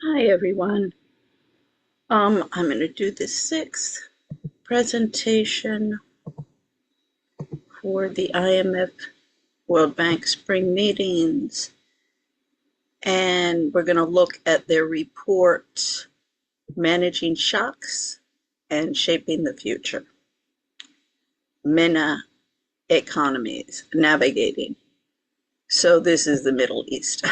Hi, everyone. I'm going to do the sixth presentation for the IMF World Bank spring meetings, and we're going to look at their report, Managing Shocks and Shaping the Future. MENA economies, navigating. So this is the Middle East.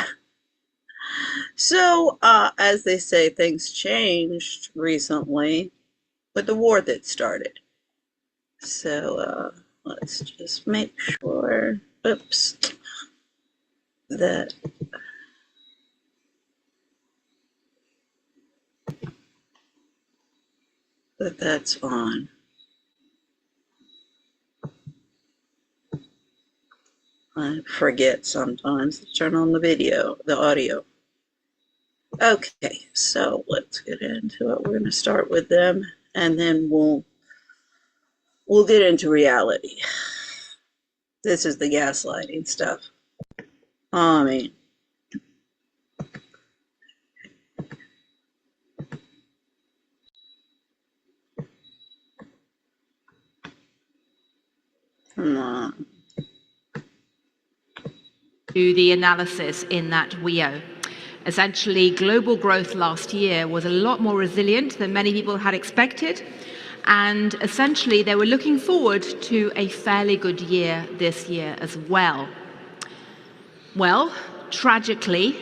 So, as they say, things changed recently with the war that started. So, let's just make sure, oops, that that's on. I forget sometimes to turn on the audio. Okay, so let's get into it. We're going to start with them, and then we'll get into reality. This is the gaslighting stuff. I mean, come on. To the analysis in that WEO. Essentially, global growth last year was a lot more resilient than many people had expected, and essentially they were looking forward to a fairly good year this year as well. Well, tragically,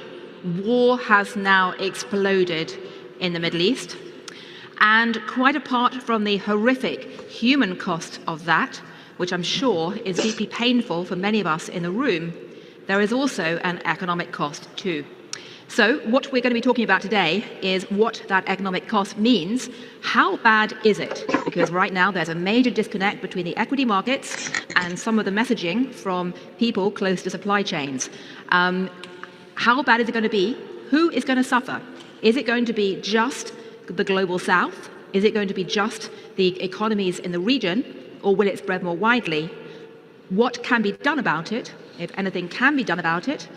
war has now exploded in the Middle East, and quite apart from the horrific human cost of that, which I'm sure is deeply painful for many of us in the room, there is also an economic cost too. So what we're going to be talking about today is what that economic cost means. How bad is it? Because right now there's a major disconnect between the equity markets and some of the messaging from people close to supply chains. How bad is it going to be? Who is going to suffer? Is it going to be just the global south? Is it going to be just the economies in the region? Or will it spread more widely? What can be done about it, if anything can be done about it?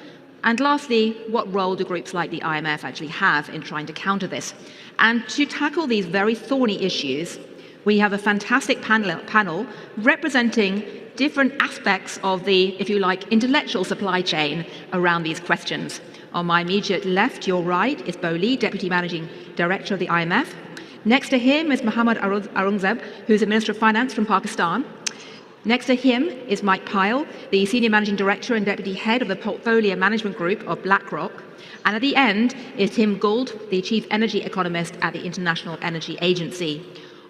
And lastly, what role do groups like the IMF actually have in trying to counter this? And to tackle these very thorny issues, we have a fantastic panel representing different aspects of the, if you like, intellectual supply chain around these questions. On my immediate left, your right, is Bo Li, Deputy Managing Director of the IMF. Next to him is Mohammad Aurangzeb, who's the Minister of Finance from Pakistan. Next to him is Mike Pyle, the Senior Managing Director and Deputy Head of the Portfolio Management Group of BlackRock. And at the end is Tim Gould, the Chief Energy Economist at the International Energy Agency,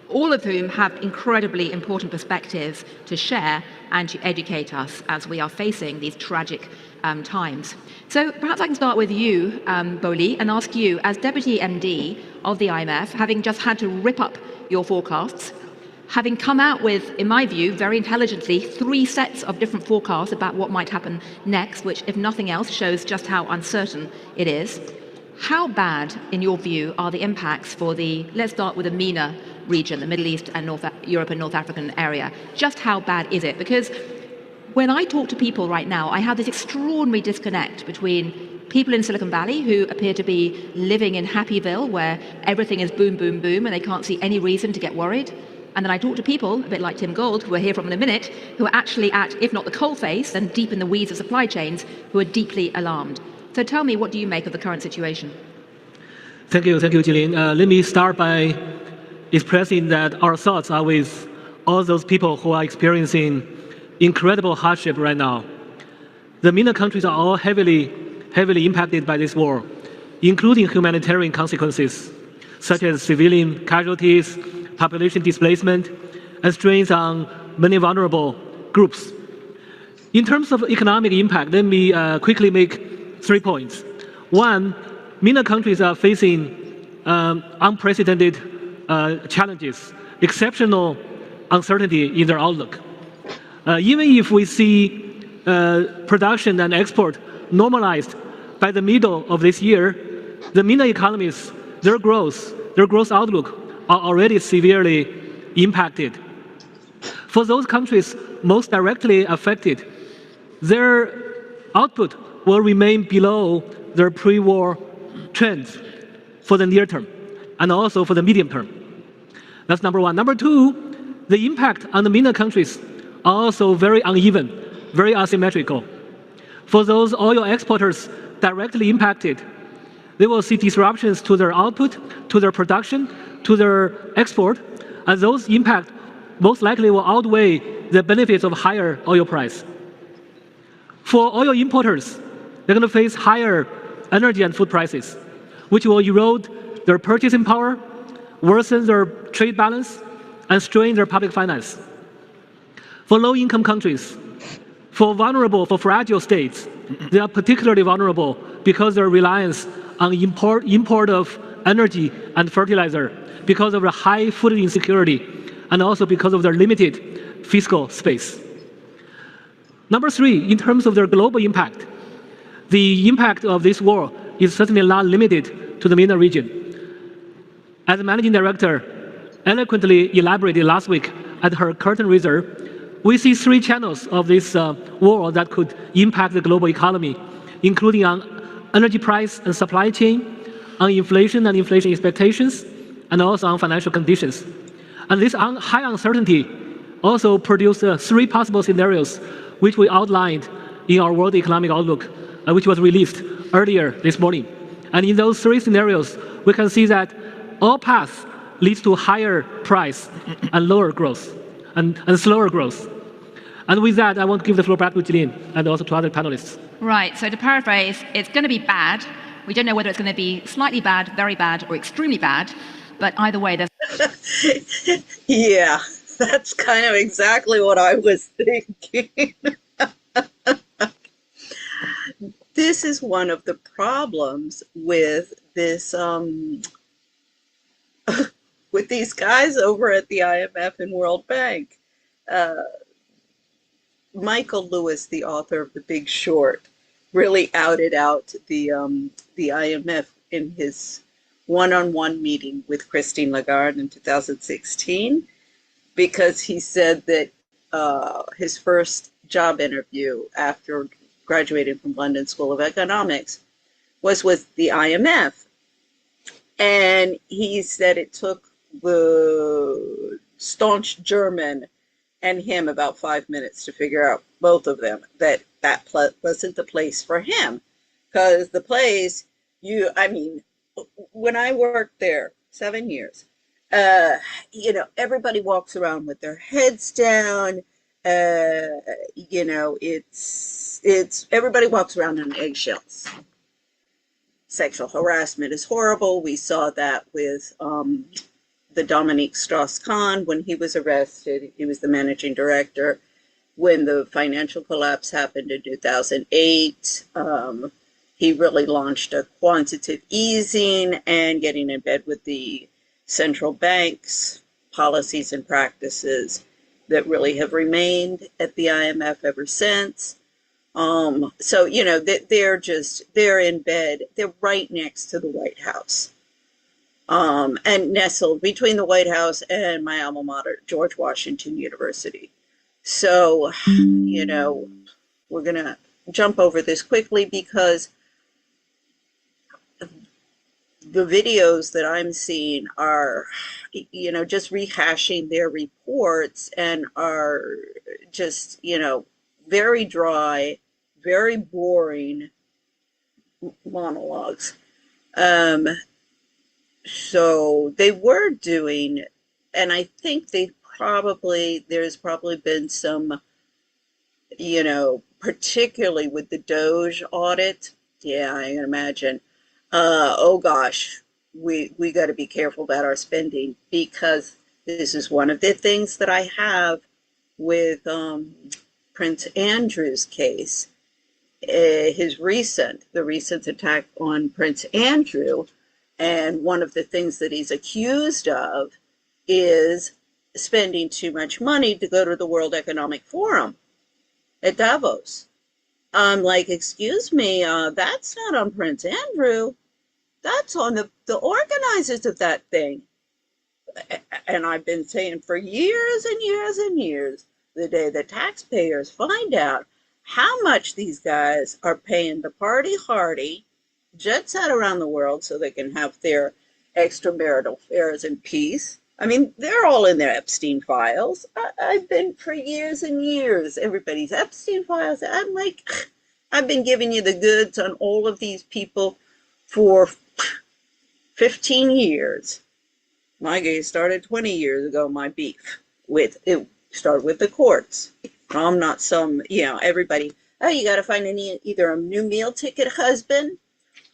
all of whom have incredibly important perspectives to share and to educate us as we are facing these tragic times. So perhaps I can start with you, Bo Li, and ask you, as Deputy MD of the IMF, having just had to rip up your forecasts, having come out with, in my view, very intelligently, 3 sets of different forecasts about what might happen next, which, if nothing else, shows just how uncertain it is. How bad, in your view, are the impacts for the, let's start with the MENA region, the Middle East and Europe and North African area? Just how bad is it? Because when I talk to people right now, I have this extraordinary disconnect between people in Silicon Valley who appear to be living in Happyville, where everything is boom, boom, boom, and they can't see any reason to get worried. And then I talk to people, a bit like Tim Gould, who we'll hear from in a minute, who are actually at, if not the coalface, then deep in the weeds of supply chains, who are deeply alarmed. So tell me, what do you make of the current situation? Thank you, Jillian. Let me start by expressing that our thoughts are with all those people who are experiencing incredible hardship right now. The MENA countries are all heavily impacted by this war, including humanitarian consequences, such as civilian casualties, population displacement, and strains on many vulnerable groups. In terms of economic impact, let me quickly make 3 points. One, MENA countries are facing unprecedented challenges, exceptional uncertainty in their outlook. Even if we see production and export normalized by the middle of this year, the MENA economies, their growth outlook are already severely impacted. For those countries most directly affected, their output will remain below their pre-war trends. for the near term and also for the medium term. That's number one. Number two, the impact on the MENA countries are also very uneven, very asymmetrical. For those oil exporters directly impacted, they will see disruptions to their output, to their production, to their export, and those impact most likely will outweigh the benefits of higher oil price. For oil importers, they're going to face higher energy and food prices, which will erode their purchasing power, worsen their trade balance, and strain their public finance. For low-income countries, for fragile states, they are particularly vulnerable because their reliance on import of energy and fertilizer, because of the high food insecurity, and also because of their limited fiscal space. Number three, in terms of their global impact, the impact of this war is certainly not limited to the MENA region. As the managing director eloquently elaborated last week at her curtain raiser, we see three channels of this war that could impact the global economy, including on energy price and supply chain, on inflation and inflation expectations, and also on financial conditions. And this high uncertainty also produced three possible scenarios, which we outlined in our World Economic Outlook, which was released earlier this morning. And in those three scenarios, we can see that all paths leads to higher price and lower growth, and slower growth. And with that, I want to give the floor back to Jillian and also to other panelists. Right, so to paraphrase, it's going to be bad. We don't know whether it's going to be slightly bad, very bad, or extremely bad, but either way, there's... Yeah, that's kind of exactly what I was thinking. This is one of the problems with this, with these guys over at the IMF and World Bank. Michael Lewis, the author of The Big Short, really outed out the IMF in his one-on-one meeting with Christine Lagarde in 2016, because he said that his first job interview after graduating from London School of Economics was with the IMF. And he said it took the staunch German and him about 5 minutes to figure out, both of them, that wasn't the place for him. Because the place, when I worked there 7 years, everybody walks around with their heads down. It's everybody walks around on eggshells. Sexual harassment is horrible. We saw that with the Dominique Strauss-Kahn when he was arrested. He was the managing director when the financial collapse happened in 2008. He really launched a quantitative easing and getting in bed with the central banks, policies and practices that really have remained at the IMF ever since. So, they're in bed. They're right next to the White House. And nestled between the White House and my alma mater, George Washington University. So, we're going to jump over this quickly because the videos that I'm seeing are, just rehashing their reports and are just, very dry, very boring monologues. So they were doing, and I think there's probably been some, particularly with the Doge audit. Yeah, I can imagine. Oh gosh, we got to be careful about our spending, because this is one of the things that I have with Prince Andrew's case. The recent attack on Prince Andrew, and one of the things that he's accused of is spending too much money to go to the World Economic Forum at Davos. I'm like, excuse me, that's not on Prince Andrew. That's on the organizers of that thing. And I've been saying for years and years and years, the day the taxpayers find out how much these guys are paying the party hardy, jet set around the world so they can have their extramarital affairs in peace. I mean, they're all in their Epstein files. I've been for years and years, everybody's Epstein files. I'm like, I've been giving you the goods on all of these people for 15 years. My case started 20 years ago, my beef. It started with the courts. I'm not some, everybody, oh, you got to find either a new meal ticket husband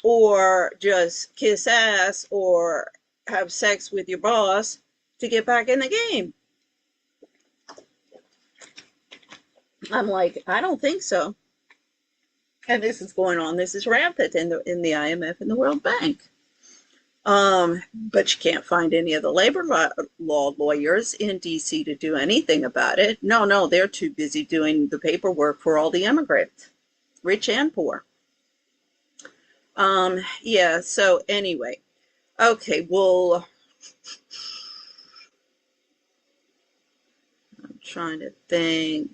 or just kiss ass or have sex with your boss to get back in the game. I'm like, I don't think so. And this is going on. This is rampant in the IMF and the World Bank. But you can't find any of the labor law lawyers in DC to do anything about it. No, they're too busy doing the paperwork for all the immigrants, rich and poor. Yeah, so anyway, okay, well, I'm trying to think.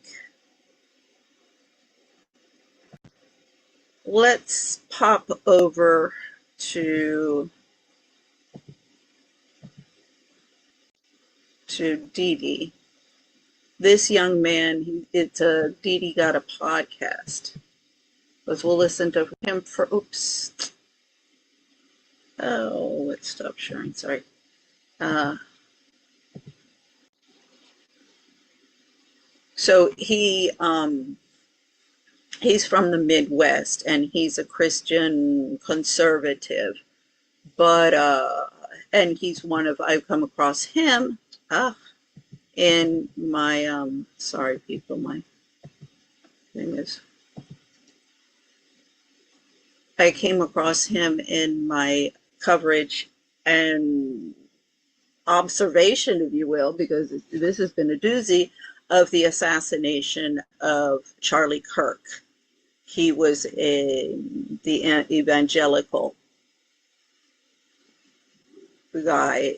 Let's pop over to Didi. This young man, Didi got a podcast. We'll listen to him for, oops. Oh, it stopped sharing, sorry. So he's from the Midwest and he's a Christian conservative, but and he's I've come across him in my sorry people, my thing is, I came across him in my coverage and observation, if you will, because this has been a doozy, of the assassination of Charlie Kirk. He was the evangelical guy.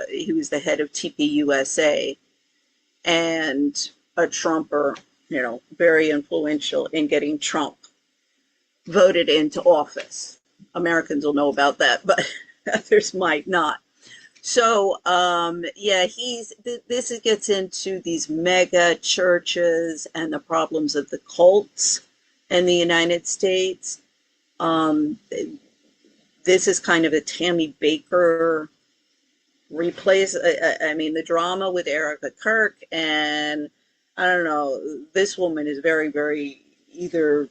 He was the head of TPUSA and a Trumper, very influential in getting Trump voted into office. Americans will know about that, but others might not. So, yeah, this gets into these mega churches and the problems of the cults in the United States. This is kind of a Tammy Baker replays. I mean, the drama with Erica Kirk, and I don't know, this woman is very, very either.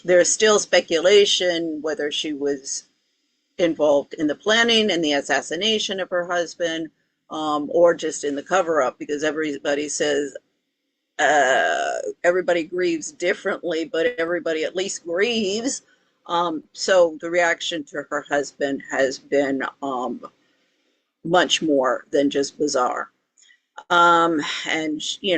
There's still speculation whether she was involved in the planning and the assassination of her husband, or just in the cover-up, because everybody says everybody grieves differently, but everybody at least grieves. So the reaction to her husband has been much more than just bizarre. And she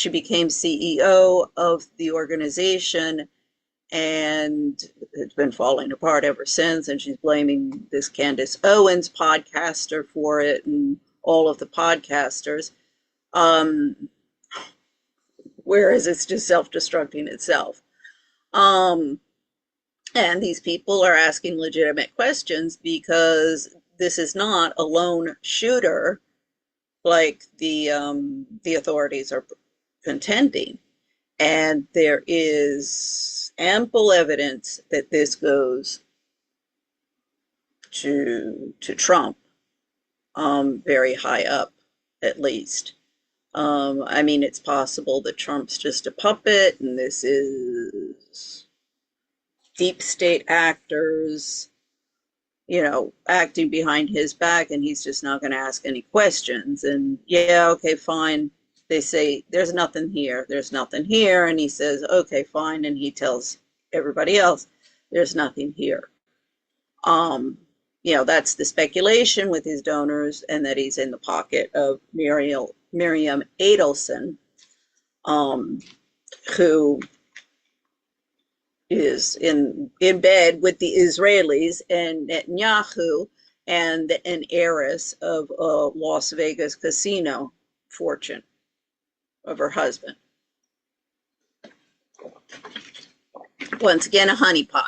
became CEO of the organization, and it's been falling apart ever since. And she's blaming this Candace Owens podcaster for it, and all of the podcasters, whereas it's just self-destructing itself. And these people are asking legitimate questions because this is not a lone shooter like the authorities are contending. And there is ample evidence that this goes to Trump, very high up, at least. I mean, it's possible that Trump's just a puppet, and this is deep state actors, acting behind his back, and he's just not going to ask any questions. And yeah, okay, fine. They say, there's nothing here, and he says, okay, fine, and he tells everybody else, there's nothing here. That's the speculation with his donors, and that he's in the pocket of Miriam Adelson, who is in bed with the Israelis and Netanyahu, and an heiress of a Las Vegas casino fortune of her husband. once again, a honeypot.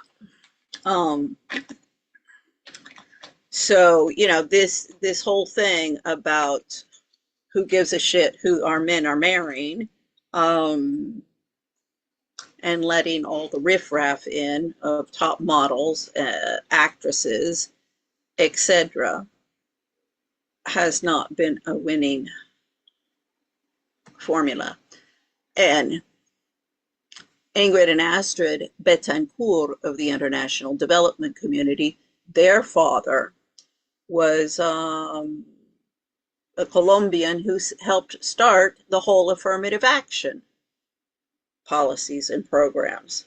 So, you know, this whole thing about who gives a shit who our men are marrying, and letting all the riffraff in of top models, actresses, etc., has not been a winning formula. And Ingrid and Astrid Betancourt of the International Development Community, their father was a Colombian who helped start the whole affirmative action policies and programs.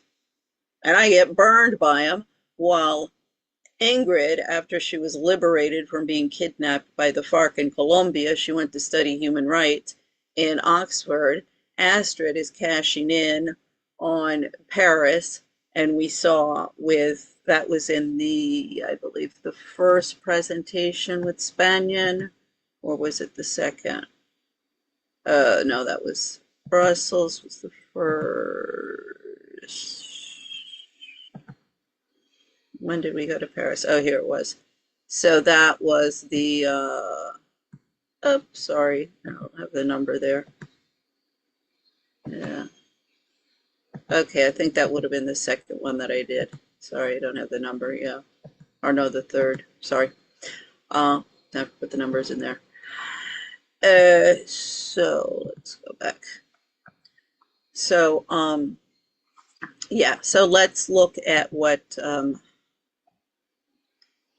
And I get burned by him, while Ingrid, after she was liberated from being kidnapped by the FARC in Colombia, she went to study human rights in Oxford. Astrid is cashing in on Paris, and we saw that was in the, I believe, the first presentation with Spanion, or was it the second? No, that was Brussels was the first. When did we go to Paris? Oh, here it was. So that was the, oh, sorry, I don't have the number there. Yeah. Okay, I think that would have been the second one that I did. Sorry, I don't have the number, yeah. Or no, the third, sorry. I put the numbers in there. So let's go back. So, yeah, so let's look at what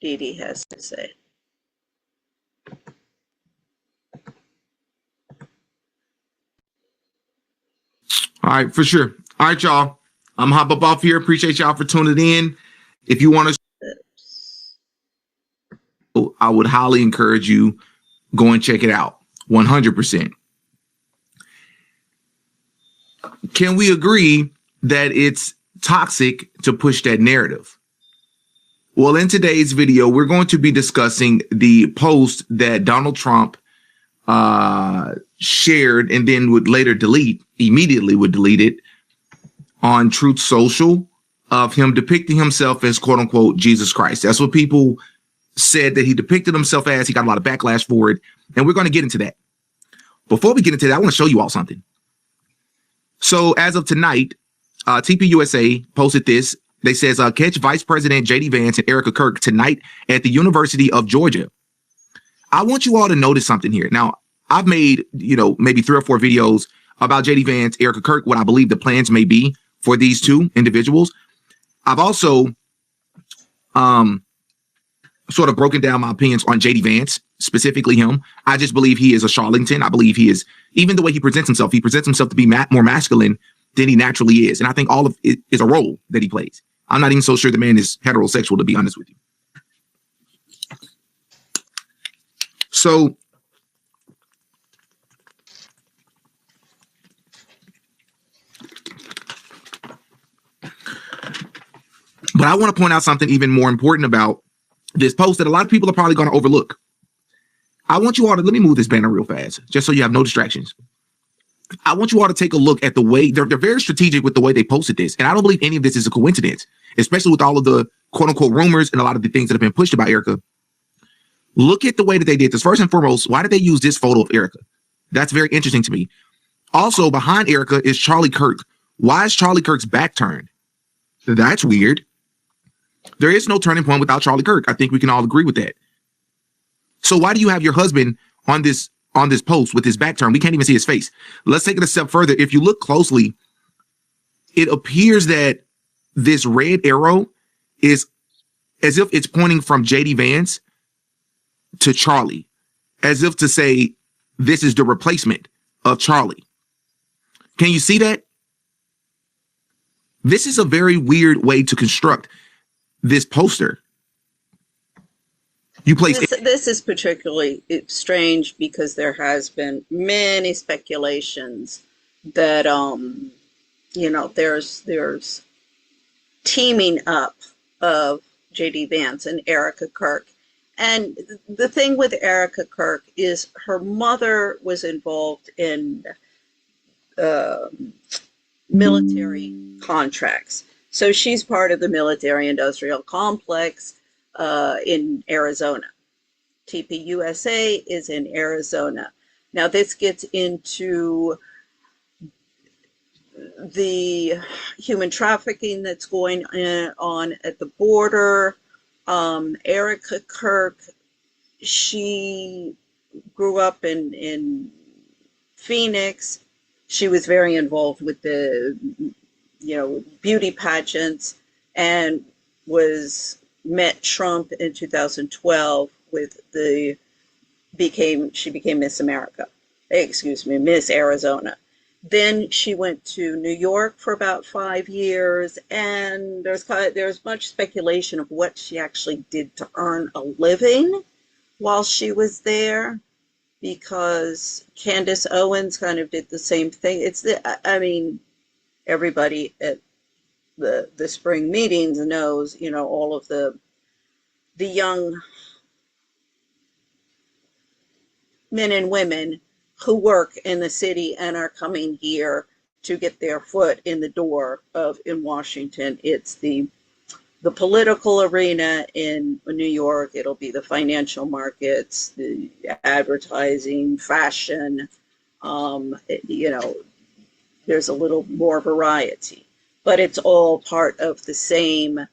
Dee Dee has to say. All right, for sure. All right, y'all. I'm hop up off here. Appreciate y'all for tuning in. If you want to, I would highly encourage you go and check it out. 100%. Can we agree that it's toxic to push that narrative? Well, in today's video, we're going to be discussing the post that Donald Trump shared and then would later immediately would delete it on Truth Social, of him depicting himself as quote unquote Jesus Christ. That's what people said that he depicted himself as. He got a lot of backlash for it. And we're going to get into that. Before we get into that, I want to show you all something. So as of tonight, TPUSA posted this. They says, catch Vice President J.D. Vance and Erica Kirk tonight at the University of Georgia. I want you all to notice something here. Now, I've made, maybe 3 or 4 videos about J.D. Vance, Erica Kirk, what I believe the plans may be for these two individuals. I've also sort of broken down my opinions on J.D. Vance, specifically him. I just believe he is a charlatan. I believe he is, even the way he presents himself to be more masculine than he naturally is. And I think all of it is a role that he plays. I'm not even so sure the man is heterosexual, to be honest with you. So, but I want to point out something even more important about this post that a lot of people are probably going to overlook. I want you all to, let me move this banner real fast, just so you have no distractions. I want you all to take a look at the way, they're very strategic with the way they posted this. And I don't believe any of this is a coincidence, especially with all of the quote unquote rumors and a lot of the things that have been pushed about Erica. Look at the way that they did this. First and foremost, why did they use this photo of Erica? That's very interesting to me. Also, behind Erica is Charlie Kirk. Why is Charlie Kirk's back turned? That's weird. There is no turning point without Charlie Kirk. I think we can all agree with that. So why do you have your husband on this post with his back turned? We can't even see his face. Let's take it a step further. If you look closely, it appears that this red arrow is as if it's pointing from J.D. Vance to Charlie, as if to say this is the replacement of Charlie. Can you see that? This is a very weird way to construct this poster. You place this is particularly strange because there has been many speculations that there's teaming up of J.D. Vance and Erica Kirk. And the thing with Erica Kirk is her mother was involved in military contracts. So she's part of the military-industrial complex in Arizona. TPUSA is in Arizona. Now this gets into the human trafficking that's going on at the border. Erica Kirk, she grew up in Phoenix. She was very involved with the, beauty pageants, and met Trump in 2012 with she became Miss America. Excuse me, Miss Arizona. Then she went to New York for about 5 years, and there's much speculation of what she actually did to earn a living while she was there, because Candace Owens kind of did the same thing. Everybody at the spring meetings knows, all of the young men and women who work in the city and are coming here to get their foot in the door in Washington. It's the political arena in New York. It'll be the financial markets, the advertising, fashion. There's a little more variety, but it's all part of the same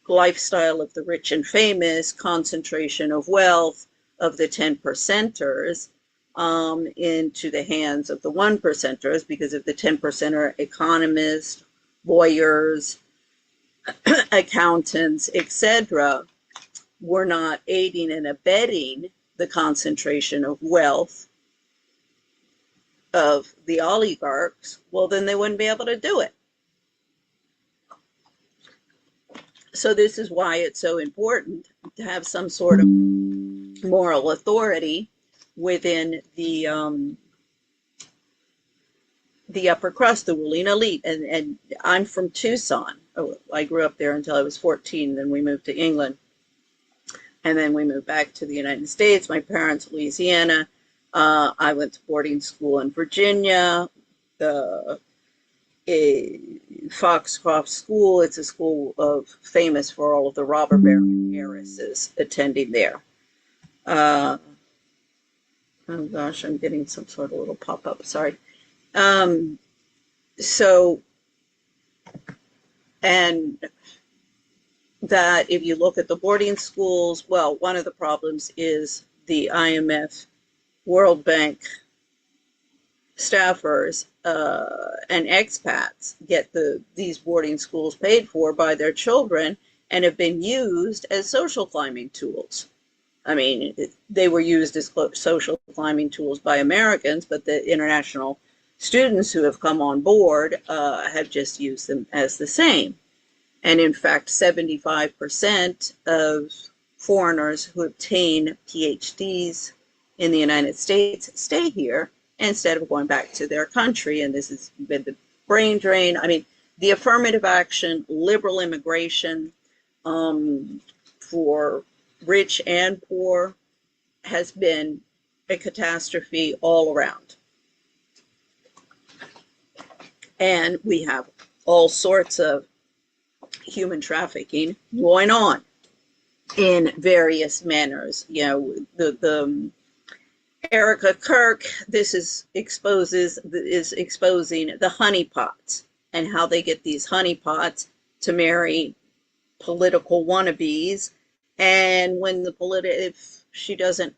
lifestyle of the rich and famous, concentration of wealth of the 10 percenters into the hands of the 1 percenters, because if the 10 percenter economists, lawyers, accountants, etc., were not aiding and abetting the concentration of wealth of the oligarchs, well, then they wouldn't be able to do it. So this is why it's so important to have some sort of moral authority within the upper crust, the ruling elite. And I'm from Tucson. I grew up there until I was 14. Then we moved to England. And then we moved back to the United States. My parents, Louisiana. I went to boarding school in Virginia. Foxcroft School. It's a school famous for all of the robber baron heiresses attending there. Oh gosh, I'm getting some sort of little pop-up. Sorry. And that if you look at the boarding schools, well, one of the problems is the IMF, World Bank staffers and expats get these boarding schools paid for by their children and have been used as social climbing tools. They were used as social climbing tools by Americans, but the international students who have come on board have just used them as the same. And in fact, 75% of foreigners who obtain PhDs in the United States stay here instead of going back to their country. And this has been the brain drain. The affirmative action, liberal immigration for rich and poor has been a catastrophe all around. And we have all sorts of human trafficking going on in various manners. The Erica Kirk, this is exposing the honeypots and how they get these honeypots to marry political wannabes. And when if she doesn't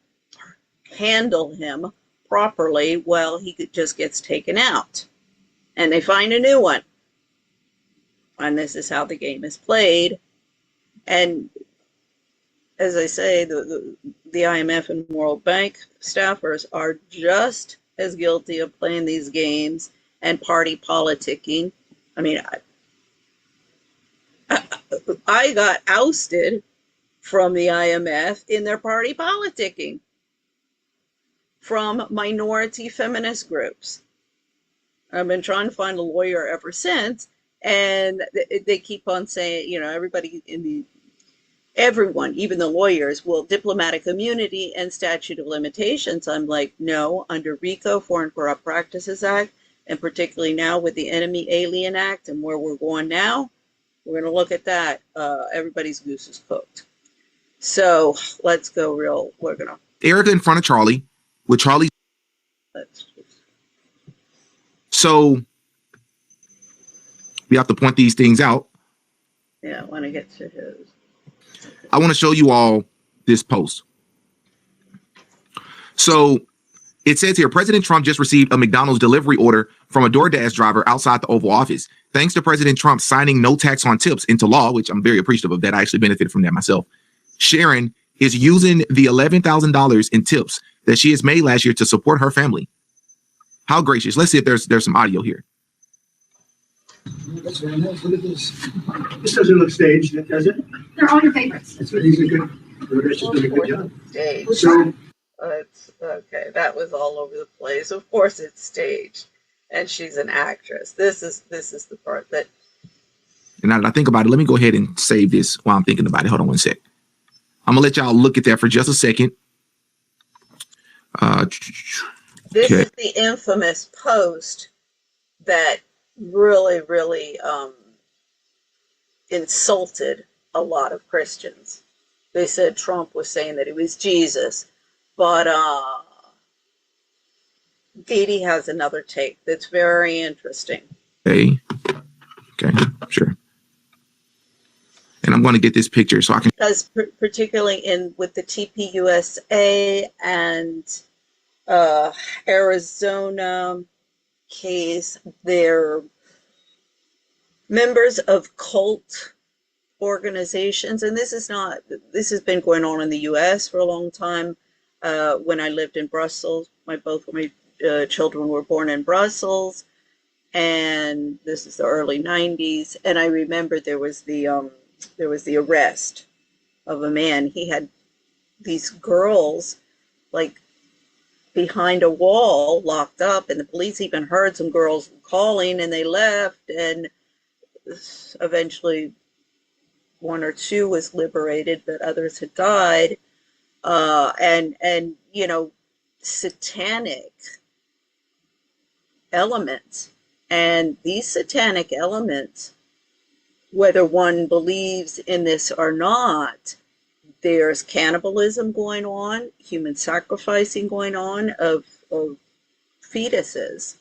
handle him properly, well, he just gets taken out and they find a new one. And this is how the game is played. And as I say, the IMF and World Bank staffers are just as guilty of playing these games and party politicking. I got ousted from the IMF in their party politicking from minority feminist groups. I've been trying to find a lawyer ever since, and they keep on saying, everybody in everyone, even the lawyers, will diplomatic immunity and statute of limitations. I'm like, no, under RICO, Foreign Corrupt Practices Act, and particularly now with the Enemy Alien Act and where we're going now, we're going to look at that. Everybody's goose is cooked. So let's go real. We're going to. Erica in front of Charlie, with Charlie. So we have to point these things out. Yeah, I want to get to his. I want to show you all this post. So it says here, President Trump just received a McDonald's delivery order from a DoorDash driver outside the Oval Office. Thanks to President Trump signing no tax on tips into law, which I'm very appreciative of that. I actually benefited from that myself. Sharon is using the $11,000 in tips that she has made last year to support her family. How gracious. Let's see if there's some audio here. That's very nice. Look at this. This doesn't look staged, does it? They're all your favorites. He's a good. She's doing a good job. Stage. So It's okay. That was all over the place. Of course, it's staged, and she's an actress. This is the part that. And now that I think about it, let me go ahead and save this while I'm thinking about it. Hold on one sec. I'm gonna let y'all look at that for just a second. This Okay. is the infamous post that really, really insulted a lot of Christians. They said Trump was saying that he was Jesus, but Dee has another take that's very interesting. Okay, sure. And I'm going to get this picture so I can. Because particularly with the TPUSA and Arizona case, they're members of cult organizations, and this has been going on in the U.S. for a long time. When I lived in Brussels, both of my children were born in Brussels, and this is the early 90s. And I remember there was the arrest of a man. He had these girls like behind a wall locked up, and the police even heard some girls calling, and they left, and eventually one or two was liberated, but others had died. And satanic elements, and these satanic elements, whether one believes in this or not, there's cannibalism going on, human sacrificing going on of fetuses.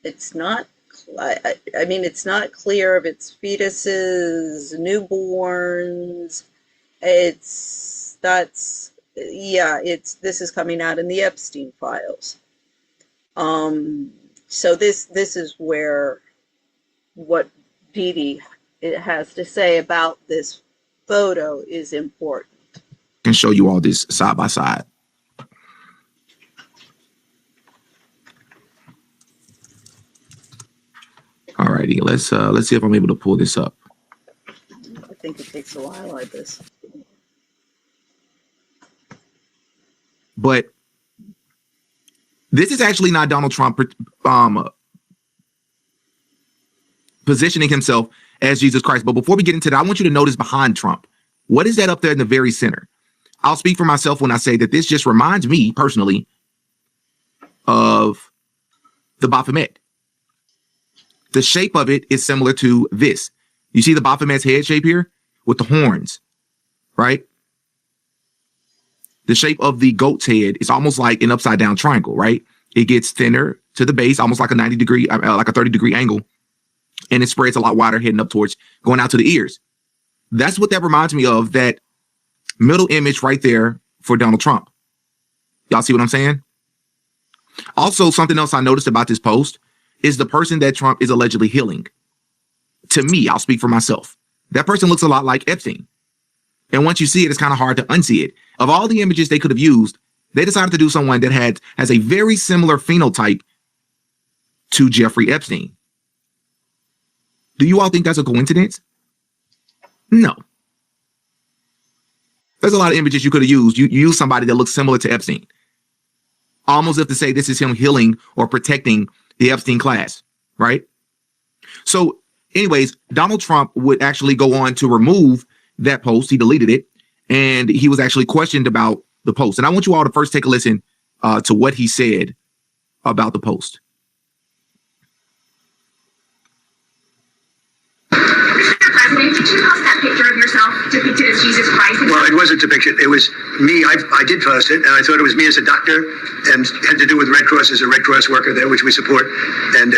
It's not, it's not clear if it's fetuses, newborns. This is coming out in the Epstein files. So this is where what Dee has to say about this photo is important. I can show you all this side by side. All righty, let's see if I'm able to pull this up. I think it takes a while like this. But this is actually not Donald Trump positioning himself as Jesus Christ. But before we get into that, I want you to notice behind Trump. What is that up there in the very center? I'll speak for myself when I say that this just reminds me personally of the Baphomet. The shape of it is similar to this. You see the Baphomet's head shape here with the horns, right? The shape of the goat's head is almost like an upside down triangle, right? It gets thinner to the base, almost like a 90-degree, like a 30-degree angle. And it spreads a lot wider, heading up towards, going out to the ears. That's what that reminds me of, that middle image right there for Donald Trump. Y'all see what I'm saying? Also, something else I noticed about this post is the person that Trump is allegedly healing. To me, I'll speak for myself. That person looks a lot like Epstein. And once you see it, it's kind of hard to unsee it. Of all the images they could have used, they decided to do someone that has a very similar phenotype to Jeffrey Epstein. Do you all think that's a coincidence? No. There's a lot of images you could have used. You use somebody that looks similar to Epstein. Almost as if to say this is him healing or protecting the Epstein class, right? So anyways, Donald Trump would actually go on to remove that post. He deleted it. and he was actually questioned about the post. And I want you all to first take a listen to what he said about the post. President, did you post that picture of yourself depicted as Jesus Christ? Well, it wasn't depicted. It was me. I did post it, and I thought it was me as a doctor, and had to do with Red Cross as a Red Cross worker there, which we support. And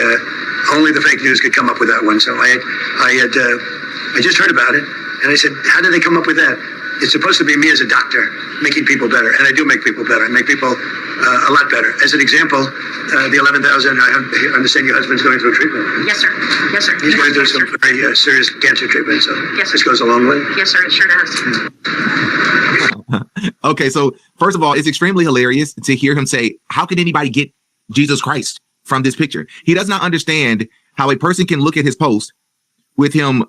only the fake news could come up with that one. So I just heard about it, and I said, how did they come up with that? It's supposed to be me as a doctor, making people better, and I do make people better. I make people a lot better. As an example, the 11,000. I understand your husband's going through treatment. Yes, sir. Yes, sir. He's going through Yes, some sir. very serious cancer treatment, so Yes, sir. this goes a long way. Yes, sir. It sure does. Okay, so first of all, it's extremely hilarious to hear him say, how could anybody get Jesus Christ from this picture? He does not understand how a person can look at his post with him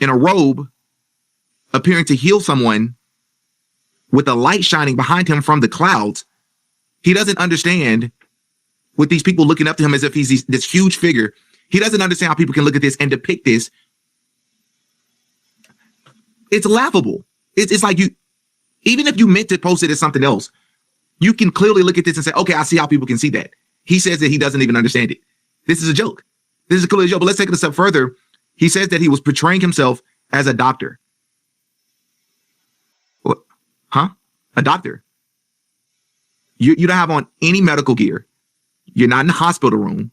in a robe appearing to heal someone with a light shining behind him from the clouds. He doesn't understand, with these people looking up to him as if he's this huge figure. He doesn't understand how people can look at this and depict this. It's laughable. It's like you, even if you meant to post it as something else, you can clearly look at this and say, okay, I see how people can see that. He says that he doesn't even understand it. This is a joke. This is clearly a joke. But let's take it a step further. He says that he was portraying himself as a doctor. What? Huh? A doctor. You don't have on any medical gear. You're not in the hospital room.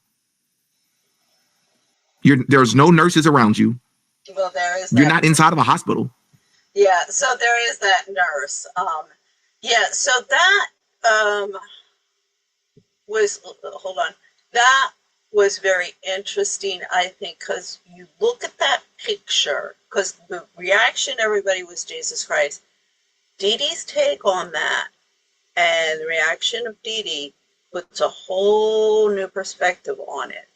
There's no nurses around you. Well, there is. You're not inside of a hospital. Yeah, so there is that nurse. Yeah, so that was, hold on, that was very interesting, I think, because you look at that picture, because the reaction everybody was Jesus Christ. Dee Dee's take on that and the reaction of Dee Dee puts a whole new perspective on it,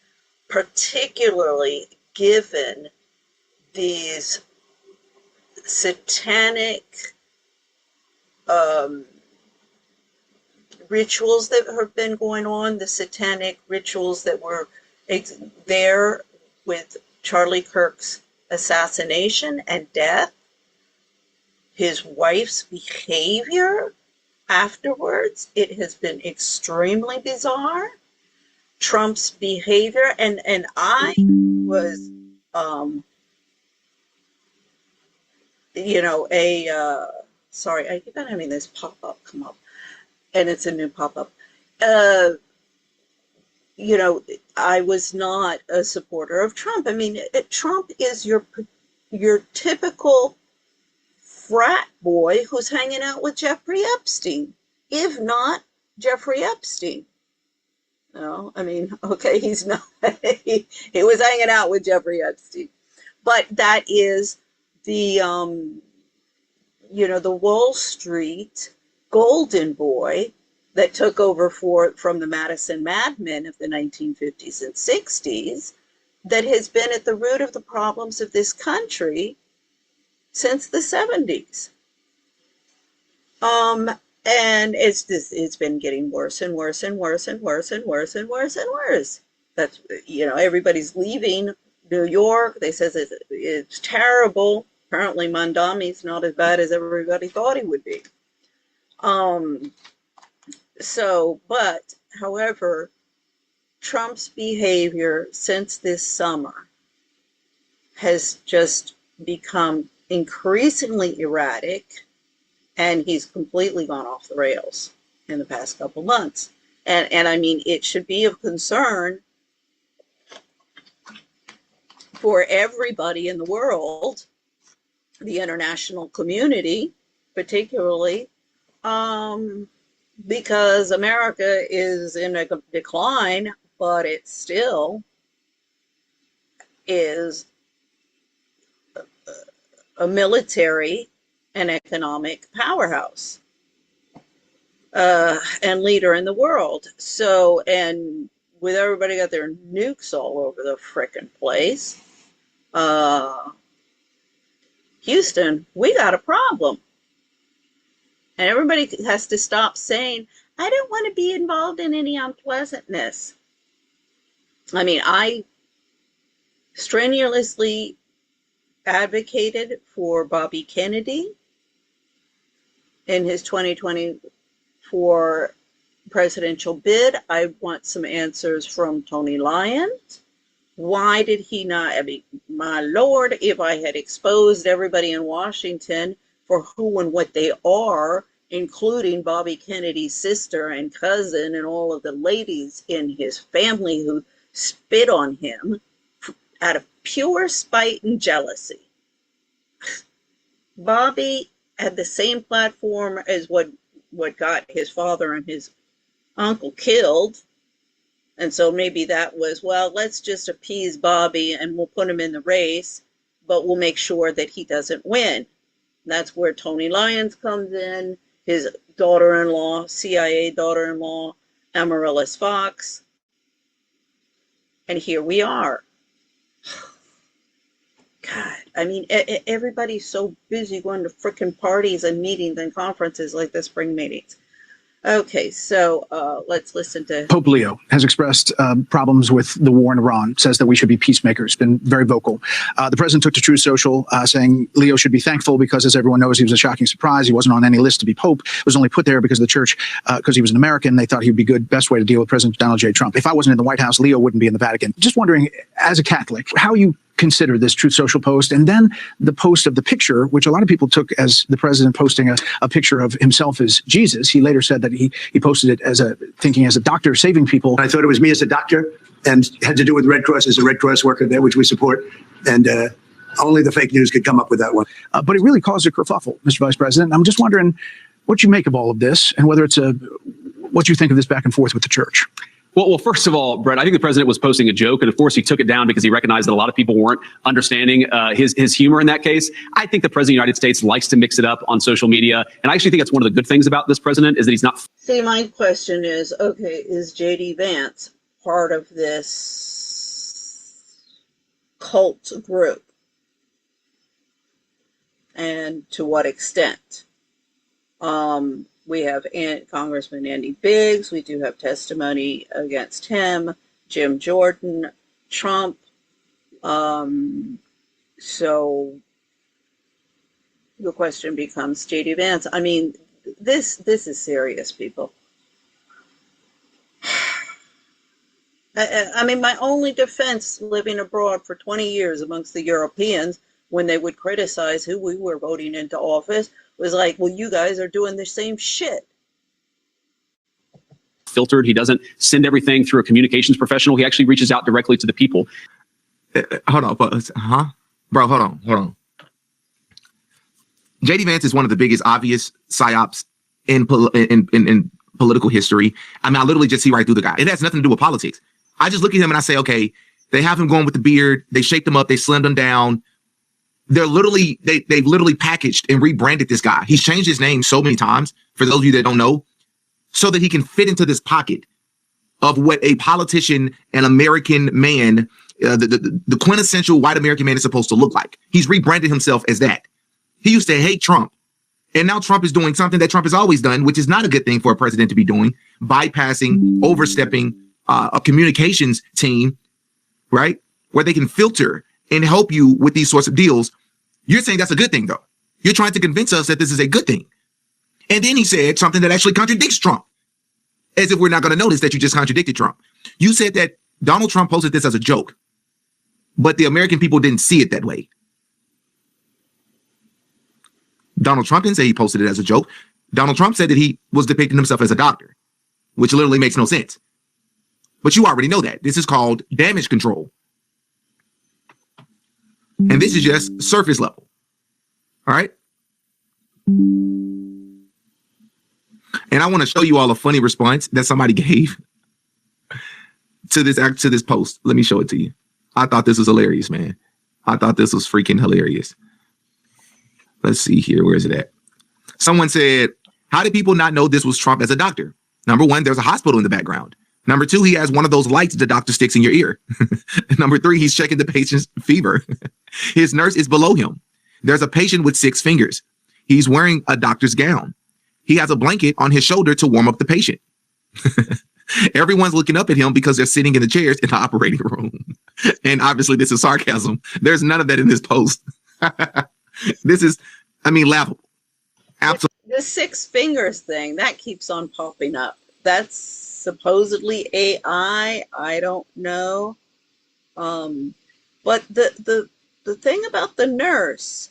particularly given these satanic rituals that have been going on, the satanic rituals that were there with Charlie Kirk's assassination and death, his wife's behavior afterwards. It has been extremely bizarre. Trump's behavior, and I was sorry, I keep on having this pop-up come up, and it's a new pop-up. I was not a supporter of Trump. I mean, Trump is your typical frat boy who's hanging out with Jeffrey Epstein, if not Jeffrey Epstein. No, I mean, okay, he's not, he was hanging out with Jeffrey Epstein, but that is the, the Wall Street golden boy that took over from the Madison madmen of the 1950s and 60s, that has been at the root of the problems of this country since the 70s. And it's been getting worse and worse and worse and worse and worse and worse and worse. That's, everybody's leaving New York. They says it's terrible. Apparently Mondami's not as bad as everybody thought he would be. However, Trump's behavior since this summer has just become increasingly erratic, and he's completely gone off the rails in the past couple months. And I mean, it should be of concern for everybody in the world, the international community, particularly, because America is in a decline, but it still is a military and economic powerhouse and leader in the world. So, and with everybody got their nukes all over the frickin' place, Houston, we got a problem. And everybody has to stop saying, I don't want to be involved in any unpleasantness. I mean, I strenuously advocated for Bobby Kennedy in his 2024 presidential bid. I want some answers from Tony Lyons. Why did he not? I mean, my Lord, if I had exposed everybody in Washington for who and what they are, including Bobby Kennedy's sister and cousin and all of the ladies in his family who spit on him out of pure spite and jealousy. Bobby had the same platform as what got his father and his uncle killed. And so maybe that was, well, let's just appease Bobby and we'll put him in the race, but we'll make sure that he doesn't win. That's where Tony Lyons comes in, his daughter-in-law, CIA daughter-in-law, Amaryllis Fox. And here we are. God, I mean, everybody's so busy going to frickin' parties and meetings and conferences like the spring meetings. Okay, so let's listen to... Pope Leo has expressed problems with the war in Iran, says that we should be peacemakers, been very vocal. The president took to Truth Social saying Leo should be thankful because, as everyone knows, he was a shocking surprise. He wasn't on any list to be Pope. Was only put there because the church, because he was an American, they thought he would be good, best way to deal with President Donald J. Trump. If I wasn't in the White House, Leo wouldn't be in the Vatican. Just wondering, as a Catholic, how you consider this Truth Social post, and then the post of the picture, which a lot of people took as the president posting a picture of himself as Jesus. He later said that he posted it as thinking as a doctor saving people. I thought it was me as a doctor, and had to do with Red Cross as a Red Cross worker there, which we support. And only the fake news could come up with that one. But it really caused a kerfuffle, Mr. Vice President. I'm just wondering what you make of all of this, and whether it's what you think of this back and forth with the church. Well, first of all, Brett, I think the president was posting a joke, and of course he took it down because he recognized that a lot of people weren't understanding his humor in that case. I think the president of the United States likes to mix it up on social media, and I actually think that's one of the good things about this president is that he's not. See, my question is, okay, is J.D. Vance part of this cult group? And to what extent? We have Congressman Andy Biggs. We do have testimony against him, Jim Jordan, Trump. So the question becomes J.D. Vance. I mean, this is serious, people. I mean, my only defense living abroad for 20 years amongst the Europeans when they would criticize who we were voting into office was like, well, you guys are doing the same shit. Filtered. He doesn't send everything through a communications professional. He actually reaches out directly to the people. Hold on. Bro, hold on. J.D. Vance is one of the biggest obvious psyops in political history. I mean, I literally just see right through the guy. It has nothing to do with politics. I just look at him and I say, okay, they have him going with the beard. They shaped him up. They slimmed him down. They've literally packaged and rebranded this guy. He's changed his name so many times, for those of you that don't know, so that he can fit into this pocket of what a politician, an American man, the quintessential white American man is supposed to look like. He's rebranded himself as that. He used to hate Trump. And now Trump is doing something that Trump has always done, which is not a good thing for a president to be doing, bypassing, overstepping a communications team, right? Where they can filter and help you with these sorts of deals. You're saying that's a good thing, though. You're trying to convince us that this is a good thing. And then he said something that actually contradicts Trump, as if we're not going to notice that you just contradicted Trump. You said that Donald Trump posted this as a joke, but the American people didn't see it that way. Donald Trump didn't say he posted it as a joke. Donald Trump said that he was depicting himself as a doctor, which literally makes no sense. But you already know that. This is called damage control. And this is just surface level. All right. And I want to show you all a funny response that somebody gave to this post. Let me show it to you. I thought this was hilarious, man. I thought this was freaking hilarious. Let's see here. Where is it at? Someone said, how did people not know this was Trump as a doctor? Number one, there's a hospital in the background. Number two, he has one of those lights the doctor sticks in your ear. Number three, he's checking the patient's fever. His nurse is below him. There's a patient with 6 fingers. He's wearing a doctor's gown. He has a blanket on his shoulder to warm up the patient. Everyone's looking up at him because they're sitting in the chairs in the operating room. And obviously this is sarcasm. There's none of that in this post. This is, I mean, laughable. Absolutely. The six fingers thing that keeps on popping up. That's supposedly AI. I don't know. But the thing about the nurse,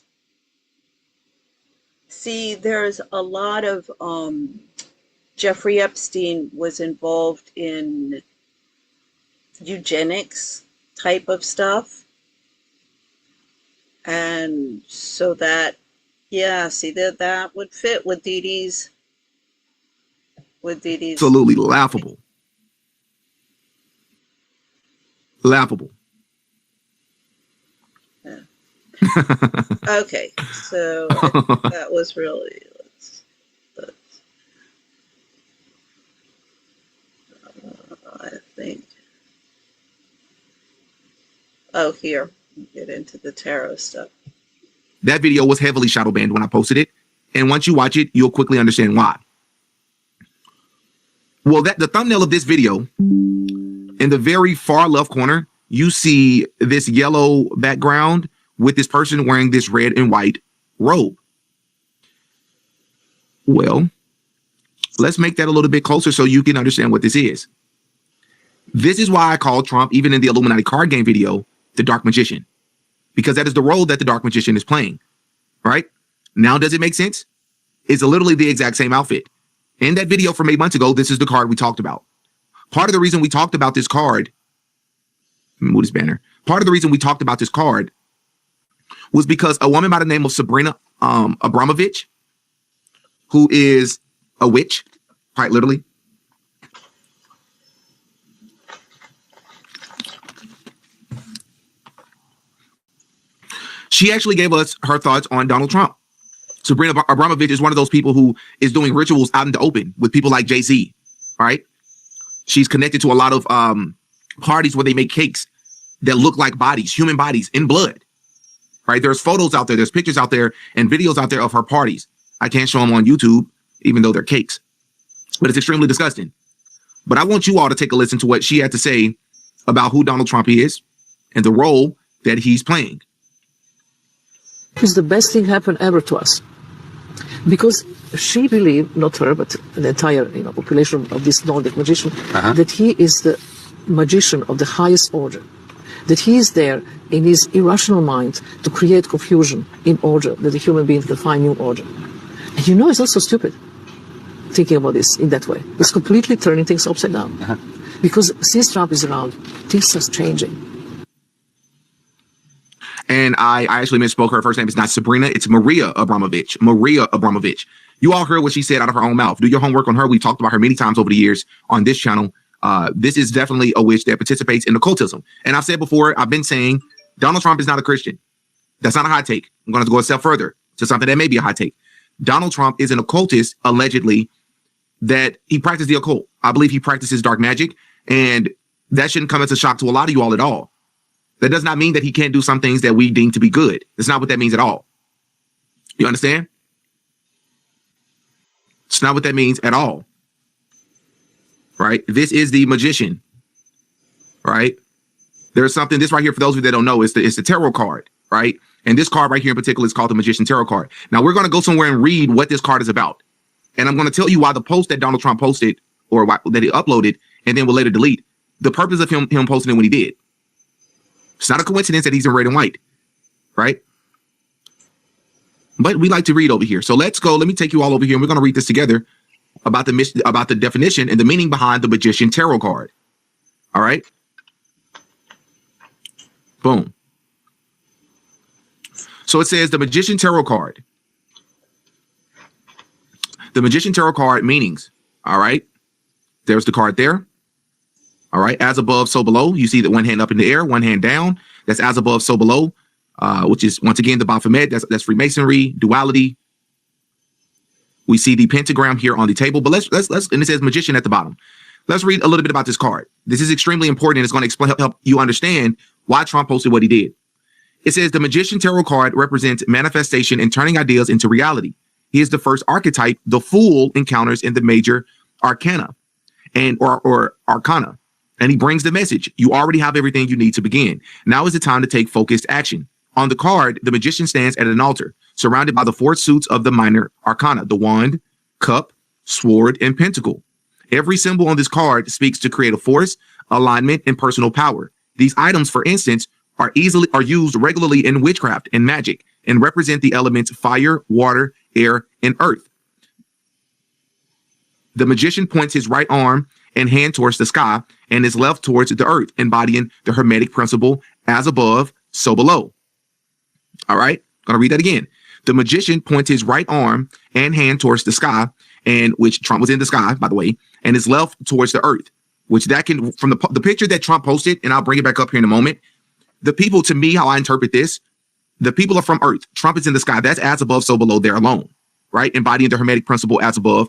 see, there's a lot of Jeffrey Epstein was involved in eugenics type of stuff. And so that, yeah, see that would fit with Dee Dee's. Absolutely laughable. Laughable. Yeah. Okay, so that was really, I think. Oh, here, get into the tarot stuff. That video was heavily shadow banned when I posted it. And once you watch it, you'll quickly understand why. Well, the thumbnail of this video, in the very far left corner, you see this yellow background with this person wearing this red and white robe. Well, let's make that a little bit closer so you can understand what this is. This is why I call Trump, even in the Illuminati card game video, the Dark Magician, because that is the role that the Dark Magician is playing, right? Now, does it make sense? It's literally the exact same outfit. In that video from 8 months ago, this is the card we talked about. Part of the reason we talked about this card, move this banner. Part of the reason we talked about this card was because a woman by the name of Sabrina Abramovich, who is a witch, quite literally, she actually gave us her thoughts on Donald Trump. Sabrina Abramovich is one of those people who is doing rituals out in the open with people like Jay-Z, all right? She's connected to a lot of parties where they make cakes that look like bodies, human bodies in blood, right? There's photos out there, there's pictures out there and videos out there of her parties. I can't show them on YouTube, even though they're cakes, but it's extremely disgusting. But I want you all to take a listen to what she had to say about who Donald Trump is and the role that he's playing. It's the best thing happened ever to us. Because she believed, not her, but the entire population of this Nordic magician, that he is the magician of the highest order. That he is there in his irrational mind to create confusion in order that the human being can find new order. And it's also stupid thinking about this in that way. It's completely turning things upside down. Because since Trump is around, things are changing. And I actually misspoke. Her first name is not Sabrina. It's Maria Abramovich. Maria Abramovich. You all heard what she said out of her own mouth. Do your homework on her. We've talked about her many times over the years on this channel. This is definitely a witch that participates in occultism. And I've said before, I've been saying Donald Trump is not a Christian. That's not a hot take. I'm going to go a step further to something that may be a hot take. Donald Trump is an occultist, allegedly, that he practiced the occult. I believe he practices dark magic. And that shouldn't come as a shock to a lot of you all at all. That does not mean that he can't do some things that we deem to be good. That's not what that means at all. You understand? It's not what that means at all. Right? This is the magician. Right? There's something, this right here, for those of you that don't know, it's the tarot card. Right? And this card right here in particular is called the Magician Tarot card. Now, we're going to go somewhere and read what this card is about. And I'm going to tell you why the post that Donald Trump posted, or that he uploaded, and then will later delete, the purpose of him posting it when he did. It's not a coincidence that he's in red and white, right? But we like to read over here. So let's go. Let me take you all over here, and we're going to read this together about the definition and the meaning behind the Magician Tarot card. All right? Boom. So it says the Magician Tarot card. The Magician Tarot card meanings. All right? There's the card there. All right, as above, so below. You see that one hand up in the air, one hand down. That's as above, so below, which is, once again, the Baphomet. That's Freemasonry, duality. We see the pentagram here on the table, but let's and it says magician at the bottom. Let's read a little bit about this card. This is extremely important, and it's going to help you understand why Trump posted what he did. It says the Magician Tarot card represents manifestation and turning ideas into reality. He is the first archetype the fool encounters in the major arcana or arcana. And he brings the message. You already have everything you need to begin. Now is the time to take focused action. On the card, the magician stands at an altar. surrounded by the four suits of the minor arcana: the wand, cup, sword, and pentacle. Every symbol on this card speaks to creative force, alignment, and personal power. These items, for instance, are used regularly in witchcraft and magic and represent the elements fire, water, air, and earth. The magician points his right arm and hand towards the sky and his left towards the earth, embodying the Hermetic principle: as above, so below. All right, gonna read that again. The magician points his right arm and hand towards the sky, and which Trump was in the sky, by the way, and his left towards the earth, which that can, from the picture that Trump posted, and I'll bring it back up here in a moment. The people, to me, how I interpret this, the people are from earth. Trump is in the sky. That's as above, so below. They're alone, right? Embodying the Hermetic principle: as above,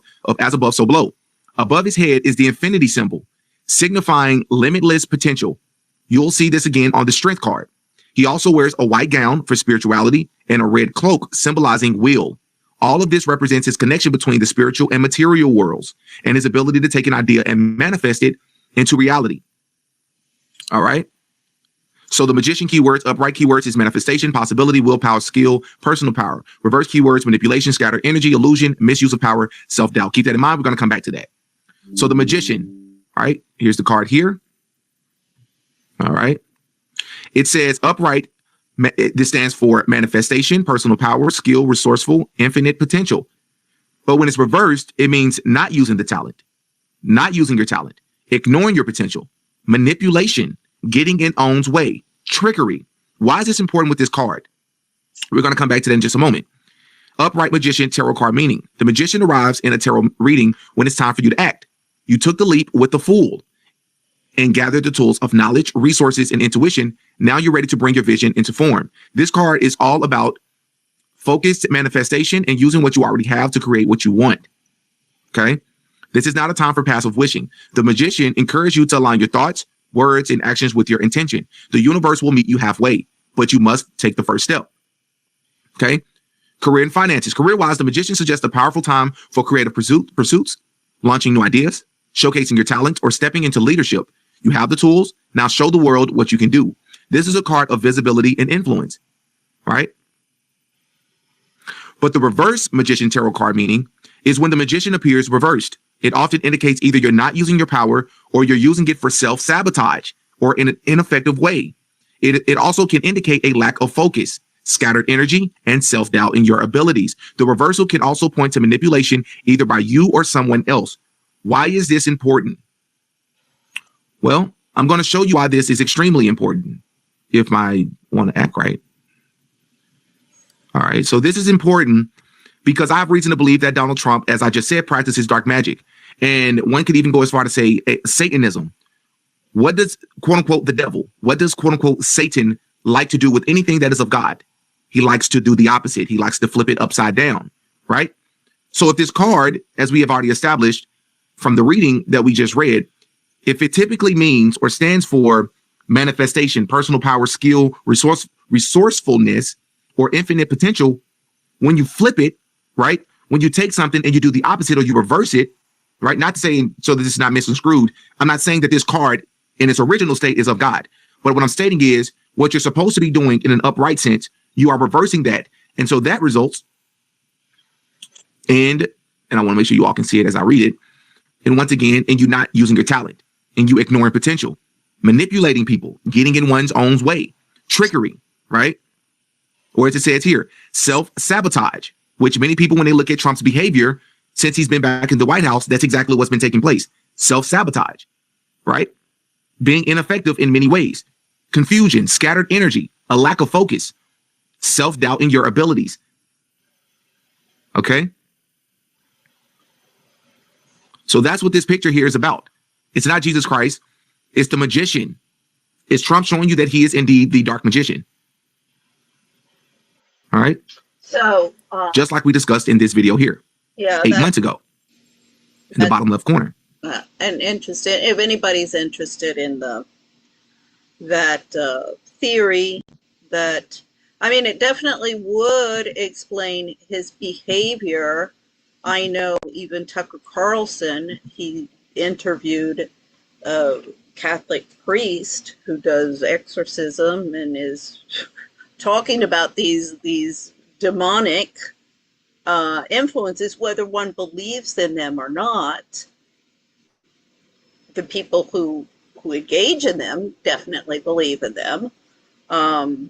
so below. Above his head is the infinity symbol, signifying limitless potential. You'll see this again on the strength card. He also wears a white gown for spirituality and a red cloak symbolizing will. All of this represents his connection between the spiritual and material worlds and his ability to take an idea and manifest it into reality. All right. So the magician keywords: upright keywords is manifestation, possibility, willpower, skill, personal power. Reverse keywords: manipulation, scattered energy, illusion, misuse of power, self-doubt. Keep that in mind. We're going to come back to that. So the magician, all right, here's the card here. All right. It says upright. This stands for manifestation, personal power, skill, resourceful, infinite potential. But when it's reversed, it means not using the talent, not using your talent, ignoring your potential, manipulation, getting in own's way, trickery. Why is this important with this card? We're going to come back to that in just a moment. Upright magician tarot card meaning: the magician arrives in a tarot reading when it's time for you to act. You took the leap with the fool and gathered the tools of knowledge, resources, and intuition. Now you're ready to bring your vision into form. This card is all about focused manifestation and using what you already have to create what you want. Okay? This is not a time for passive wishing. The magician encourages you to align your thoughts, words, and actions with your intention. The universe will meet you halfway, but you must take the first step. Okay? Career and finances. Career-wise, the magician suggests a powerful time for creative pursuits, launching new ideas, showcasing your talent, or stepping into leadership. You have the tools. Now show the world what you can do. This is a card of visibility and influence, right? But the reverse magician tarot card meaning is when the magician appears reversed. It often indicates either you're not using your power or you're using it for self-sabotage or in an ineffective way. It also can indicate a lack of focus, scattered energy, and self-doubt in your abilities. The reversal can also point to manipulation either by you or someone else. Why is this important? Well, I'm going to show you why this is extremely important if I want to act right. All right, so this is important because I have reason to believe that Donald Trump, as I just said, practices dark magic. And one could even go as far to say Satanism. What does, quote unquote, the devil, what does, quote unquote, Satan like to do with anything that is of God? He likes to do the opposite. He likes to flip it upside down, right? So if this card, as we have already established from the reading that we just read, if it typically means or stands for manifestation, personal power, skill, resourcefulness, or infinite potential, when you flip it, right? When you take something and you do the opposite or you reverse it, right? Not saying so that this is not misconstrued. I'm not saying that this card in its original state is of God. But what I'm stating is what you're supposed to be doing in an upright sense, you are reversing that. And so that results and I want to make sure you all can see it as I read it. And once again, and you not using your talent and you ignoring potential, manipulating people, getting in one's own way, trickery, right? Or as it says here, self-sabotage, which many people, when they look at Trump's behavior since he's been back in the White House, that's exactly what's been taking place. Self-sabotage, right? Being ineffective in many ways, confusion, scattered energy, a lack of focus, self-doubt in your abilities. Okay? So that's what this picture here is about. It's not Jesus Christ. It's the magician. It's Trump showing you that he is indeed the dark magician. All right. So just like we discussed in this video here, 8 months ago, in the bottom left corner. And interested, if anybody's interested in that theory, that I mean, it definitely would explain his behavior. I know even Tucker Carlson, he interviewed a Catholic priest who does exorcism and is talking about these demonic influences, whether one believes in them or not. The people who engage in them definitely believe in them. And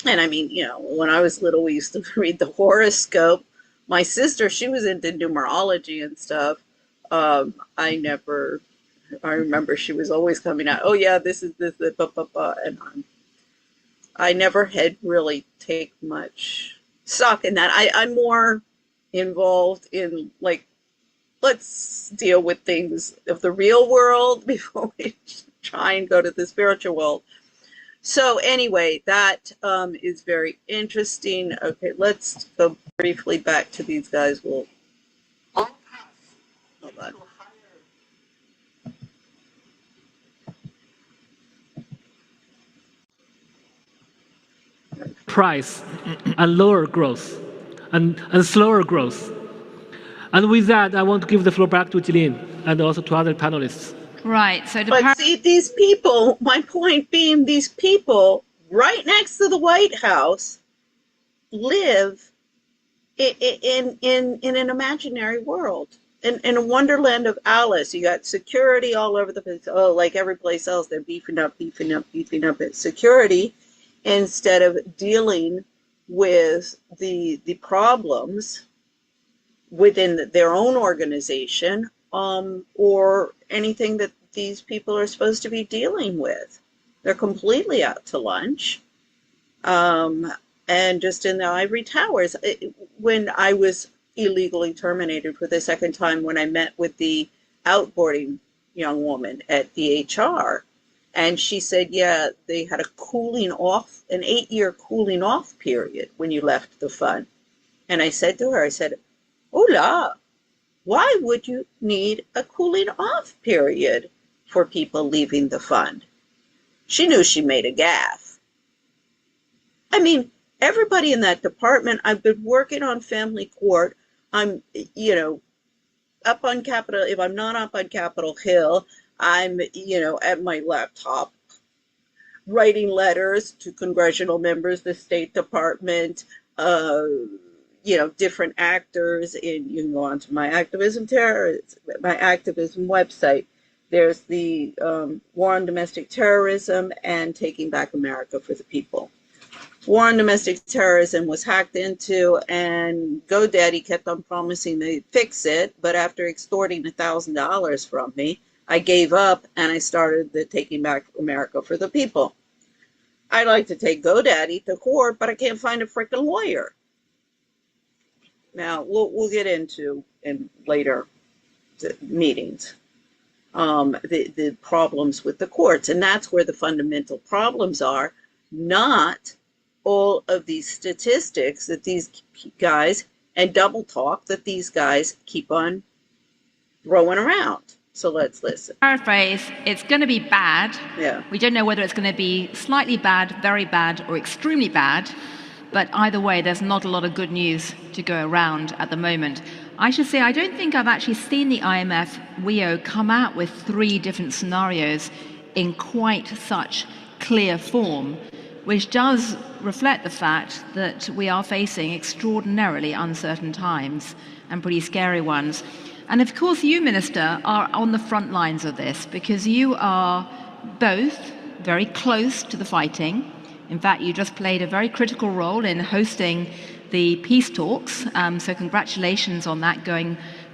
I mean, you know, when I was little, we used to read the horoscope. My sister, she was into numerology and stuff. I remember she was always coming out, oh yeah, this is this, blah, blah, blah. And I never had really take much stock in that. I'm more involved in, like, let's deal with things of the real world before we try and go to the spiritual world. So anyway, that is very interesting. Okay, let's go briefly back to these guys. We'll hold on. Price and lower growth and slower growth. And with that, I want to give the floor back to Jillian and also to other panelists. Right. So, but see, these people, my point being, these people right next to the White House live in an imaginary world, in a wonderland of Alice. You got security all over the place. Oh, like every place else, they're beefing up its security instead of dealing with the problems within their own organization, or anything that these people are supposed to be dealing with. They're completely out to lunch, and just in the ivory towers. When I was illegally terminated for the second time, when I met with the outboarding young woman at the HR, and she said, yeah, they had a cooling off, an 8-year cooling off period when you left the fund. And I said to her, I said, hola, why would you need a cooling off period for people leaving the fund? She knew she made a gaffe. I mean, everybody in that department, I've been working on family court. I'm, you know, up on Capitol. If I'm not up on Capitol Hill, I'm, you know, at my laptop writing letters to congressional members, the State Department, you know, different actors. And you can go onto my activism website. There's the War on Domestic Terrorism and Taking Back America for the People. War on Domestic Terrorism was hacked into, and GoDaddy kept on promising they'd fix it, but after extorting $1,000 from me, I gave up and I started the Taking Back America for the People. I'd like to take GoDaddy to court, but I can't find a freaking lawyer. Now, we'll get into in later meetings the problems with the courts, and that's where the fundamental problems are, not all of these statistics that these guys and double talk that these guys keep on throwing around. So let's listen. Paraphrase, it's going to be bad. Yeah. We don't know whether it's going to be slightly bad, very bad, or extremely bad. But either way, there's not a lot of good news to go around at the moment. I should say, I don't think I've actually seen the IMF WEO come out with 3 different scenarios in quite such clear form, which does reflect the fact that we are facing extraordinarily uncertain times and pretty scary ones. And of course, you, Minister, are on the front lines of this because you are both very close to the fighting. In fact, you just played a very critical role in hosting the peace talks, so congratulations on that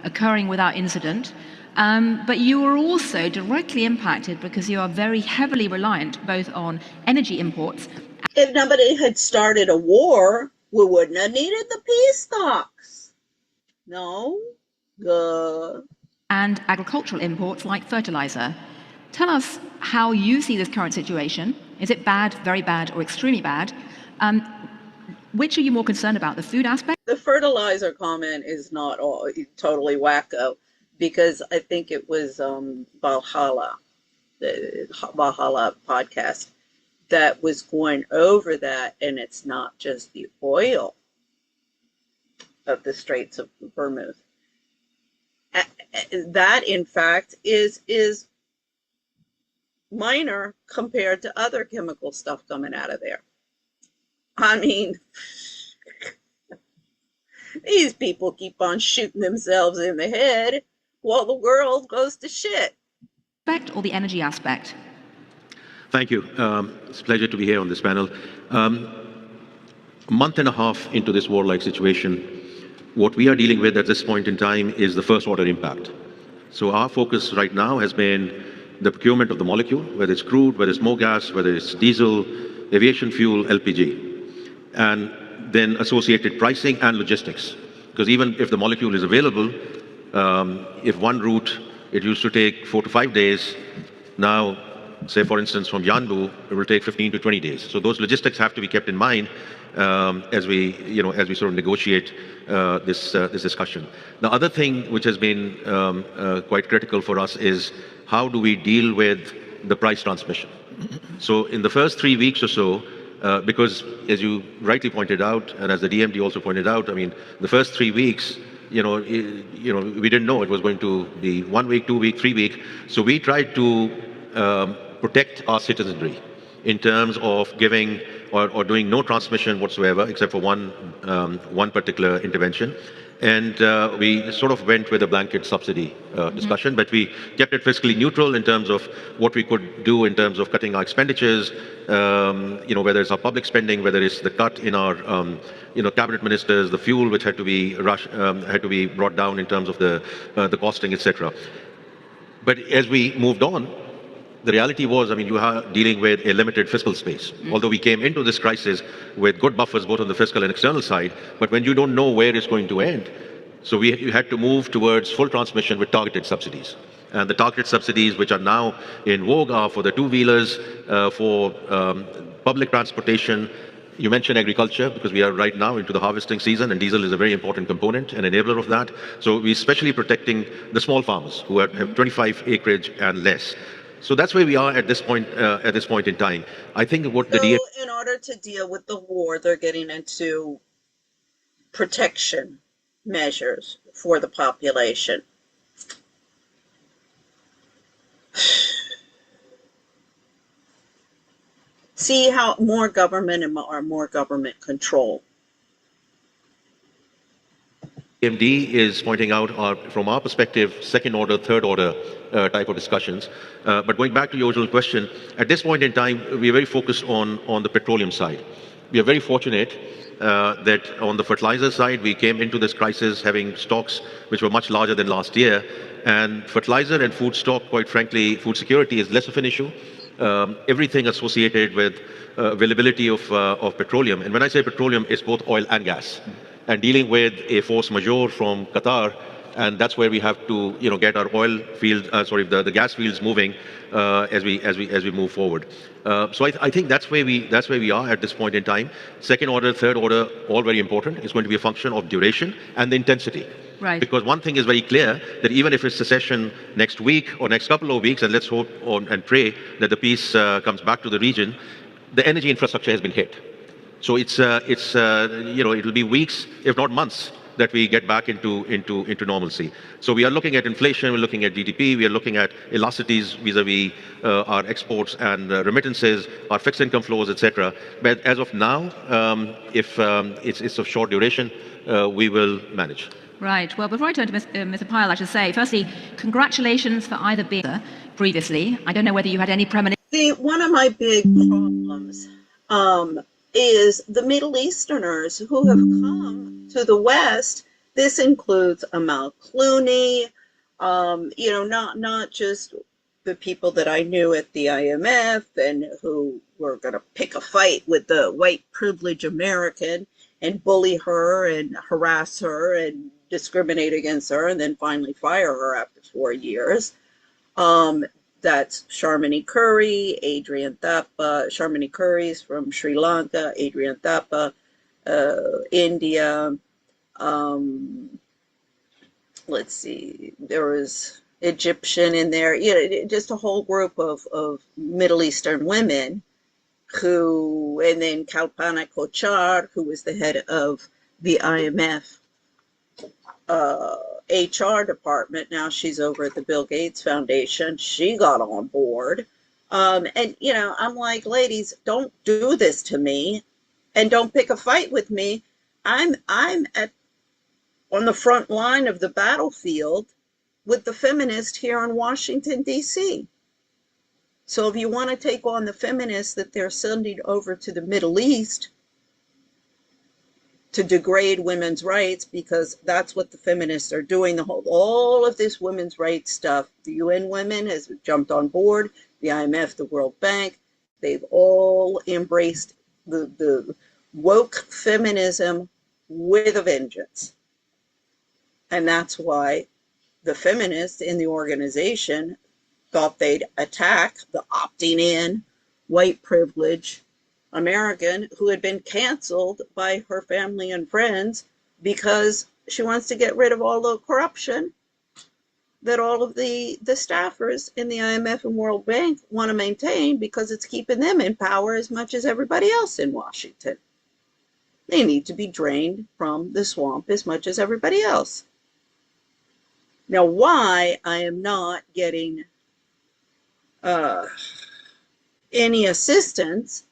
occurring without incident. But you are also directly impacted because you are very heavily reliant both on energy imports. If nobody had started a war, we wouldn't have needed the peace talks. No? Good. And agricultural imports like fertilizer. Tell us how you see this current situation. Is it bad, very bad, or extremely bad? Which are you more concerned about, the food aspect? The fertilizer comment is not totally wacko, because I think it was Valhalla, the Valhalla podcast, that was going over that, and it's not just the oil of the Straits of Hormuz. That, in fact, is minor compared to other chemical stuff coming out of there. I mean, These people keep on shooting themselves in the head while the world goes to shit. Or the energy aspect? Thank you. It's a pleasure to be here on this panel. A month and a half into this war-like situation, what we are dealing with at this point in time is the first order impact. So our focus right now has been the procurement of the molecule, whether it's crude, whether it's more gas, whether it's diesel, aviation fuel, LPG, and then associated pricing and logistics. Because even if the molecule is available, if one route, it used to take 4 to 5 days, now, say for instance from Yanbu, it will take 15 to 20 days. So those logistics have to be kept in mind as we sort of negotiate this discussion. The other thing which has been quite critical for us is how do we deal with the price transmission. So in the first 3 weeks or so, because as you rightly pointed out, and as the DMD also pointed out, I mean, the first 3 weeks, we didn't know it was going to be 1 week, 2 week, 3 week. So we tried to protect our citizenry in terms of giving or doing no transmission whatsoever, except for one particular intervention. And we sort of went with a blanket subsidy discussion, but we kept it fiscally neutral in terms of what we could do in terms of cutting our expenditures, whether it's our public spending, whether it's the cut in our, cabinet ministers, the fuel which had to be brought down in terms of the costing, etc. But as we moved on, the reality was, I mean, you are dealing with a limited fiscal space. Although we came into this crisis with good buffers both on the fiscal and external side, but when you don't know where it's going to end, so we had to move towards full transmission with targeted subsidies. And the targeted subsidies which are now in vogue are for the two-wheelers, for public transportation. You mentioned agriculture, because we are right now into the harvesting season, and diesel is a very important component and enabler of that. So we're especially protecting the small farmers who have 25 acreage and less. So that's where we are at this point in time. I think what in order to deal with the war, they're getting into protection measures for the population. See how more government and more government control. DMD is pointing out from our perspective, second order, third order type of discussions. But going back to your original question, at this point in time, we're very focused on the petroleum side. We are very fortunate that on the fertilizer side, we came into this crisis having stocks which were much larger than last year. And fertilizer and food stock, quite frankly, food security is less of an issue. Everything associated with availability of petroleum. And when I say petroleum, it's both oil and gas. And dealing with a force majeure from Qatar, and that's where we have to, get our oil field, the gas fields moving as we move forward. So I think that's where we are at this point in time. Second order, third order, all very important. It's going to be a function of duration and the intensity. Right. Because one thing is very clear, that even if it's secession next week or next couple of weeks, and let's hope and pray that the peace comes back to the region, the energy infrastructure has been hit. So it'll be weeks, if not months, that we get back into normalcy. So we are looking at inflation, we're looking at GDP, we are looking at elasticities vis-a-vis our exports and remittances, our fixed income flows, etc. But as of now, if it's of short duration, we will manage. Right. Well, before I turn to Mr. Pyle, I should say, firstly, congratulations for either being previously. I don't know whether you had any premonition. See, one of my big problems is the Middle Easterners who have come to the West. This includes Amal Clooney, not just the people that I knew at the IMF and who were going to pick a fight with the white privileged American and bully her and harass her and discriminate against her and then finally fire her after 4 years. That's Sharmini Curry, Adrian Thapa. Sharmini Curry's from Sri Lanka, Adrian Thapa, India. Let's see, there was Egyptian in there. Just a whole group of Middle Eastern women who, and then Kalpana Kochar, who was the head of the IMF HR department. Now she's over at the Bill Gates Foundation. She got on board. And I'm like, ladies, don't do this to me and don't pick a fight with me. I'm at on the front line of the battlefield with the feminists here in Washington, D.C. So if you want to take on the feminists that they're sending over to the Middle East to degrade women's rights, because that's what the feminists are doing, all of this women's rights stuff, the UN Women has jumped on board, the IMF, the World Bank, they've all embraced the woke feminism with a vengeance. And that's why the feminists in the organization thought they'd attack the opting in, white privilege American who had been canceled by her family and friends because she wants to get rid of all the corruption that all of the staffers in the IMF and World Bank want to maintain, because it's keeping them in power as much as everybody else in Washington. They need to be drained from the swamp as much as everybody else. Now, why I am not getting any assistance,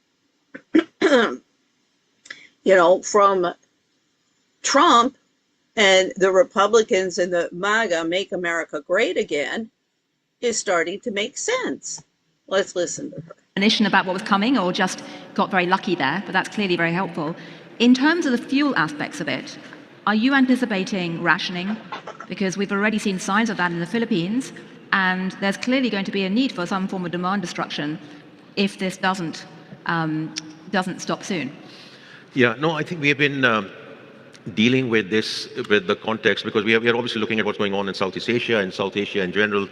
from Trump and the Republicans and the MAGA Make America Great Again, is starting to make sense. Let's listen to her. About what was coming, or just got very lucky there, but that's clearly very helpful. In terms of the fuel aspects of it, are you anticipating rationing? Because we've already seen signs of that in the Philippines, and there's clearly going to be a need for some form of demand destruction if this doesn't stop soon. Yeah, no, I think we have been dealing with this, with the context, because we are obviously looking at what's going on in Southeast Asia and South Asia in general.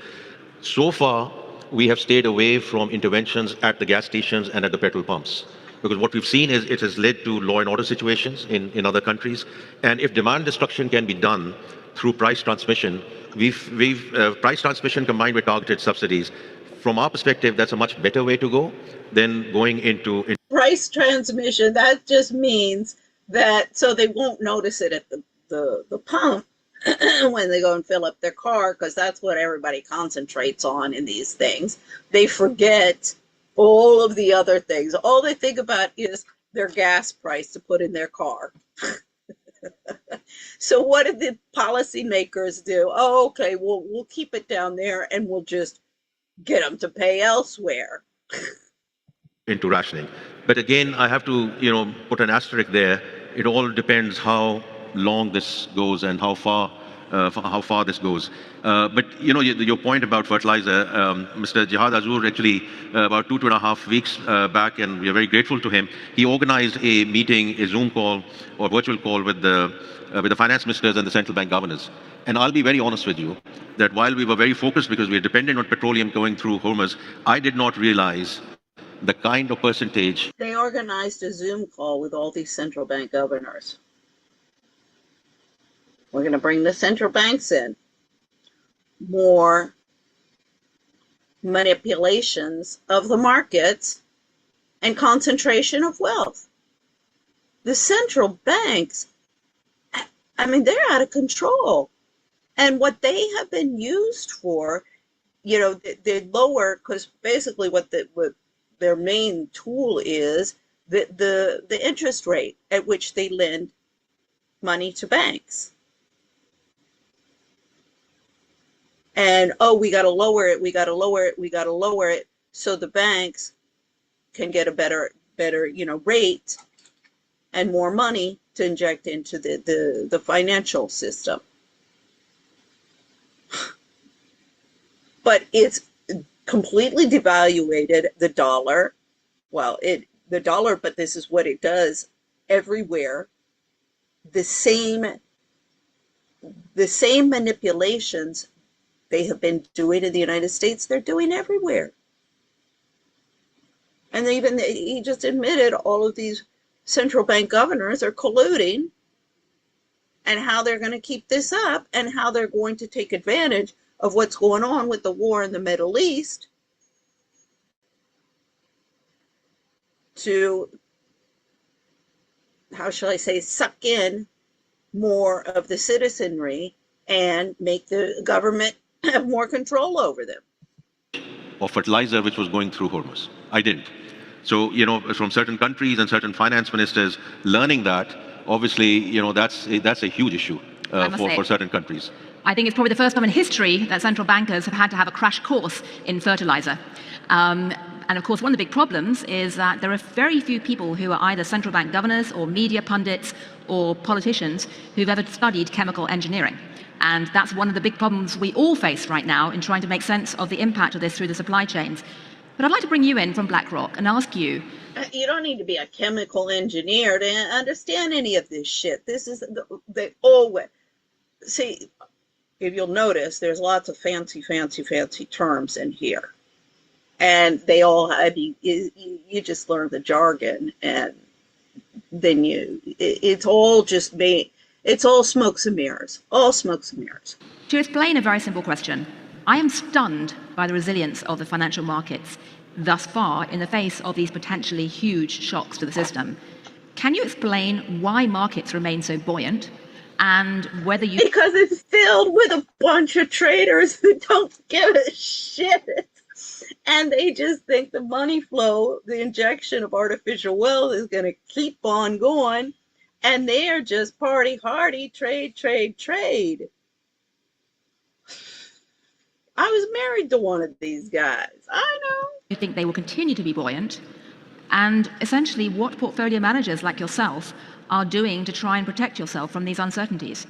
So far, we have stayed away from interventions at the gas stations and at the petrol pumps, because what we've seen is it has led to law and order situations in other countries. And if demand destruction can be done through price transmission, price transmission combined with targeted subsidies, from our perspective, that's a much better way to go than going into price transmission. That just means that so they won't notice it at the pump when they go and fill up their car, because that's what everybody concentrates on in these things. They forget all of the other things. All they think about is their gas price to put in their car. So what did the policymakers do? Oh, okay, we'll keep it down there and we'll just get them to pay elsewhere. Into rationing. But again, I have to, put an asterisk there. It all depends how long this goes and how far this goes. But your point about fertilizer, Mr. Jihad Azur actually about 2.5 weeks back, and we are very grateful to him. He organized a meeting, a Zoom call or virtual call with the finance ministers and the central bank governors. And I'll be very honest with you that while we were very focused because we are dependent on petroleum going through Hormuz, I did not realize the kind of percentage. They organized a Zoom call with all these central bank governors. We're going to bring the central banks in. More manipulations of the markets and concentration of wealth. The central banks, they're out of control. And what they have been used for, they lower, because basically what their main tool is the interest rate at which they lend money to banks. And we got to lower it so the banks can get a better rate and more money to inject into the financial system. But it's completely devaluated the dollar. Well, the dollar, but this is what it does everywhere. The same manipulations they have been doing in the United States, they're doing everywhere. And he just admitted all of these central bank governors are colluding, and how they're going to keep this up and how they're going to take advantage of what's going on with the war in the Middle East to, how shall I say, suck in more of the citizenry and make the government have more control over them. Of fertilizer which was going through Hormuz. I didn't. So, from certain countries and certain finance ministers learning that, obviously, that's a huge issue. for certain countries. I think it's probably the first time in history that central bankers have had to have a crash course in fertilizer. And of course, one of the big problems is that there are very few people who are either central bank governors or media pundits or politicians who've ever studied chemical engineering. And that's one of the big problems we all face right now in trying to make sense of the impact of this through the supply chains. But I'd like to bring you in from BlackRock and ask you. You don't need to be a chemical engineer to understand any of this shit. This is the old way. See, if you'll notice, there's lots of fancy terms in here. And they all have, you just learn the jargon, and then it's all just it's all smokes and mirrors, To explain a very simple question, I am stunned by the resilience of the financial markets thus far in the face of these potentially huge shocks to the system. Can you explain why markets remain so buoyant, and whether you... Because it's filled with a bunch of traders who don't give a shit. And they just think the money flow, the injection of artificial wealth is going to keep on going. And they're just party hardy, trade. I was married to one of these guys. I know. You think they will continue to be buoyant? And essentially, what portfolio managers like yourself are doing to try and protect yourself from these uncertainties?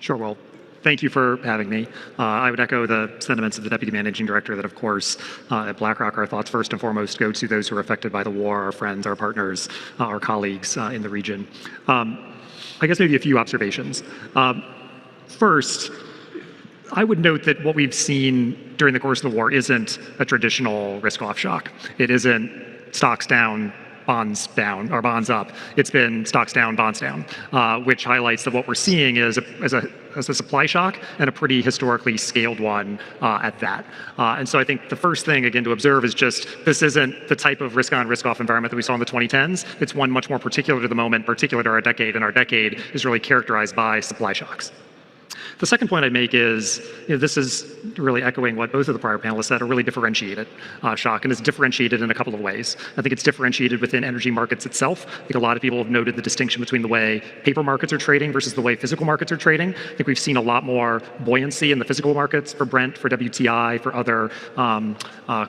Sure. Well, thank you for having me. I would echo the sentiments of the Deputy Managing Director that, of course, at BlackRock, our thoughts first and foremost go to those who are affected by the war, our friends, our partners, our colleagues in the region. I guess maybe a few observations. First, I would note that what we've seen during the course of the war isn't a traditional risk-off shock. It isn't stocks down, bonds down, or bonds up. It's been stocks down, bonds down, which highlights that what we're seeing is a supply shock, and a pretty historically scaled one at that. And so I think the first thing, again, to observe is just this isn't the type of risk-on, risk-off environment that we saw in the 2010s. It's one much more particular to the moment, particular to our decade, and our decade is really characterized by supply shocks. The second point I'd make is, this is really echoing what both of the prior panelists said, a really differentiated shock, and it's differentiated in a couple of ways. I think it's differentiated within energy markets itself. I think a lot of people have noted the distinction between the way paper markets are trading versus the way physical markets are trading. I think we've seen a lot more buoyancy in the physical markets for Brent, for WTI, for other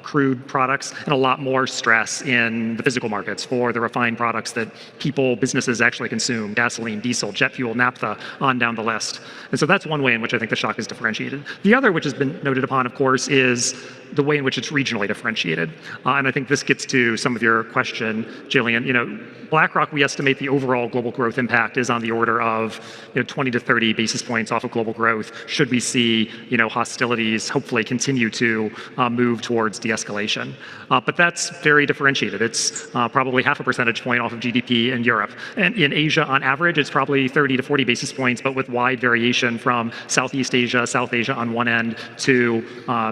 crude products, and a lot more stress in the physical markets for the refined products that people, businesses actually consume: gasoline, diesel, jet fuel, naphtha, on down the list. And so that's one way in which I think the shock is differentiated. The other, which has been noted upon, of course, is the way in which it's regionally differentiated. And I think this gets to some of your question, Jillian. BlackRock, we estimate the overall global growth impact is on the order of 20 to 30 basis points off of global growth, should we see hostilities hopefully continue to move towards de-escalation. But that's very differentiated. It's probably half a percentage point off of GDP in Europe. And in Asia, on average, it's probably 30 to 40 basis points, but with wide variation from Southeast Asia, South Asia on one end to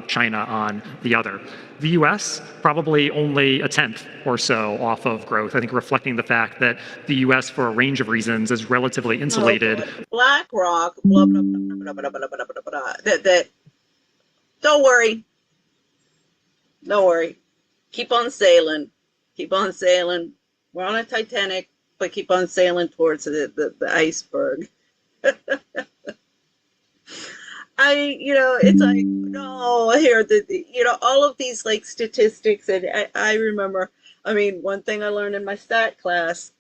China on the other. The US, probably only a tenth or so off of growth, I think reflecting the fact that the US, for a range of reasons, is relatively insulated. BlackRock, blah, blah, blah, blah, blah, blah, blah, blah, blah. Don't worry. Keep on sailing. We're on a Titanic, but keep on sailing towards the iceberg. It's like, no, I hear all of these like statistics, and I remember, one thing I learned in my stat class,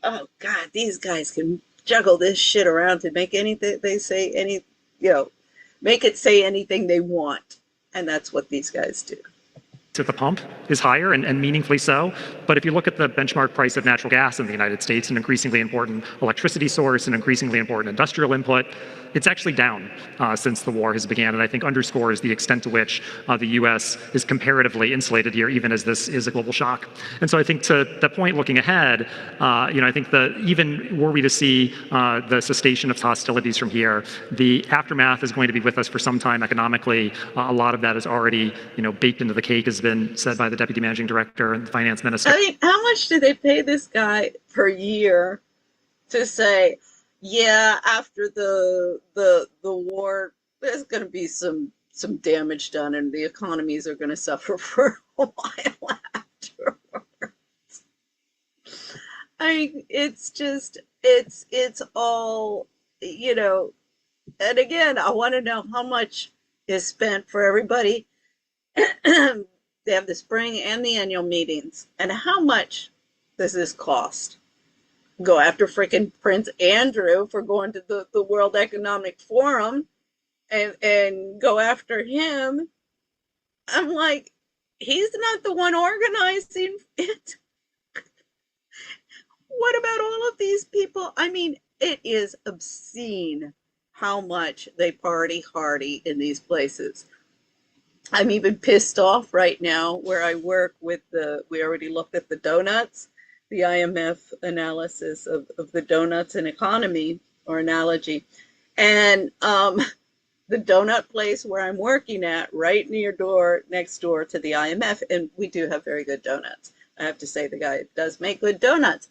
oh God, these guys can juggle this shit around to make anything they say, make it say anything they want. And that's what these guys do. At the pump is higher and meaningfully so. But if you look at the benchmark price of natural gas in the United States, an increasingly important electricity source, an increasingly important industrial input, it's actually down since the war has began, and I think underscores the extent to which the U.S. is comparatively insulated here, even as this is a global shock. And so I think to that point, looking ahead, I think that even were we to see the cessation of hostilities from here, the aftermath is going to be with us for some time economically. A lot of that is already, baked into the cake, has been said by the Deputy Managing Director and the Finance Minister. How much do they pay this guy per year to say, yeah, after the war, there's going to be some damage done, and the economies are going to suffer for a while afterwards. It's all, And again, I want to know how much is spent for everybody. They have the spring and the annual meetings. And how much does this cost? Go after freaking Prince Andrew for going to the World Economic Forum and go after him. I'm like, he's not the one organizing it. What about all of these people? I mean, it is obscene how much they party hardy in these places. I'm even pissed off right now where I work with we already looked at the donuts, the IMF analysis of the donuts and economy or analogy. And the donut place where I'm working at, right next door to the IMF, and we do have very good donuts. I have to say, the guy does make good donuts.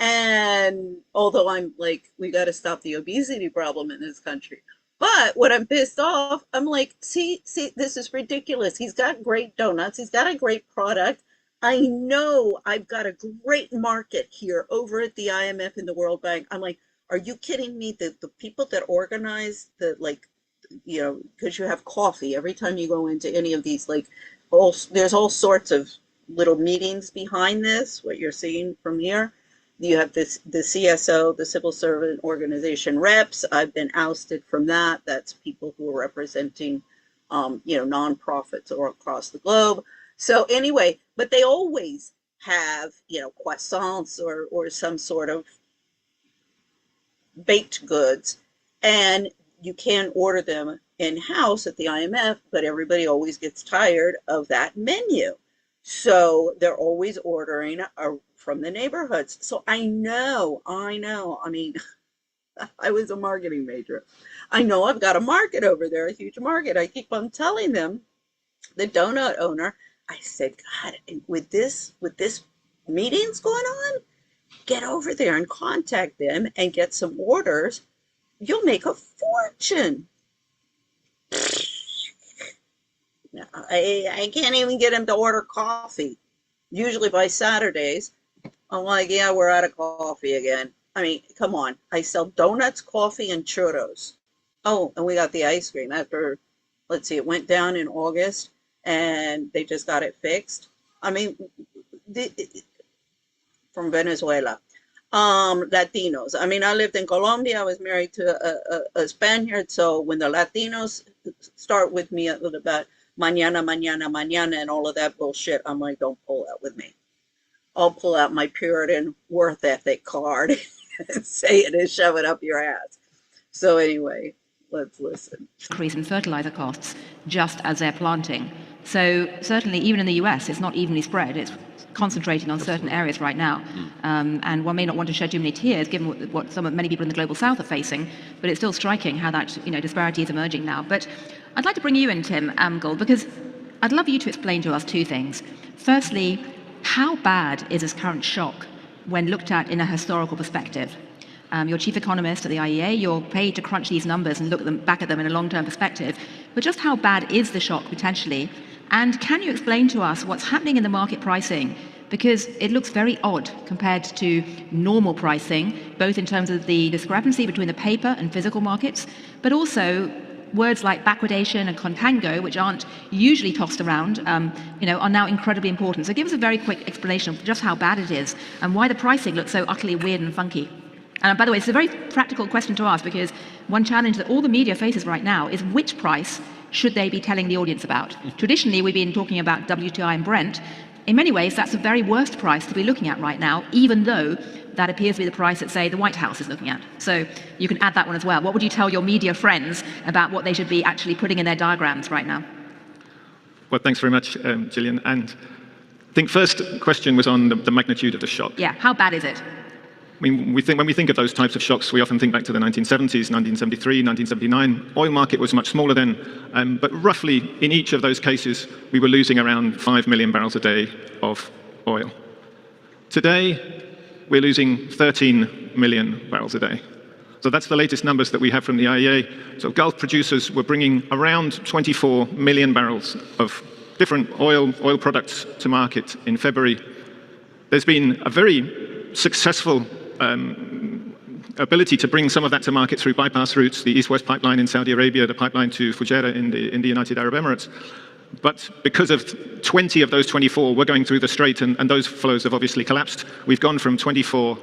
And although I'm like, we got to stop the obesity problem in this country. But when I'm pissed off, I'm like, see, this is ridiculous. He's got great donuts. He's got a great product. I know I've got a great market here over at the IMF and the World Bank. I'm like, are you kidding me? The people that organize because you have coffee every time you go into any of these, there's all sorts of little meetings behind this, what you're seeing from here. You have the CSO, the Civil Servant Organization reps. I've been ousted from that. That's people who are representing, nonprofits all across the globe. So anyway, but they always have, croissants or some sort of baked goods, and you can order them in-house at the IMF, but everybody always gets tired of that menu. So they're always ordering from the neighborhoods. So I know. I mean, I was a marketing major. I know I've got a market over there, a huge market. I keep on telling them, the donut owner, I said, God, with this meetings going on, get over there and contact them and get some orders. You'll make a fortune. I can't even get him to order coffee. Usually by Saturdays, I'm like, yeah, we're out of coffee again. I mean, come on. I sell donuts, coffee, and churros. Oh, and we got the ice cream after, let's see, it went down in August, and they just got it fixed. I mean, from Venezuela. Latinos. I mean, I lived in Colombia. I was married to a Spaniard. So when the Latinos start with me about mañana, mañana, mañana, and all of that bullshit, I'm like, don't pull that with me. I'll pull out my Puritan worth ethic card and say it and shove it up your ass. So anyway, let's listen. Increase in fertilizer costs just as they're planting. So certainly, even in the US, it's not evenly spread. It's concentrating on certain areas right now. And one may not want to shed too many tears, given what many people in the global south are facing, but it's still striking how that disparity is emerging now. But I'd like to bring you in, Tim Amgold, because I'd love you to explain to us two things. Firstly, how bad is this current shock when looked at in a historical perspective? You're chief economist at the IEA, you're paid to crunch these numbers and look back at them in a long-term perspective, but just how bad is the shock potentially? And can you explain to us what's happening in the market pricing? Because it looks very odd compared to normal pricing, both in terms of the discrepancy between the paper and physical markets, but also words like backwardation and contango, which aren't usually tossed around, are now incredibly important. So give us a very quick explanation of just how bad it is and why the pricing looks so utterly weird and funky. And by the way, it's a very practical question to ask, because one challenge that all the media faces right now is which price should they be telling the audience about? Traditionally, we've been talking about WTI and Brent. In many ways, that's the very worst price to be looking at right now, even though that appears to be the price that, say, the White House is looking at. So you can add that one as well. What would you tell your media friends about what they should be actually putting in their diagrams right now? Well, thanks very much, Gillian. And I think first question was on the magnitude of the shock. Yeah, how bad is it? I mean, when we think of those types of shocks, we often think back to the 1970s, 1973, 1979. Oil market was much smaller then, but roughly in each of those cases, we were losing around 5 million barrels a day of oil. Today, we're losing 13 million barrels a day. So that's the latest numbers that we have from the IEA. So Gulf producers were bringing around 24 million barrels of different oil products to market in February. There's been a very successful ability to bring some of that to market through bypass routes, the East-West pipeline in Saudi Arabia, the pipeline to Fujairah in the United Arab Emirates. But because of 20 of those 24 were going through the Strait, and those flows have obviously collapsed, we've gone from 24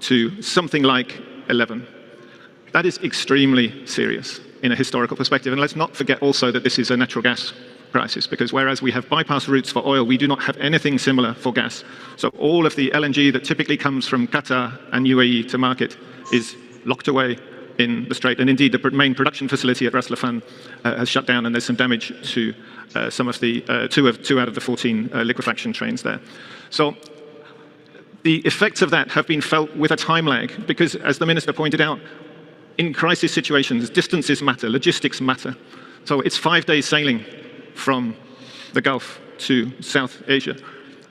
to something like 11. That is extremely serious in a historical perspective. And let's not forget also that this is a natural gas crisis, because whereas we have bypass routes for oil, we do not have anything similar for gas. So all of the LNG that typically comes from Qatar and UAE to market is locked away in the Strait. And indeed, the main production facility at Ras Laffan has shut down, and there's some damage to some of the two out of the 14 liquefaction trains there. So the effects of that have been felt with a time lag, because as the minister pointed out, in crisis situations, distances matter, logistics matter. So it's 5 days sailing from the Gulf to South Asia.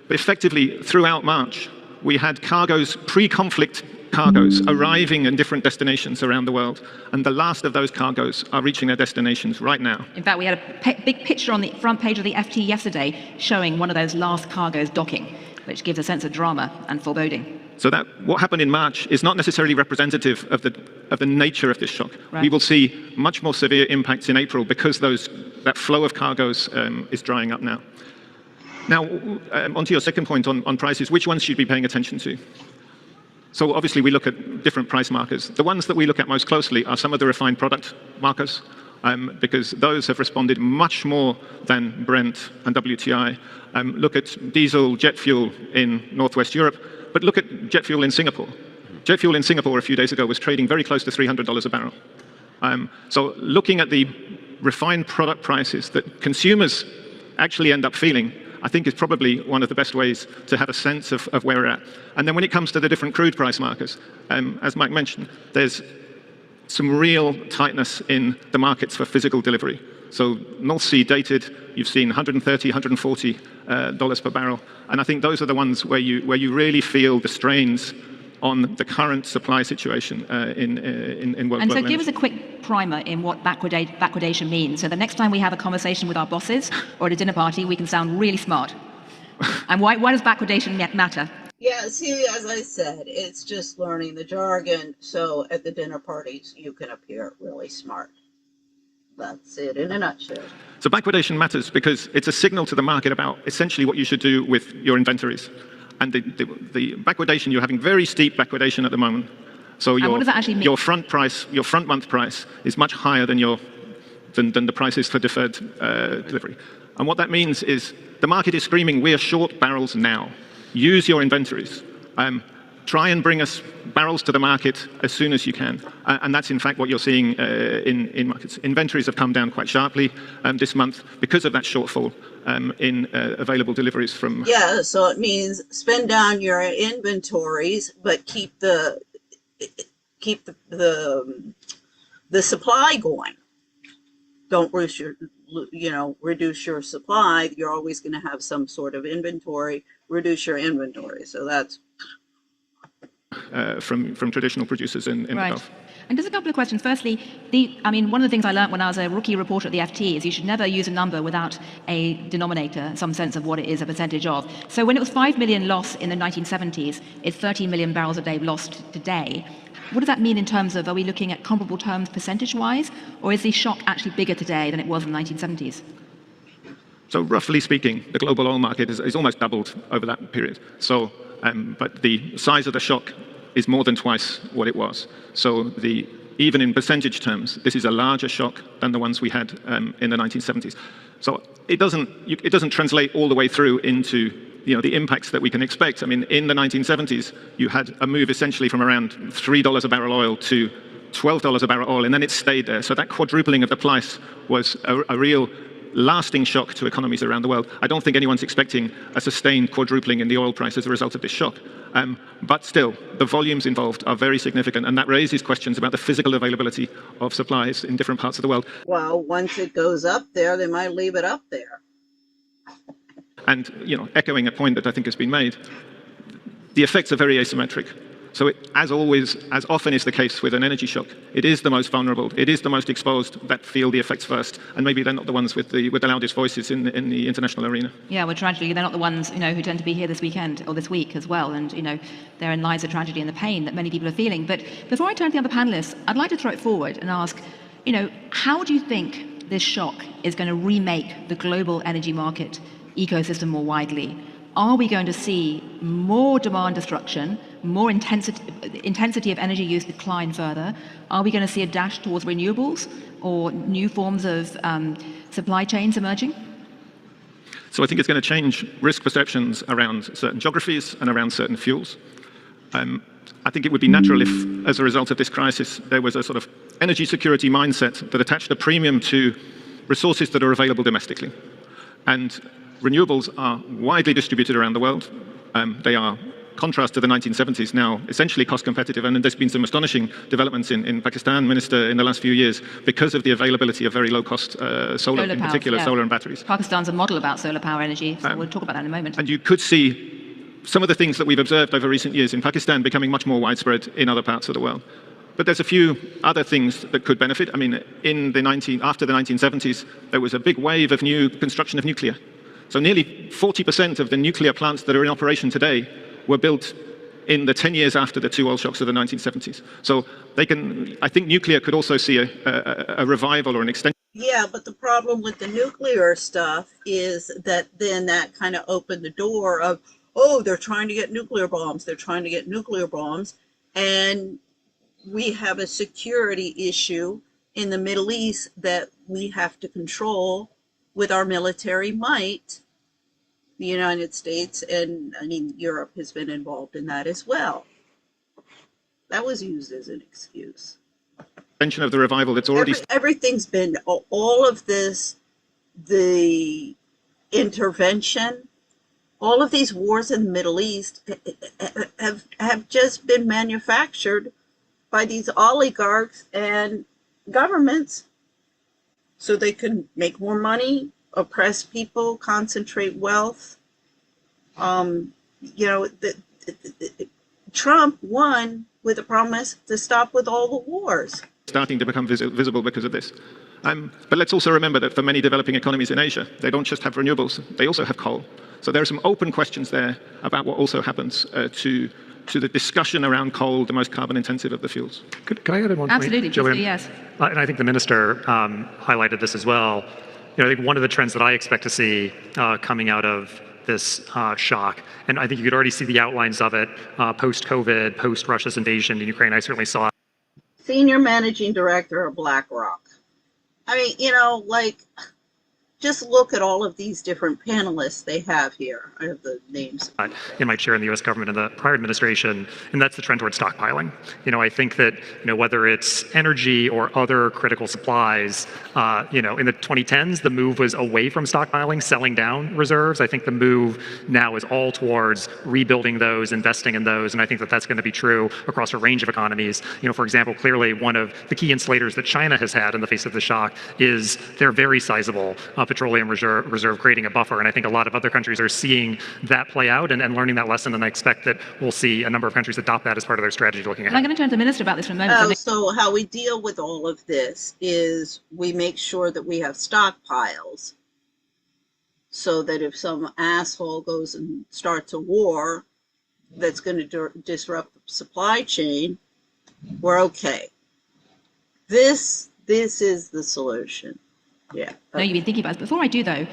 But effectively, throughout March, we had cargoes, pre-conflict cargoes, arriving in different destinations around the world. And the last of those cargoes are reaching their destinations right now. In fact, we had a big picture on the front page of the FT yesterday showing one of those last cargoes docking, which gives a sense of drama and foreboding. So that what happened in March is not necessarily representative of the nature of this shock. Right. We will see much more severe impacts in April because that flow of cargoes is drying up now. Now, onto your second point on prices, which ones should you be paying attention to? So obviously we look at different price markers. The ones that we look at most closely are some of the refined product markers, because those have responded much more than Brent and WTI. Look at diesel, jet fuel in Northwest Europe, but look at jet fuel in Singapore. Jet fuel in Singapore a few days ago was trading very close to $300 a barrel. So looking at the refined product prices that consumers actually end up feeling, I think is probably one of the best ways to have a sense of where we're at. And then when it comes to the different crude price markers, as Mike mentioned, there's some real tightness in the markets for physical delivery. So North Sea dated, you've seen $130, $140 per barrel. And I think those are the ones where you really feel the strains on the current supply situation in world. And so give us a quick primer in what backwardation means. So the next time we have a conversation with our bosses or at a dinner party, we can sound really smart. And why does backwardation matter? Yeah, see, as I said, it's just learning the jargon, so at the dinner parties you can appear really smart. That's it in a nutshell. So backwardation matters because it's a signal to the market about essentially what you should do with your inventories. And the backwardation, you're having very steep backwardation at the moment. So what does that actually mean? Your front price, your front month price is much higher than the prices for deferred delivery. And what that means is the market is screaming, we are short barrels now. Use your inventories. Try and bring us barrels to the market as soon as you can. And that's in fact what you're seeing in markets. Inventories have come down quite sharply this month because of that shortfall in available deliveries from... Yeah, so it means spend down your inventories, but keep the supply going. Don't reduce your supply. You're always going to have some sort of inventory. Reduce your inventory. So that's from traditional producers in the Gulf. And just a couple of questions. Firstly, one of the things I learned when I was a rookie reporter at the FT is you should never use a number without a denominator, some sense of what it is a percentage of. So when it was 5 million loss in the 1970s, it's 13 million barrels a day lost today. What does that mean in terms of, are we looking at comparable terms percentage-wise, or is the shock actually bigger today than it was in the 1970s? So roughly speaking, the global oil market is almost doubled over that period. So, but the size of the shock is more than twice what it was. So even in percentage terms, this is a larger shock than the ones we had in the 1970s. So it doesn't translate all the way through into the impacts that we can expect. I mean, in the 1970s, you had a move essentially from around $3 a barrel oil to $12 a barrel oil, and then it stayed there. So that quadrupling of the price was a real lasting shock to economies around the world. I don't think anyone's expecting a sustained quadrupling in the oil price as a result of this shock. But still, the volumes involved are very significant, and that raises questions about the physical availability of supplies in different parts of the world. Well, once it goes up there, they might leave it up there. And, echoing a point that I think has been made, the effects are very asymmetric. So as always, as often is the case with an energy shock, it is the most vulnerable, it is the most exposed that feel the effects first, and maybe they're not the ones with the loudest voices in the international arena. Yeah, well, tragically, they're not the ones, who tend to be here this weekend or this week as well, and, therein lies the tragedy and the pain that many people are feeling. But before I turn to the other panelists, I'd like to throw it forward and ask, how do you think this shock is going to remake the global energy market ecosystem more widely? Are we going to see more demand destruction, more intensity of energy use decline further? Are we going to see a dash towards renewables or new forms of supply chains emerging? So I think it's going to change risk perceptions around certain geographies and around certain fuels. I think it would be natural if, as a result of this crisis, there was a sort of energy security mindset that attached a premium to resources that are available domestically. And renewables are widely distributed around the world. They are, contrast to the 1970s, now essentially cost competitive, and there's been some astonishing developments in Pakistan, Minister, in the last few years because of the availability of very low-cost solar, in particular, solar and batteries. Pakistan's a model about solar power energy, so we'll talk about that in a moment. And you could see some of the things that we've observed over recent years in Pakistan becoming much more widespread in other parts of the world. But there's a few other things that could benefit. I mean, after the 1970s, there was a big wave of new construction of nuclear. So nearly 40% of the nuclear plants that are in operation today were built in the 10 years after the two oil shocks of the 1970s. So I think nuclear could also see a revival or an extension. Yeah, but the problem with the nuclear stuff is that then that kind of opened the door of, they're trying to get nuclear bombs. They're trying to get nuclear bombs. And we have a security issue in the Middle East that we have to control with our military might. The United States and Europe has been involved in that as well. That was used as an excuse. Extension of the revival that's already everything's been all of this, the intervention, all of these wars in the Middle East have just been manufactured by these oligarchs and governments so they can make more money, oppress people, concentrate wealth. Trump won with a promise to stop with all the wars. Starting to become visible because of this. But let's also remember that for many developing economies in Asia, they don't just have renewables, they also have coal. So there are some open questions there about what also happens to the discussion around coal, the most carbon intensive of the fuels. Could I add in one point? Absolutely, yes. And I think the minister highlighted this as well. I think one of the trends that I expect to see coming out of this shock, and I think you could already see the outlines of it post-COVID, post-Russia's invasion in Ukraine. I certainly saw it. Senior Managing Director of BlackRock. Just look at all of these different panelists they have here. I have the names. In my chair in the U.S. government in the prior administration, and that's the trend toward stockpiling. I think that, whether it's energy or other critical supplies, in the 2010s, the move was away from stockpiling, selling down reserves. I think the move now is all towards rebuilding those, investing in those, and I think that that's going to be true across a range of economies. For example, clearly one of the key insulators that China has had in the face of the shock is their very sizable petroleum reserve, creating a buffer. And I think a lot of other countries are seeing that play out and learning that lesson. And I expect that we'll see a number of countries adopt that as part of their strategy looking ahead. I'm going to turn to the minister about this for a moment. So how we deal with all of this is we make sure that we have stockpiles so that if some asshole goes and starts a war that's going to disrupt the supply chain, we're okay. This is the solution. Yeah. No, you've been thinking about it. Before I do, though,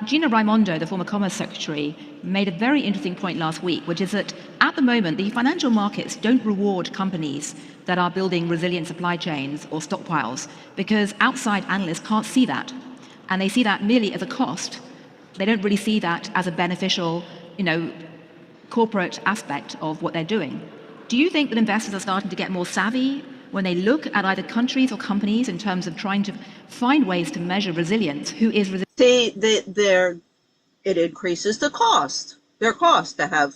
Gina Raimondo, the former Commerce Secretary, made a very interesting point last week, which is that at the moment, the financial markets don't reward companies that are building resilient supply chains or stockpiles because outside analysts can't see that. And they see that merely as a cost. They don't really see that as a beneficial, corporate aspect of what they're doing. Do you think that investors are starting to get more savvy when they look at either countries or companies in terms of trying to find ways to measure resilience? Who is resilient? See, it increases the cost. Their cost to have,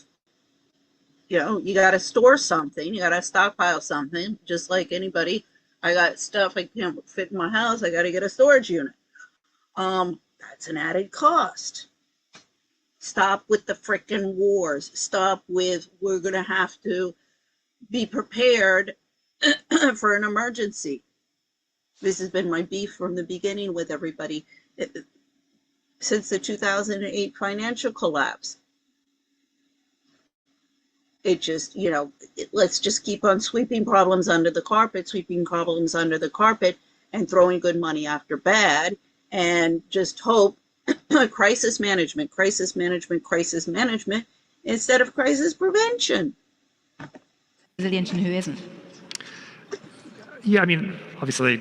you got to store something, you got to stockpile something, just like anybody. I got stuff I can't fit in my house, I got to get a storage unit. That's an added cost. Stop with the frickin' wars. Stop with, we're going to have to be prepared for an emergency. This has been my beef from the beginning with everybody since the 2008 financial collapse. It just, let's just keep on sweeping problems under the carpet, and throwing good money after bad, and just hope crisis management, instead of crisis prevention. Resilient and who isn't? Yeah, I mean, obviously,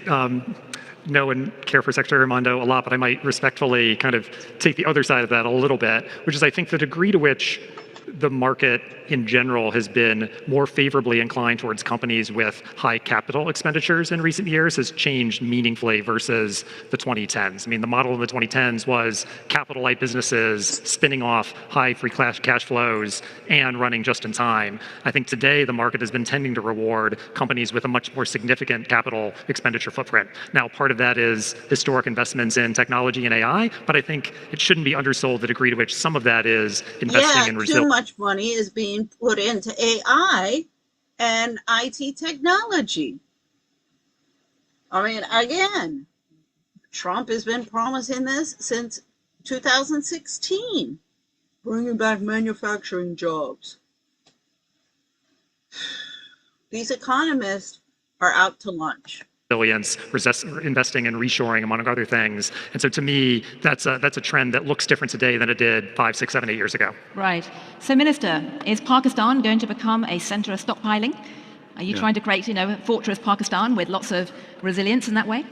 know and care for Secretary Raimondo a lot, but I might respectfully kind of take the other side of that a little bit, which is I think the degree to which the market in general has been more favorably inclined towards companies with high capital expenditures in recent years has changed meaningfully versus the 2010s. I mean, the model in the 2010s was capital light businesses spinning off high free cash flows and running just in time. I think today the market has been tending to reward companies with a much more significant capital expenditure footprint. Now, part of that is historic investments in technology and AI, but I think it shouldn't be undersold the degree to which some of that is investing in resilience. Too much money is being put into AI and IT technology. I mean, again, Trump has been promising this since 2016, bringing back manufacturing jobs. These economists are out to lunch. Resilience, investing in reshoring, among other things. And so to me, that's a trend that looks different today than it did 5, 6, 7, 8 years ago. Right. So, Minister, is Pakistan going to become a center of stockpiling? Are you trying to create, Fortress Pakistan with lots of resilience in that way?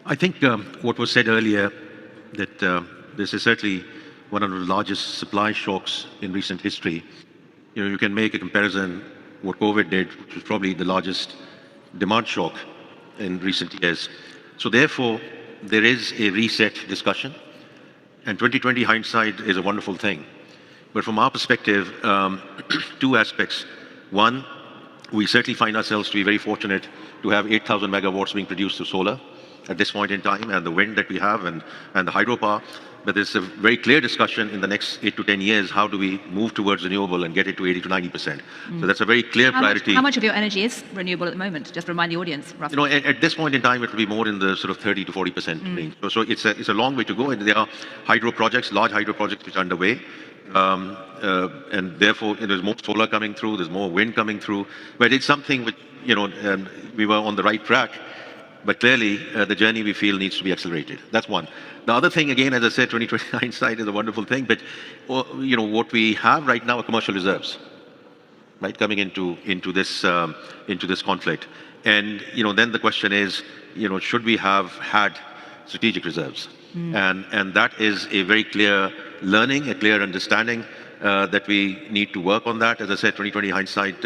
I think what was said earlier, that this is certainly one of the largest supply shocks in recent history. You can make a comparison what COVID did, which was probably the largest demand shock in recent years. So therefore, there is a reset discussion, and 2020 hindsight is a wonderful thing. But from our perspective, two aspects. One, we certainly find ourselves to be very fortunate to have 8,000 megawatts being produced through solar at this point in time, and the wind that we have, and the hydropower. But there's a very clear discussion in the next 8 to 10 years, how do we move towards renewable and get it to 80 to 90%? So that's a very clear priority. How much of your energy is renewable at the moment? Just remind the audience, roughly. At this point in time, it will be more in the sort of 30 to 40% range. So it's a long way to go, and there are hydro projects, large hydro projects which are underway. And therefore, there's more solar coming through, there's more wind coming through. But it's something which, we were on the right track. But clearly, the journey we feel needs to be accelerated. That's one. The other thing, again, as I said, 2020 hindsight is a wonderful thing. But what we have right now are commercial reserves, right, coming into this conflict. And then the question is, should we have had strategic reserves? And that is a very clear learning, a clear understanding. That we need to work on that. As I said, 2020 hindsight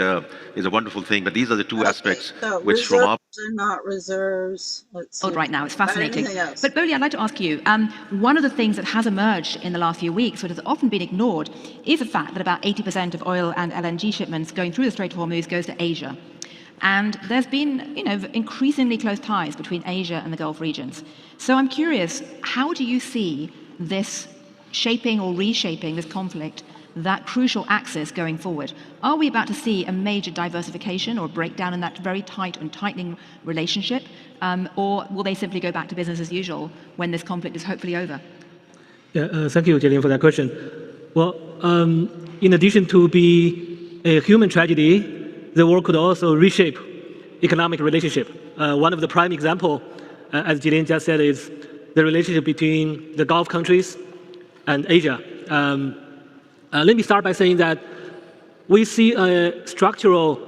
is a wonderful thing, but these are the two aspects which from our... are not reserves. Let's see. Right now, it's fascinating. But Boli, I'd like to ask you, one of the things that has emerged in the last few weeks, which has often been ignored, is the fact that about 80% of oil and LNG shipments going through the Strait of Hormuz goes to Asia. And there's been, increasingly close ties between Asia and the Gulf regions. So I'm curious, how do you see this shaping or reshaping this conflict, that crucial axis going forward? Are we about to see a major diversification or breakdown in that very tight and tightening relationship? Or will they simply go back to business as usual when this conflict is hopefully over? Yeah, thank you, Jillian, for that question. Well, in addition to be a human tragedy, the war could also reshape economic relationship. One of the prime example, as Jillian just said, is the relationship between the Gulf countries and Asia. Let me start by saying that we see a structural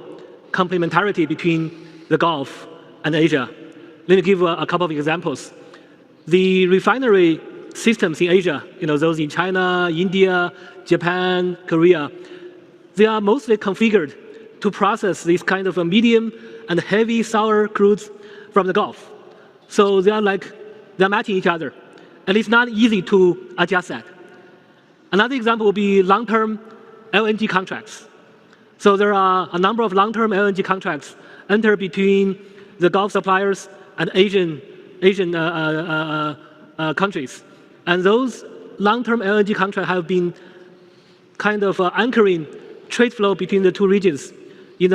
complementarity between the Gulf and Asia. Let me give a couple of examples. The refinery systems in Asia, those in China, India, Japan, Korea, they are mostly configured to process these kind of medium and heavy sour crudes from the Gulf. So they're matching each other. And it's not easy to adjust that. Another example would be long-term LNG contracts. So there are a number of long-term LNG contracts entered between the Gulf suppliers and Asian countries. And those long-term LNG contracts have been kind of anchoring trade flow between the two regions in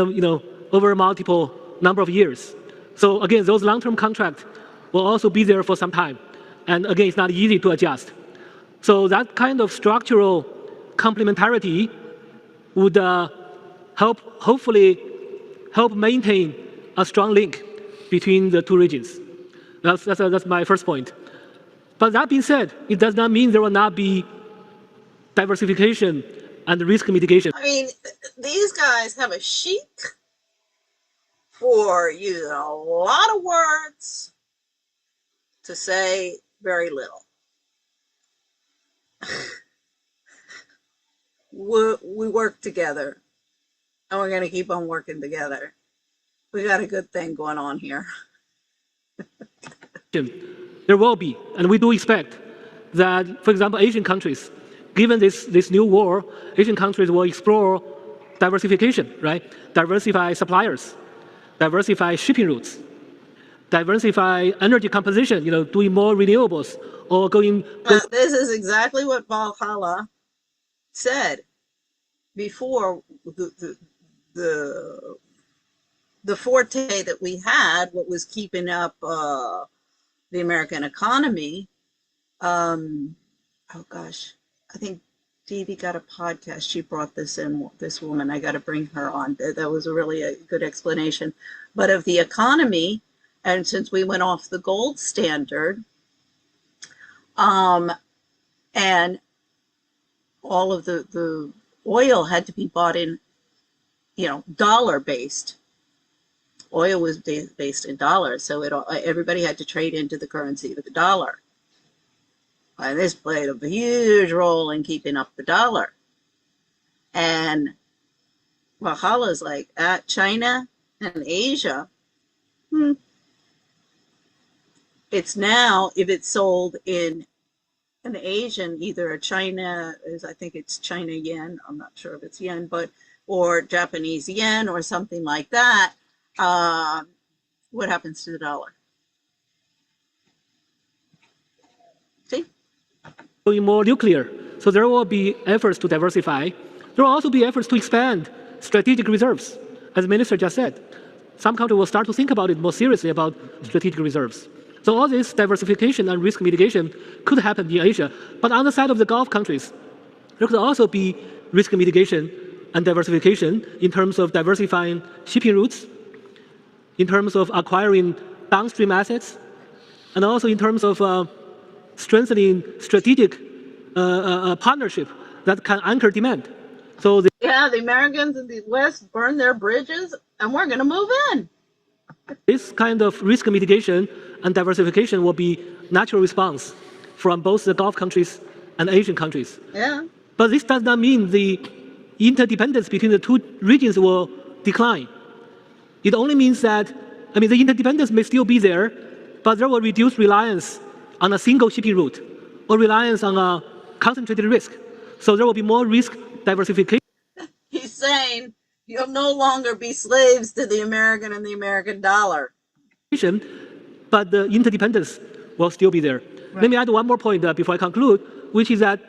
over multiple number of years. So again, those long-term contracts will also be there for some time. And again, it's not easy to adjust. So that kind of structural complementarity would hopefully help maintain a strong link between the two regions. That's my first point. But that being said, it does not mean there will not be diversification and risk mitigation. I mean, these guys have a chic for using a lot of words to say very little. We work together, and we're going to keep on working together. We got a good thing going on here. There will be, and we do expect that, for example, Asian countries, given this new war, Asian countries will explore diversification, right? Diversify suppliers, diversify shipping routes, diversify energy composition, doing more renewables, or going... This is exactly what Valhalla said before. The forte that we had, what was keeping up the American economy. Oh gosh, I think Dee Dee got a podcast. She brought this in, this woman. I got to bring her on. That was really a good explanation. But of the economy, and since we went off the gold standard, and all of the oil had to be bought in, dollar based. Oil was based in dollars, so everybody had to trade into the currency of the dollar. And this played a huge role in keeping up the dollar. And Valhalla's like, at China and Asia, it's now, if it's sold in an Asian, either a China, I think it's China yen, I'm not sure if it's yen, or Japanese yen or something like that, what happens to the dollar? See? Going more nuclear. So there will be efforts to diversify. There will also be efforts to expand strategic reserves. As the minister just said, some countries will start to think about it more seriously about strategic reserves. So all this diversification and risk mitigation could happen in Asia. But on the side of the Gulf countries, there could also be risk mitigation and diversification in terms of diversifying shipping routes, in terms of acquiring downstream assets, and also in terms of strengthening strategic partnership that can anchor demand. So the Americans in the West burn their bridges, and we're going to move in. This kind of risk mitigation and diversification will be natural response from both the Gulf countries and Asian countries. Yeah. But this does not mean the interdependence between the two regions will decline. It only means that, the interdependence may still be there, but there will reduce reliance on a single shipping route or reliance on a concentrated risk. So there will be more risk diversification. He's saying you'll no longer be slaves to the American and the American dollar. But the interdependence will still be there. Right. Let me add one more point before I conclude, which is that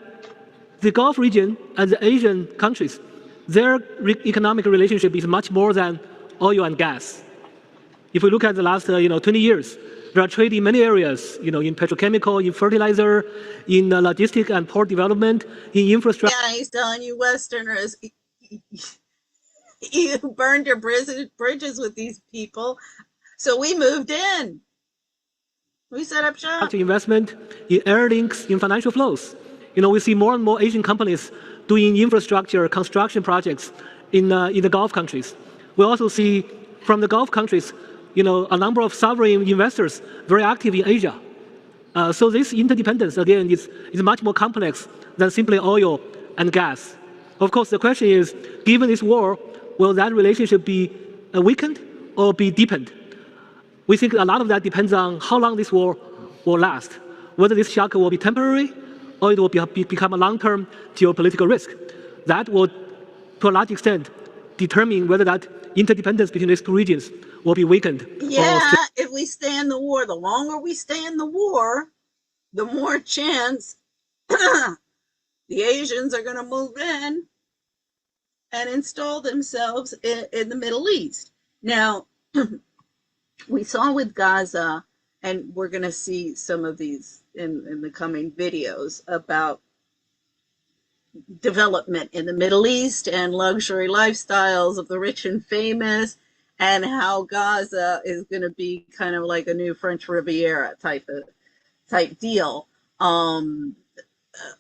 the Gulf region and the Asian countries, their economic relationship is much more than oil and gas. If we look at the last 20 years, there are trade in many areas, in petrochemical, in fertilizer, in logistic and port development, in infrastructure. Yeah, he's telling you Westerners, you burned your bridges with these people, so we moved in. We set up shop. Investment in air links, in financial flows. We see more and more Asian companies doing infrastructure construction projects in the Gulf countries. We also see from the Gulf countries, a number of sovereign investors very active in Asia. So this interdependence, again, is much more complex than simply oil and gas. Of course, the question is, given this war, will that relationship be weakened or be deepened? We think a lot of that depends on how long this war will last, whether this shock will be temporary or it will become a long-term geopolitical risk. That will, to a large extent, determine whether that interdependence between these two regions will be weakened. Yeah, if we stay in the war, the longer we stay in the war, the more chance the Asians are going to move in and install themselves in the Middle East. Now, we saw with Gaza, and we're going to see some of these in the coming videos about development in the Middle East and luxury lifestyles of the rich and famous, and how Gaza is going to be kind of like a new French Riviera type deal. And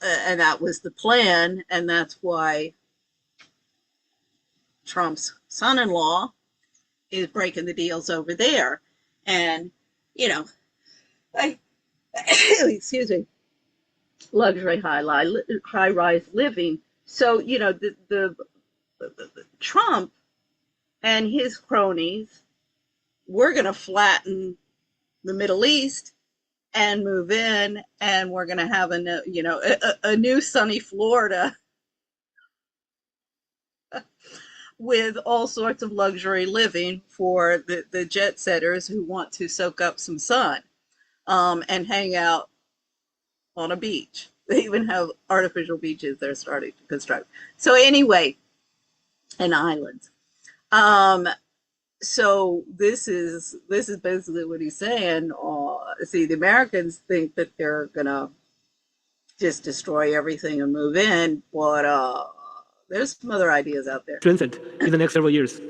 that was the plan, and that's why Trump's son-in-law is breaking the deals over there. And, you know, excuse me, luxury high-rise living. So, you know, the Trump and his cronies, we're going to flatten the Middle East and move in, and we're going to have a new sunny Florida with all sorts of luxury living for the jet setters who want to soak up some sun and hang out on a beach. They even have artificial beaches they're starting to construct. So anyway, and islands. So this is basically what he's saying. See, the Americans think that they're gonna just destroy everything and move in, but there's some other ideas out there. Strengthened in the next several years.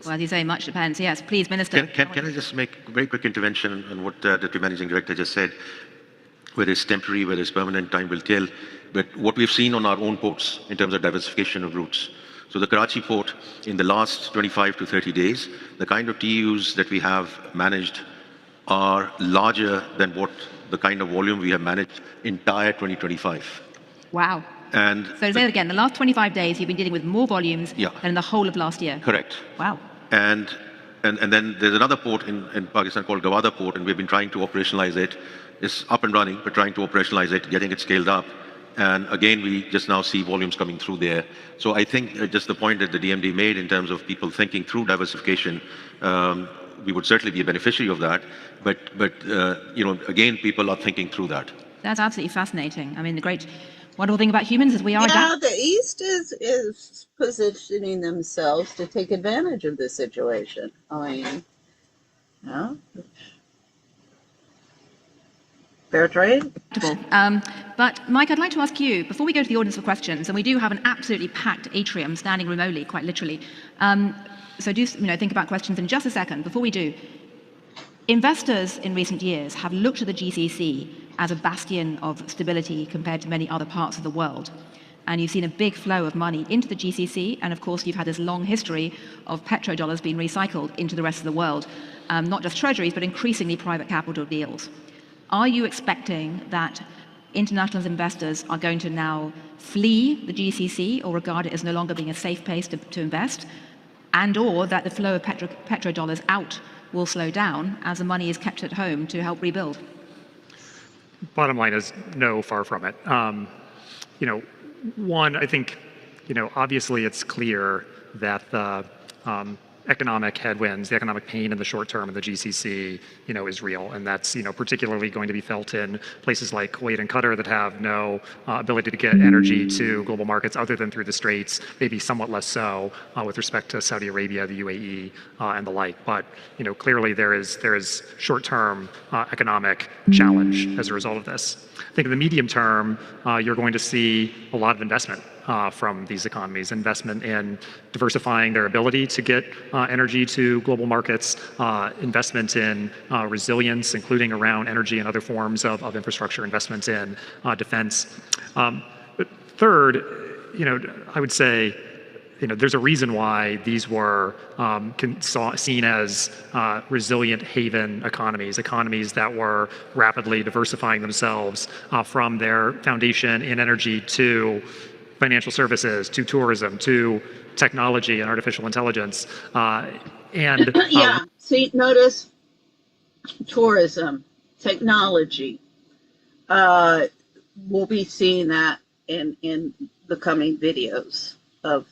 Well, as you say, much depends. Yes, please, Minister. Can I just make a very quick intervention on what the Deputy Managing Director just said? Whether it's temporary, whether it's permanent, time will tell. But what we've seen on our own ports in terms of diversification of routes. So the Karachi port, in the last 25 to 30 days, the kind of TEUs that we have managed are larger than what the kind of volume we have managed entire 2025. Wow. And so say it again, the last 25 days you've been dealing with more volumes than in the whole of last year. Correct. Wow. And then there's another port in Pakistan called Gawada Port, and we've been trying to operationalize it. It's up and running, but trying to operationalize it, getting it scaled up. And again, we just now see volumes coming through there. So I think just the point that the DMD made in terms of people thinking through diversification, we would certainly be a beneficiary of that. But again, people are thinking through that. That's absolutely fascinating. I mean, the great wonderful thing about humans is we are the East is positioning themselves to take advantage of this situation. I mean, fair trade. But Mike, I'd like to ask you, before we go to the audience for questions, and we do have an absolutely packed atrium standing remotely, quite literally. So do think about questions in just a second. Before we do, investors in recent years have looked at the GCC as a bastion of stability compared to many other parts of the world. And you've seen a big flow of money into the GCC, and of course you've had this long history of petrodollars being recycled into the rest of the world, not just treasuries, but increasingly private capital deals. Are you expecting that international investors are going to now flee the GCC or regard it as no longer being a safe place to invest, and or that the flow of petrodollars out will slow down as the money is kept at home to help rebuild? Bottom line is no, far from it. One, I think, obviously it's clear that the economic headwinds, the economic pain in the short term in the GCC, is real. And that's, particularly going to be felt in places like Kuwait and Qatar that have no ability to get energy to global markets other than through the Straits, maybe somewhat less so with respect to Saudi Arabia, the UAE, and the like. But, clearly there is short-term economic challenge as a result of this. I think in the medium term, you're going to see a lot of investment from these economies, investment in diversifying their ability to get energy to global markets, investment in resilience, including around energy and other forms of infrastructure, investment in defense. But third, I would say, there's a reason why these were seen as resilient haven economies that were rapidly diversifying themselves from their foundation in energy to financial services, to tourism, to technology and artificial intelligence. See, notice tourism, technology. We'll be seeing that in the coming videos of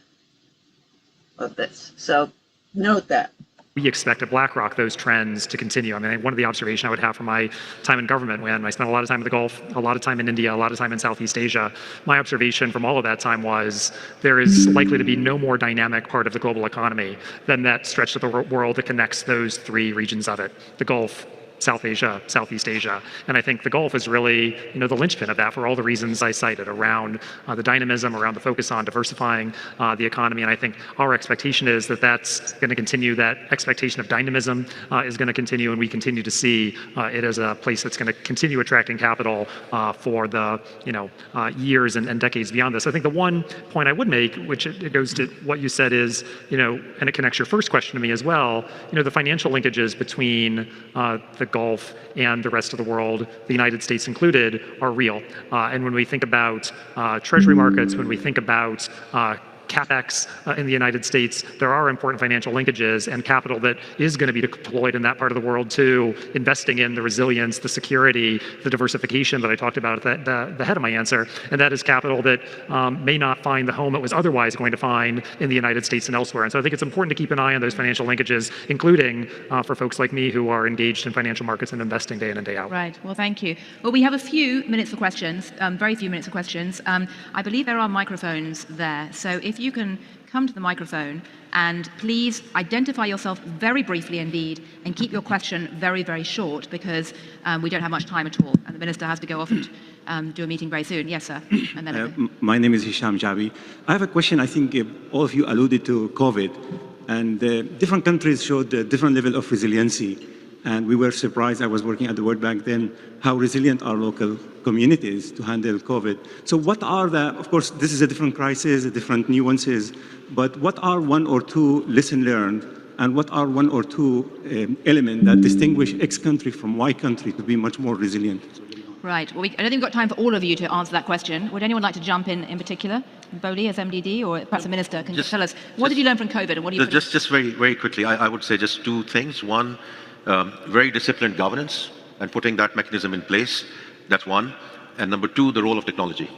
this. So note that. we expect at BlackRock those trends to continue. I mean, one of the observations I would have from my time in government, when I spent a lot of time in the Gulf, a lot of time in India, a lot of time in Southeast Asia, my observation from all of that time was there is likely to be no more dynamic part of the global economy than that stretch of the world that connects those three regions of it, the Gulf, South Asia, Southeast Asia. And I think the Gulf is really, the linchpin of that for all the reasons I cited around the dynamism, around the focus on diversifying the economy. And I think our expectation is that that's going to continue, that expectation of dynamism is going to continue, and we continue to see it as a place that's going to continue attracting capital for the, years and decades beyond this. I think the one point I would make, which it goes to what you said is, and it connects your first question to me as well, the financial linkages between the Gulf and the rest of the world, the United States included, are real. And when we think about treasury markets, when we think about CapEx in the United States, there are important financial linkages and capital that is going to be deployed in that part of the world to investing in the resilience, the security, the diversification that I talked about at the head of my answer. And that is capital that may not find the home it was otherwise going to find in the United States and elsewhere. And so I think it's important to keep an eye on those financial linkages, including for folks like me who are engaged in financial markets and investing day in and day out. Right. Well, thank you. Well, we have a few minutes for questions, very few minutes for questions. I believe there are microphones there. So if you can come to the microphone and please identify yourself very briefly indeed and keep your question very, very short because we don't have much time at all and the Minister has to go off and do a meeting very soon. Yes, sir. And then my name is Hisham Jabi. I have a question. I think all of you alluded to COVID, and different countries showed a different level of resiliency. And we were surprised, I was working at the World Bank then, how resilient our local communities to handle COVID. So what are of course, this is a different crisis, different nuances, but what are one or two lessons learned, and what are one or two elements that distinguish X country from Y country to be much more resilient? Right. Well, I don't think we've got time for all of you to answer that question. Would anyone like to jump in particular? Boli as MDD, or perhaps the Minister can just tell us, what did you learn from COVID and what do you... Just very, very quickly, I would say just two things. One, very disciplined governance and putting that mechanism in place. That's one. And number two, the role of technology.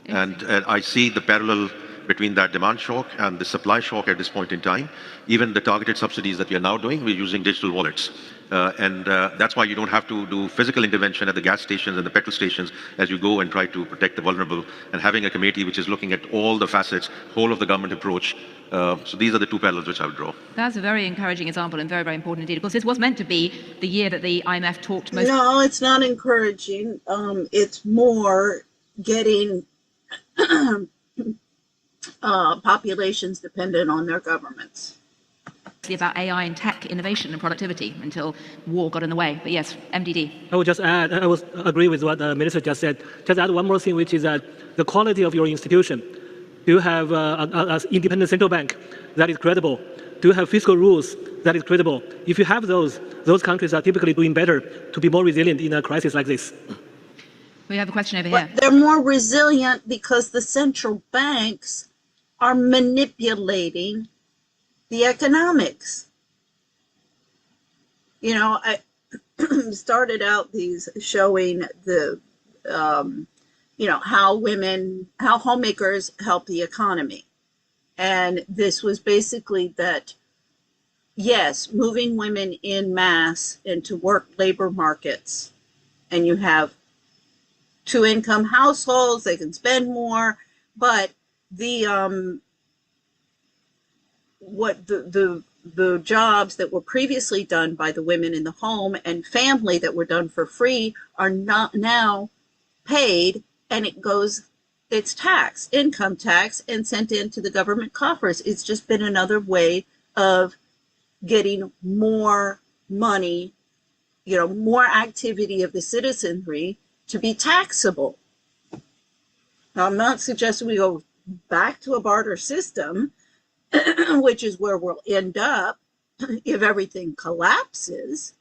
And I see the parallel between that demand shock and the supply shock at this point in time. Even the targeted subsidies that we are now doing, we're using digital wallets. And that's why you don't have to do physical intervention at the gas stations and the petrol stations as you go and try to protect the vulnerable, and having a committee which is looking at all the facets, whole of the government approach. So these are the two parallels which I would draw. That's a very encouraging example and very, very important indeed. Of course, this was meant to be the year that the IMF talked most... No, it's not encouraging. It's more getting populations dependent on their governments. About AI and tech innovation and productivity until war got in the way. But yes, MDD. I would just add, I would agree with what the Minister just said. Just add one more thing, which is that the quality of your institution. Do you have an independent central bank that is credible? Do you have fiscal rules that is credible? If you have those countries are typically doing better to be more resilient in a crisis like this. We have a question over here. They're more resilient because the central banks are manipulating the economics. I started out these showing the, how homemakers help the economy. And this was basically that, yes, moving women in mass into labor markets, and you have two-income households, they can spend more, but the jobs that were previously done by the women in the home and family that were done for free are not now paid, and it's taxed, income tax, and sent into the government coffers. It's just been another way of getting more money, more activity of the citizenry to be taxable. Now, I'm not suggesting we go back to a barter system, which is where we'll end up if everything collapses.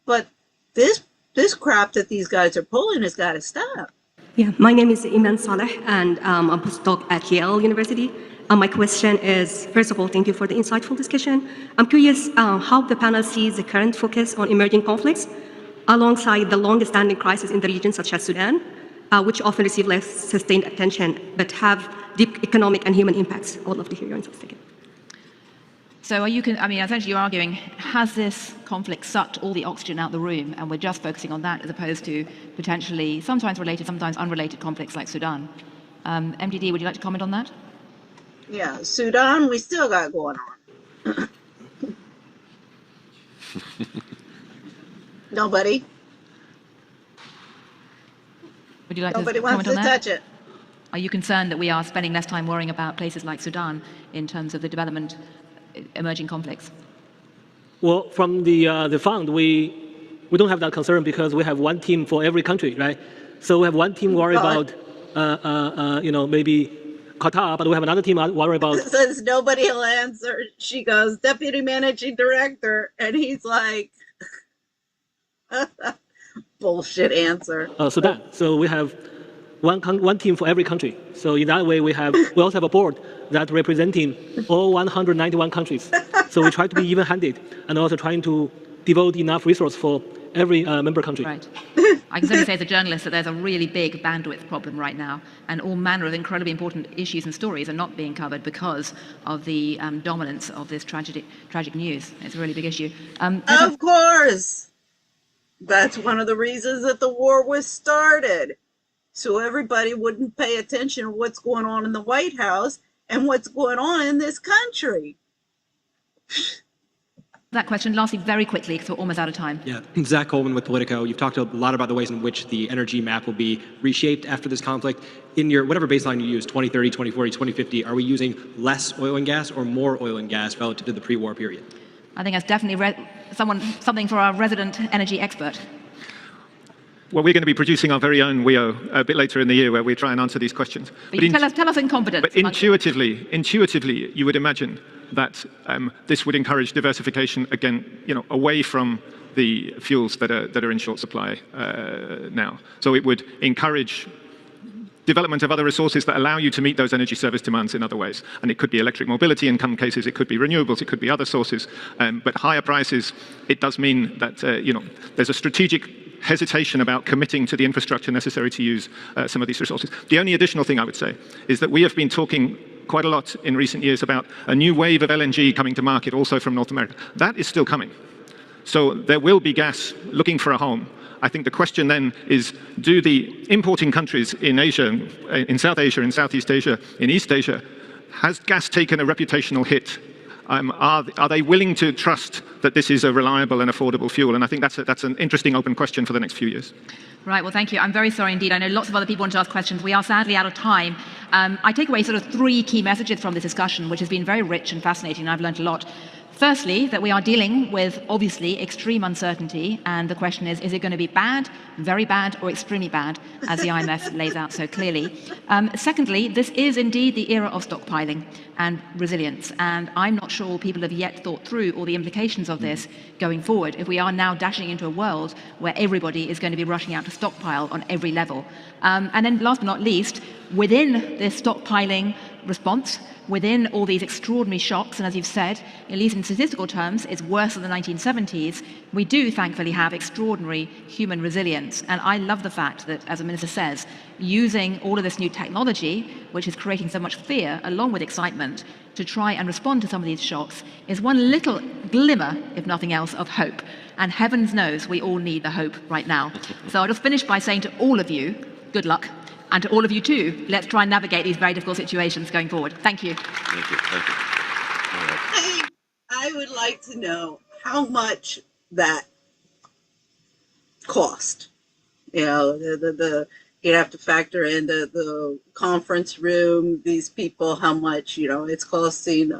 But this crap that these guys are pulling has got to stop. Yeah, my name is Iman Saleh, and I'm a postdoc at Yale University. My question is, first of all, thank you for the insightful discussion. I'm curious how the panel sees the current focus on emerging conflicts alongside the longest-standing crises in the region, such as Sudan, which often receive less sustained attention but have deep economic and human impacts. I would love to hear your insights. Thank you. So are you, I mean, essentially you're arguing, has this conflict sucked all the oxygen out the room and we're just focusing on that as opposed to potentially sometimes related, sometimes unrelated conflicts like Sudan? MTD, would you like to comment on that? Yeah, Sudan, we still got going on. Nobody. Would you like Nobody to wants comment on to that? touch it. Are you concerned that we are spending less time worrying about places like Sudan in terms of the development, emerging conflicts? Well, from the fund, we don't have that concern because we have one team for every country, right? So we have one team worry about, maybe Qatar, but we have another team worry about. Since nobody will answer, she goes, Deputy Managing Director, and he's like, bullshit answer. Sudan. So we have one team for every country. So in that way, we also have a board that representing all 191 countries. So we try to be even-handed and also trying to devote enough resource for every member country. Right. I can certainly say as a journalist that there's a really big bandwidth problem right now, and all manner of incredibly important issues and stories are not being covered because of the dominance of this tragic news. It's a really big issue. Of course. That's one of the reasons that the war was started. So everybody wouldn't pay attention to what's going on in the White House and what's going on in this country. That question, lastly, very quickly, because we're almost out of time. Yeah, Zach Coleman with Politico. You've talked a lot about the ways in which the energy map will be reshaped after this conflict. In your whatever baseline you use, 2030, 2040, 2050, are we using less oil and gas or more oil and gas relative to the pre-war period? I think that's definitely something for our resident energy expert. Well, we're going to be producing our very own WEO a bit later in the year where we try and answer these questions. But tell us in confidence. But intuitively, you would imagine that this would encourage diversification again, away from the fuels that are in short supply now. So it would encourage development of other resources that allow you to meet those energy service demands in other ways. And it could be electric mobility in some cases, it could be renewables, it could be other sources. But higher prices, it does mean that there's a strategic hesitation about committing to the infrastructure necessary to use some of these resources. The only additional thing I would say is that we have been talking quite a lot in recent years about a new wave of LNG coming to market also from North America. That is still coming. So there will be gas looking for a home. I think the question then is, do the importing countries in Asia, in South Asia, in Southeast Asia, in East Asia, has gas taken a reputational hit? Are they willing to trust that this is a reliable and affordable fuel? And I think that's an interesting open question for the next few years. Right, well, thank you. I'm very sorry indeed. I know lots of other people want to ask questions. We are sadly out of time. I take away sort of three key messages from this discussion, which has been very rich and fascinating, and I've learned a lot. Firstly, that we are dealing with, obviously, extreme uncertainty, and the question is it going to be bad, very bad, or extremely bad, as the IMF lays out so clearly? Secondly, this is indeed the era of stockpiling and resilience, and I'm not sure people have yet thought through all the implications of this going forward if we are now dashing into a world where everybody is going to be rushing out to stockpile on every level. And then last but not least, within this stockpiling response, within all these extraordinary shocks, and as you've said, at least in statistical terms, it's worse than the 1970s, we do thankfully have extraordinary human resilience. And I love the fact that, as the Minister says, using all of this new technology, which is creating so much fear, along with excitement, to try and respond to some of these shocks, is one little glimmer, if nothing else, of hope. And heavens knows we all need the hope right now. So I'll just finish by saying to all of you, good luck. And to all of you too, let's try and navigate these very difficult situations going forward. Thank you. Thank you. Thank you. I would like to know how much that cost. You know, you'd have to factor in the conference room, these people, how much, it's costing.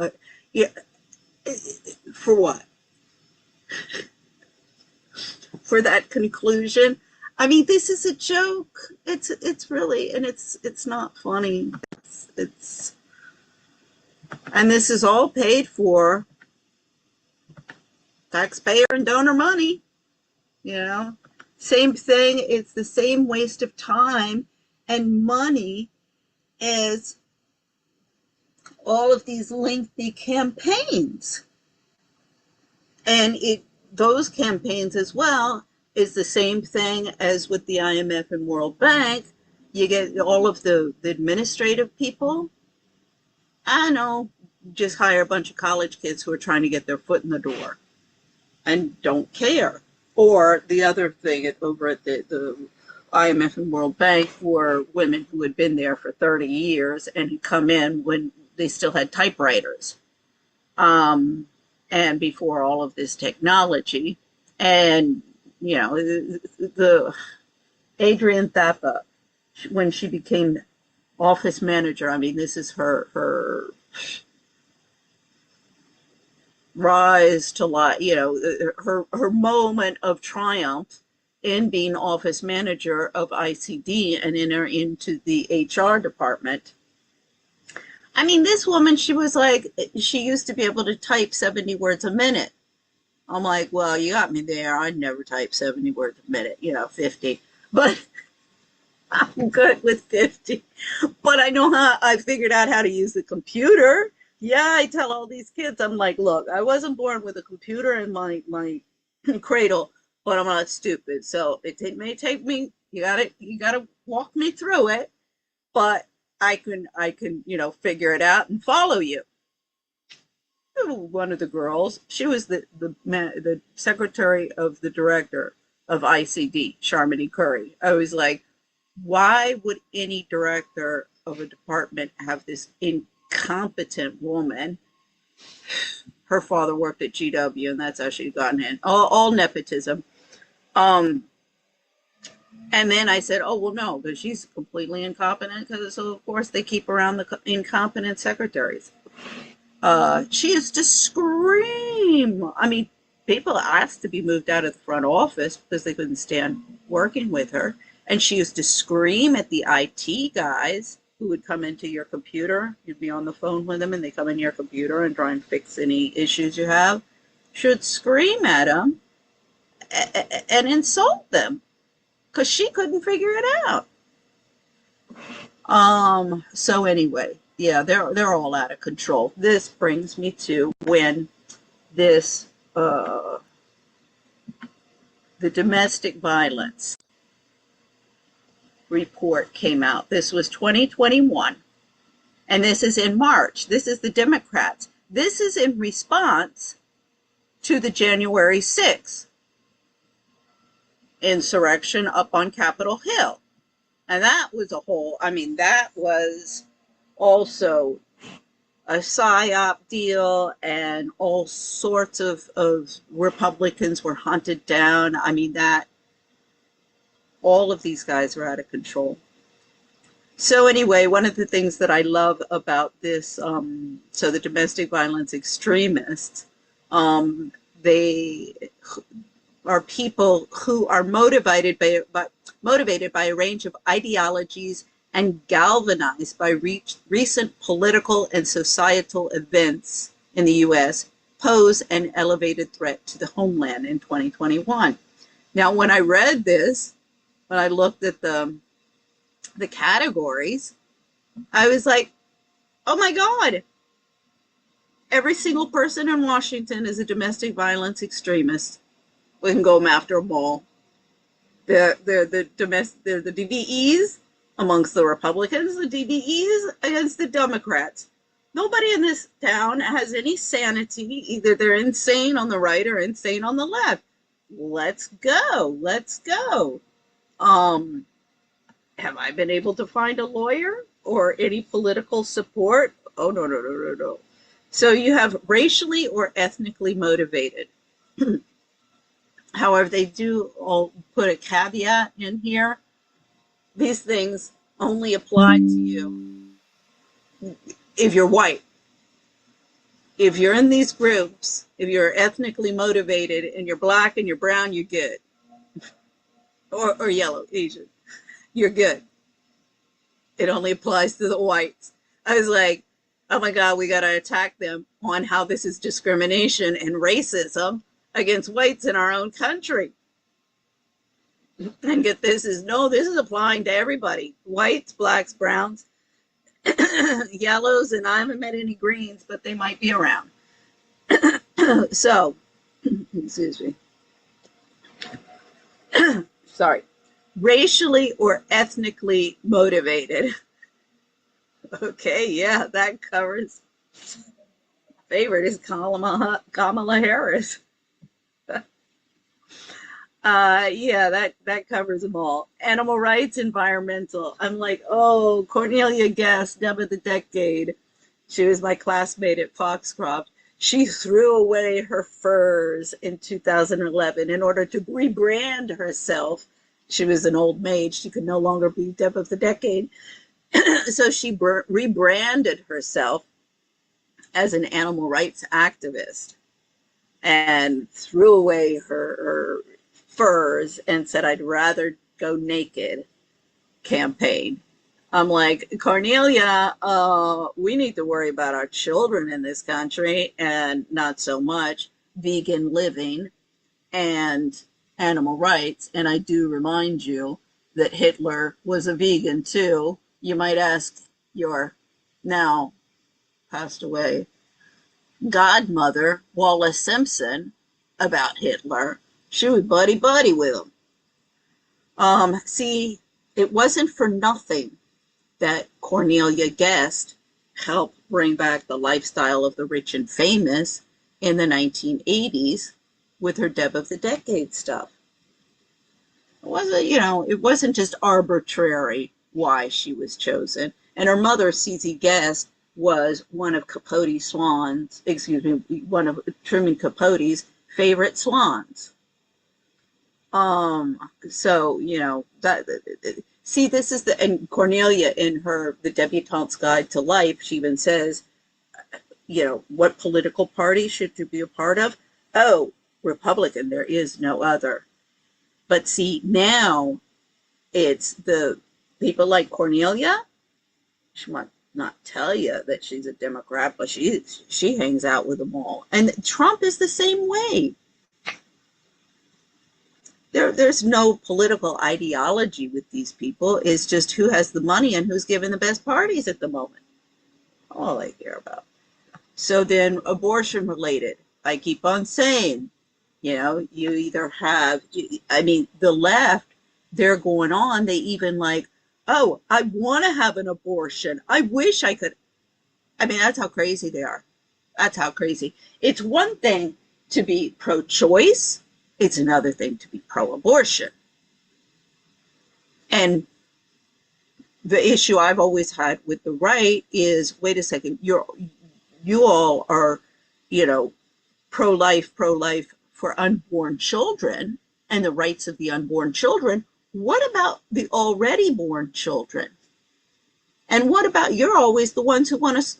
For what? For that conclusion? I mean, this is a joke. It's really, and it's not funny. It's and this is all paid for taxpayer and donor money. Same thing. It's the same waste of time and money as all of these lengthy campaigns, and those campaigns as well. Is the same thing as with the IMF and World Bank. You get all of the administrative people. I know just hire a bunch of college kids who are trying to get their foot in the door and don't care. Or the other thing over at the IMF and World Bank were women who had been there for 30 years and had come in when they still had typewriters. And before all of this technology. And, you know, the Adrian Thapa, when she became office manager, I mean, this is her rise to life, you know, her moment of triumph in being office manager of ICD and enter into the HR department. I mean, this woman, she was like, she used to be able to type 70 words a minute. I'm like, well, you got me there. I never type 70 words a minute, you know, 50. But I'm good with 50. But I figured out how to use the computer. Yeah, I tell all these kids, I'm like, look, I wasn't born with a computer in my cradle, but I'm not stupid. So it may take me, you gotta walk me through it, but I can, you know, figure it out and follow you. One of the girls, she was the secretary of the director of ICD, Sharmini Curry. I was like, why would any director of a department have this incompetent woman? Her father worked at GW, and that's how she'd gotten in. All nepotism. And then I said, oh, well, no, because she's completely incompetent. So, of course, they keep around the incompetent secretaries. She used to scream. I mean, people asked to be moved out of the front office because they couldn't stand working with her. And she used to scream at the IT guys who would come into your computer. You'd be on the phone with them, and they come in your computer and try and fix any issues you have. She would scream at them and insult them because she couldn't figure it out. So anyway, yeah, they're all out of control. This brings me to when this the domestic violence report came out. This was 2021, and this is in March. This is the Democrats. This is in response to the January 6th insurrection up on Capitol Hill. And that was that was also a PSYOP deal, and all sorts of Republicans were hunted down. I mean, all of these guys are out of control. So anyway, one of the things that I love about this, so the domestic violence extremists, they are people who are motivated by a range of ideologies and galvanized by recent political and societal events in the U.S. pose an elevated threat to the homeland in 2021. Now, when I read this, when I looked at the categories, I was like, oh my God, every single person in Washington is a domestic violence extremist. We can go after them all. They're the DVEs amongst the Republicans, the DVEs against the Democrats. Nobody in this town has any sanity. Either they're insane on the right or insane on the left. Let's go. Let's go. Have I been able to find a lawyer or any political support? Oh, no. So you have racially or ethnically motivated. However, they do all put a caveat in here. These things only apply to you if you're white. If you're in these groups, if you're ethnically motivated and you're black and you're brown, you're good. Or yellow, Asian, you're good. It only applies to the whites. I was like, oh my God, we got to attack them on how this is discrimination and racism against whites in our own country. And get this is applying to everybody. Whites, blacks, browns, yellows, and I haven't met any greens, but they might be around. So, excuse me. Sorry. Racially or ethnically motivated. Okay, yeah, that covers favorite is Kamala Harris. Yeah, that covers them all. Animal rights, environmental. I'm like, oh, Cornelia Guest, Deb of the Decade. She was my classmate at Foxcroft. She threw away her furs in 2011 in order to rebrand herself. She was an old maid. She could no longer be Deb of the Decade. So she rebranded herself as an animal rights activist and threw away her furs and said, I'd rather go naked campaign. I'm like, Cornelia, we need to worry about our children in this country and not so much vegan living and animal rights. And I do remind you that Hitler was a vegan too. You might ask your now passed away godmother, Wallace Simpson, about Hitler. She was buddy-buddy with him. See, it wasn't for nothing that Cornelia Guest helped bring back the lifestyle of the rich and famous in the 1980s with her Deb of the Decade stuff. It wasn't, it wasn't just arbitrary why she was chosen. And her mother, Cece Guest, was one of one of Truman Capote's favorite swans. So, see, this is and Cornelia in the Debutante's Guide to Life, she even says, what political party should you be a part of? Oh, Republican, there is no other. But see, now it's the people like Cornelia. She might not tell you that she's a Democrat, but she hangs out with them all. And Trump is the same way. There's no political ideology with these people. It's just who has the money and who's giving the best parties at the moment. All I care about. So then abortion related, I keep on saying, you either have, the left, they're going on, they even like, oh, I want to have an abortion. I wish I could. That's how crazy they are. That's how crazy. It's one thing to be pro-choice. It's another thing to be pro-abortion. And the issue I've always had with the right is, wait a second, you all are, pro-life for unborn children and the rights of the unborn children. What about the already born children? And what about, you're always the ones who want to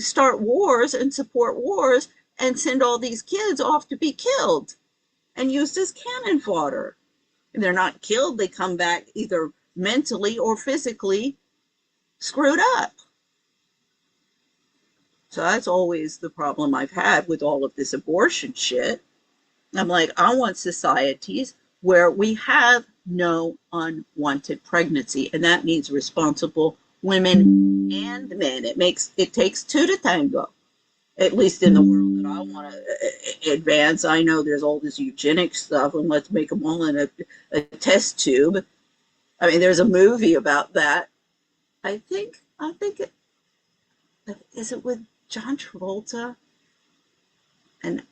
start wars and support wars and send all these kids off to be killed and used as cannon fodder. And they're not killed, they come back either mentally or physically screwed up. So that's always the problem I've had with all of this abortion shit. I'm like, I want societies where we have no unwanted pregnancy, and that means responsible women and men. It takes two to tango, at least in the world that I want to advance. I know there's all this eugenics stuff, and let's make them all in a test tube. There's a movie about that. I think is it with John Travolta? And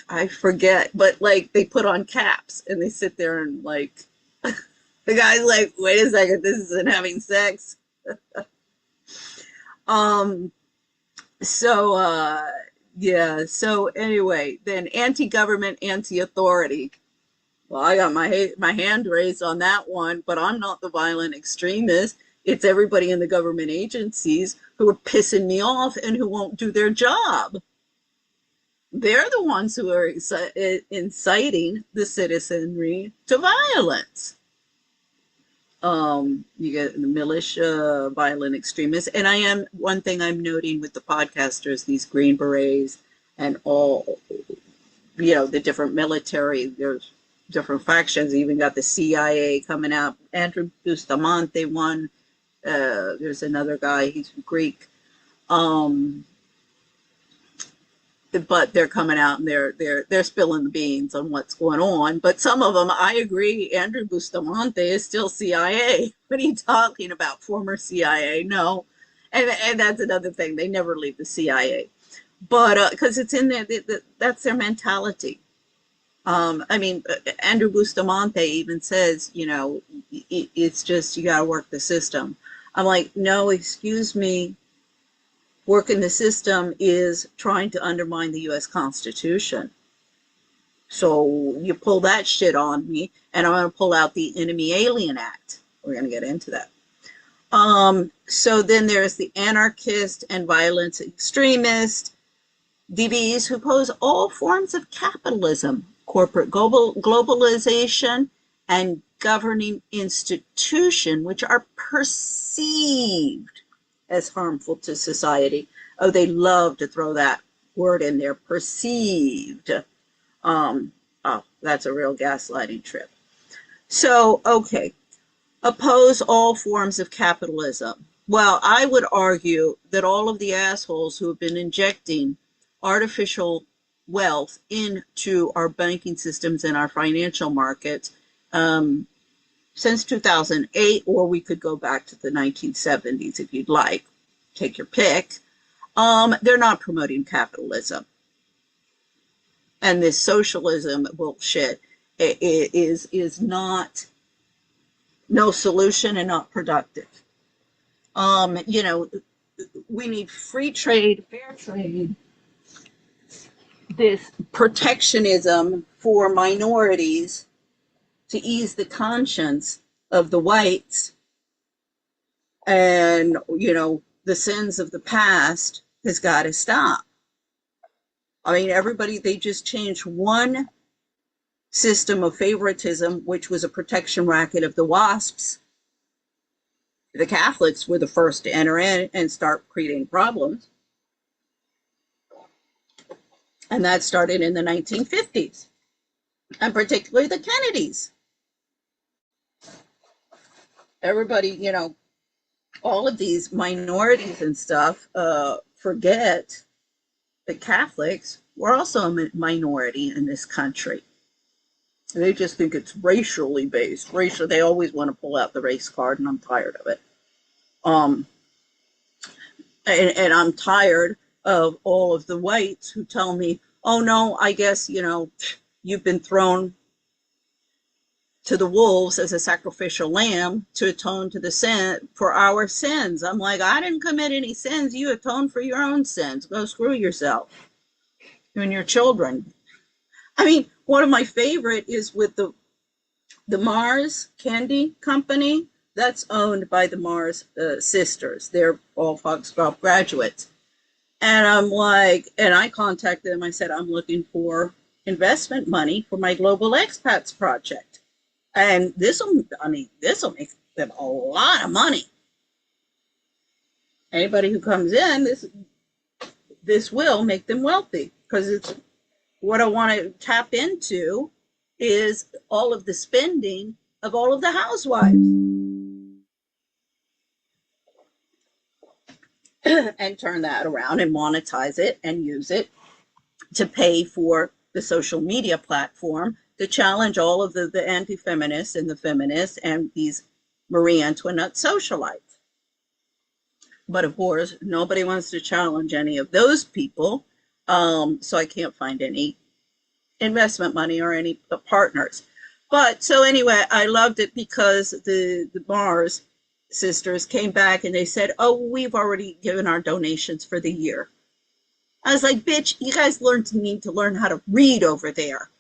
I forget, but like they put on caps and they sit there and like the guy's like, wait a second, this isn't having sex. So anyway, then anti-government, anti-authority. Well, I got my hand raised on that one, but I'm not the violent extremist. It's everybody in the government agencies who are pissing me off and who won't do their job. They're the ones who are inciting the citizenry to violence. You get the militia, violent extremists. And one thing I'm noting with the podcasters, these Green Berets and all, the different military, there's different factions. You even got the CIA coming out. Andrew Bustamante won. There's another guy, he's Greek. But they're coming out and they're spilling the beans on what's going on. But some of them, I agree, Andrew Bustamante is still CIA. What are you talking about? Former CIA? No. And that's another thing. They never leave the CIA. but because it's in there, that's their mentality. I mean, Andrew Bustamante even says, you know, it's just you got to work the system. I'm like, no, excuse me. Working the system is trying to undermine the U.S. Constitution. So you pull that shit on me, and I'm going to pull out the Enemy Alien Act. We're going to get into that. So then there's the anarchist and violence extremist, DBs who oppose all forms of capitalism, corporate globalization, and governing institution, which are perceived as harmful to society. Oh, they love to throw that word in there, perceived. Oh, that's a real gaslighting trip. So, okay, oppose all forms of capitalism. Well, I would argue that all of the assholes who have been injecting artificial wealth into our banking systems and our financial markets since 2008, or we could go back to the 1970s if you'd like, take your pick, they're not promoting capitalism. And this socialism bullshit is not no solution and not productive. You know, we need free trade, fair trade, this protectionism for minorities to ease the conscience of the whites, and, you know, the sins of the past has got to stop. I mean, everybody, they just changed one system of favoritism, which was a protection racket of the WASPs. The Catholics were the first to enter in and start creating problems. And that started in the 1950s, and particularly the Kennedys. Everybody, you know, all of these minorities and stuff forget that Catholics were also a minority in this country. They just think it's racially based. Racial, they always want to pull out the race card, and I'm tired of it. And I'm tired of all of the whites who tell me, oh no, I guess, you know, you've been thrown to the wolves as a sacrificial lamb to atone to the sin for our sins. I'm like, I didn't commit any sins. You atone for your own sins. Go screw yourself. You and your children. I mean, one of my favorite is with the Mars Candy Company. That's owned by the Mars sisters. They're all Foxcroft graduates. And I'm like, and I contacted them. I said, I'm looking for investment money for my Global Expats project. And this will make them a lot of money. Anybody who comes in, this will make them wealthy, because it's what I want to tap into is all of the spending of all of the housewives. And turn that around and monetize it and use it to pay for the social media platform to challenge all of the anti-feminists and the feminists and these Marie Antoinette socialites. But of course, nobody wants to challenge any of those people, so I can't find any investment money or any partners. But so anyway, I loved it because the Mars sisters came back and they said, oh, we've already given our donations for the year. I was like, bitch, you guys need to learn how to read over there.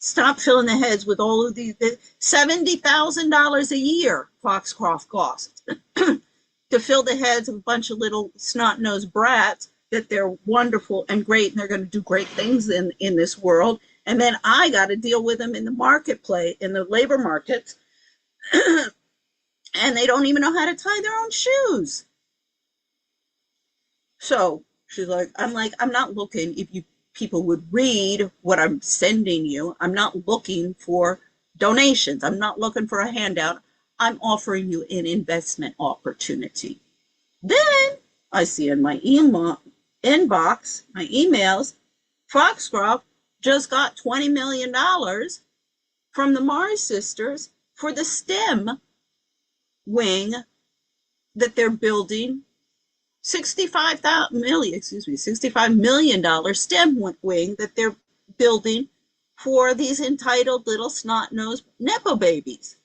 Stop filling the heads with all of these. $70,000 a year Foxcroft costs to fill the heads of a bunch of little snot-nosed brats that they're wonderful and great and they're going to do great things in this world. And then I got to deal with them in the marketplace, in the labor markets, and they don't even know how to tie their own shoes. So she's like, I'm not looking, if you people would read what I'm sending you, I'm not looking for donations. I'm not looking for a handout. I'm offering you an investment opportunity. Then I see in my inbox, my emails, Foxcroft just got $20 million from the Mars sisters for the STEM wing that they're building $65 million STEM wing that they're building for these entitled little snot-nosed Nepo babies.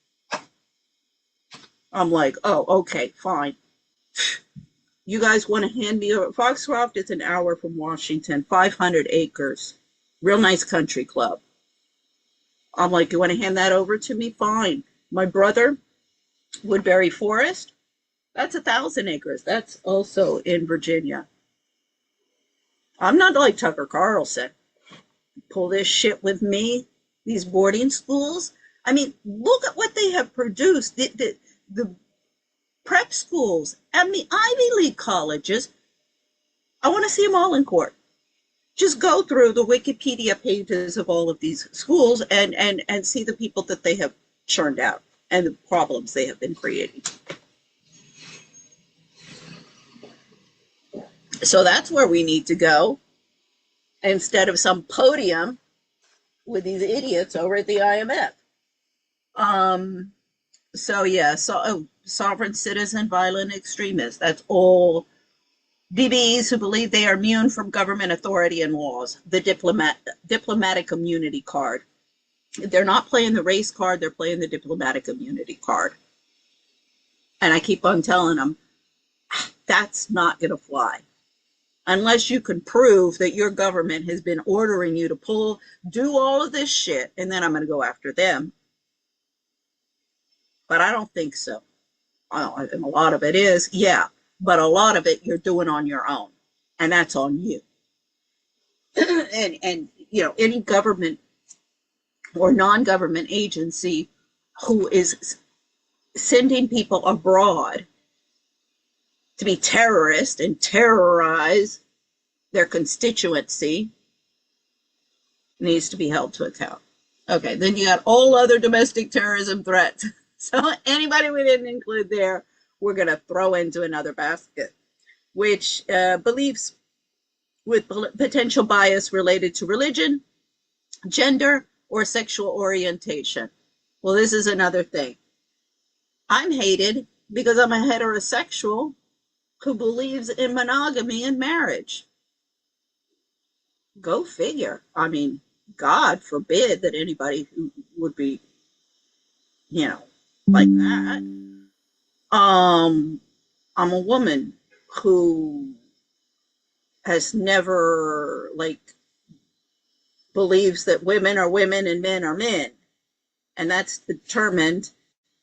I'm like, oh, okay, fine. You guys want to hand me over? Foxcroft is an hour from Washington, 500 acres. Real nice country club. I'm like, you want to hand that over to me? Fine. My brother, Woodbury Forest, that's 1,000 acres. That's also in Virginia. I'm not like Tucker Carlson. Pull this shit with me. These boarding schools. I mean, look at what they have produced. The prep schools and the Ivy League colleges. I want to see them all in court. Just go through the Wikipedia pages of all of these schools and see the people that they have churned out and the problems they have been creating. So that's where we need to go instead of some podium with these idiots over at the IMF. Sovereign citizen, violent extremists. That's all DBs who believe they are immune from government authority and laws. The diplomatic immunity card. They're not playing the race card, they're playing the diplomatic immunity card. And I keep on telling them, that's not going to fly. Unless you can prove that your government has been ordering you to do all of this shit, and then I'm going to go after them. But I don't think so. And a lot of it is, yeah, but a lot of it you're doing on your own, and that's on you. and you know, any government or non-government agency who is sending people abroad to be terrorists and terrorize their constituency needs to be held to account. Okay, then you got all other domestic terrorism threats. So anybody we didn't include there, we're going to throw into another basket, which believes with potential bias related to religion, gender, or sexual orientation. Well, this is another thing. I'm hated because I'm a heterosexual who believes in monogamy and marriage. Go figure. I mean, God forbid that anybody who would be, you know, like that. I'm a woman who has never, believes that women are women and men are men. And that's determined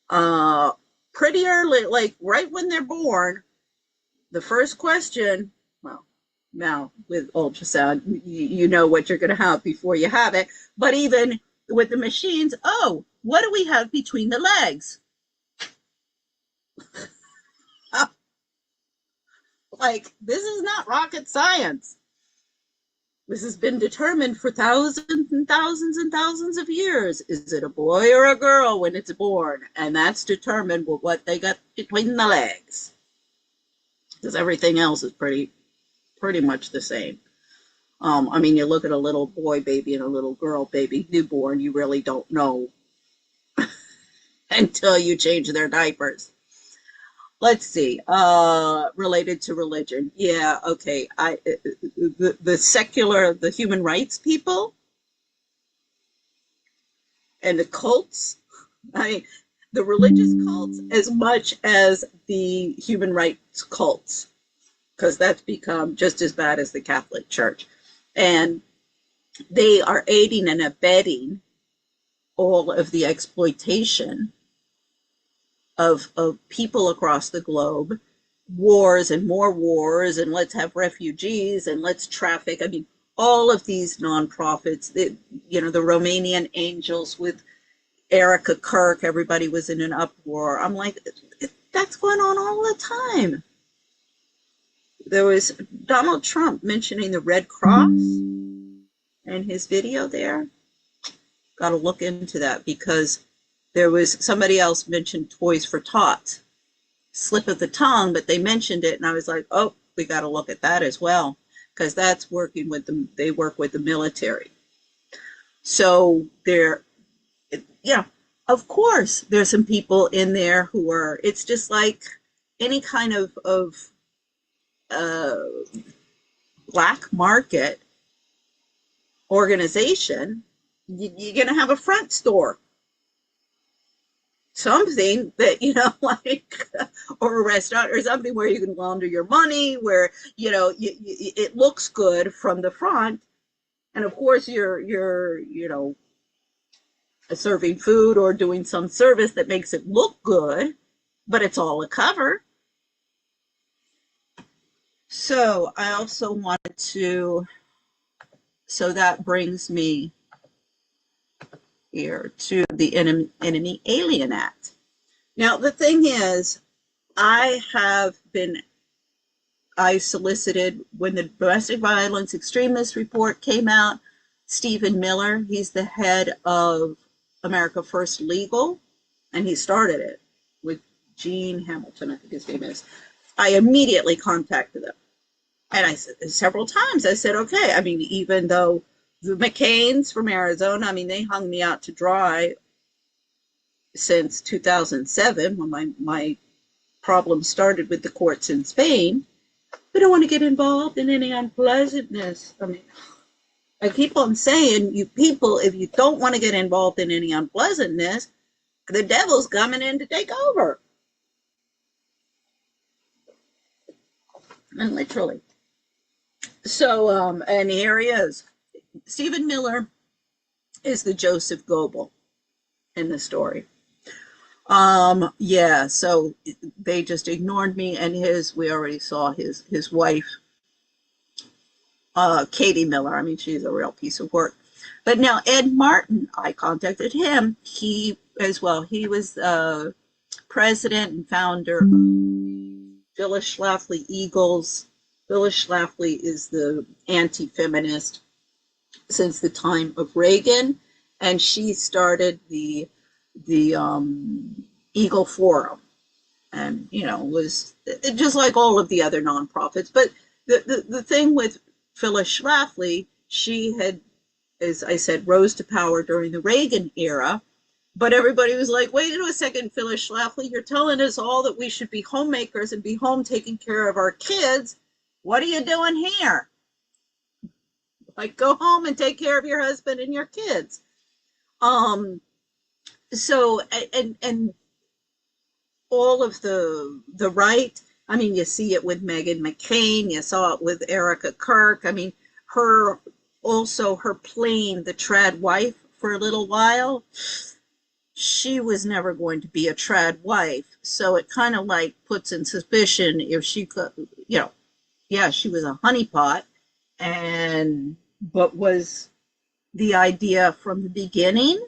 pretty early, like right when they're born. The first question, well, now with ultrasound, you know what you're going to have before you have it. But even with the machines, oh, what do we have between the legs? Like, this is not rocket science. This has been determined for thousands and thousands and thousands of years. Is it a boy or a girl when it's born? And that's determined with what they got between the legs. Because everything else is pretty much the same. I mean, you look at a little boy baby and a little girl baby newborn, you really don't know until you change their diapers. Let's see, related to religion. Yeah, okay. The secular, the human rights people and the cults, the religious cults as much as the human rights cults, because that's become just as bad as the Catholic Church. And they are aiding and abetting all of the exploitation of people across the globe, wars and more wars, and let's have refugees and let's traffic. I mean, all of these nonprofits, the Romanian Angels with Erica Kirk, everybody was in an uproar. I'm like, that's going on all the time. There was Donald Trump mentioning the Red Cross in his video there. Got to look into that, because there was somebody else mentioned Toys for Tots. Slip of the tongue, but they mentioned it, and I was like, oh, we got to look at that as well, because that's working with them. They work with the military. So of course, there's some people in there who are, it's just like any kind of black market organization, you're going to have a front store. Something that, like, or a restaurant or something where you can launder your money, where, it looks good from the front. And of course, you're serving food or doing some service that makes it look good, but it's all a cover. So I also wanted to, so that brings me here to the Enemy Alien Act. Now, the thing is, I solicited, when the domestic violence extremist report came out, Stephen Miller, he's the head of America First Legal, and he started it with Gene Hamilton, I think his name is. I immediately contacted them. And I said several times, I said, okay, I mean, even though the McCains from Arizona, I mean, they hung me out to dry since 2007 when my problem started with the courts in Spain. We don't want to get involved in any unpleasantness. I mean, I keep on saying, you people, if you don't want to get involved in any unpleasantness, the devil's coming in to take over. And literally. So, and here he is. Stephen Miller is the Joseph Goebbels in the story. Yeah, so they just ignored me, and we already saw his wife, Katie Miller. I mean, she's a real piece of work. But now Ed Martin, I contacted him. He was president and founder of Phyllis Schlafly Eagles. Phyllis Schlafly is the anti-feminist since the time of Reagan, and she started the Eagle Forum, and was just like all of the other nonprofits. But the thing with Phyllis Schlafly, she had, as I said, rose to power during the Reagan era. But everybody was like, wait a second, Phyllis Schlafly, you're telling us all that we should be homemakers and be home taking care of our kids. What are you doing here? Like, go home and take care of your husband and your kids. So, and all of the right, I mean, you see it with Meghan McCain, you saw it with Erica Kirk. I mean, her plane, the trad wife, for a little while, she was never going to be a trad wife. So it kind of like puts in suspicion if she could, yeah, she was a honeypot, but was the idea from the beginning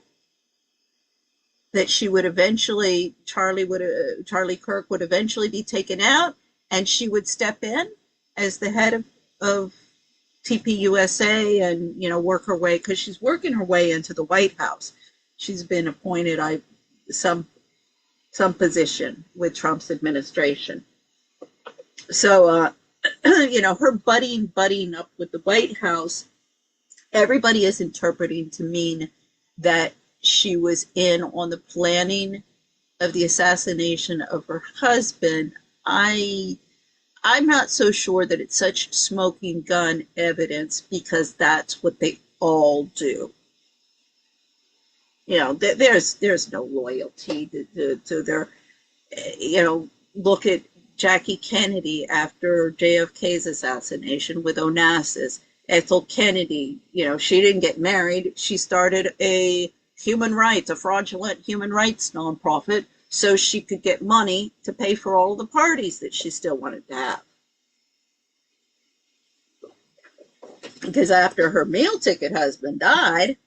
that she would eventually, Charlie Kirk would eventually be taken out, and she would step in as the head of TPUSA and work her way, because she's working her way into the White House. She's been appointed some position with Trump's administration. So her buddying up with the White House, everybody is interpreting to mean that she was in on the planning of the assassination of her husband. I'm not so sure that it's such smoking gun evidence, because that's what they all do. There's no loyalty to their, look at Jackie Kennedy after JFK's assassination with Onassis. Ethel Kennedy, she didn't get married. She started a fraudulent human rights nonprofit, so she could get money to pay for all the parties that she still wanted to have. Because after her meal ticket husband died,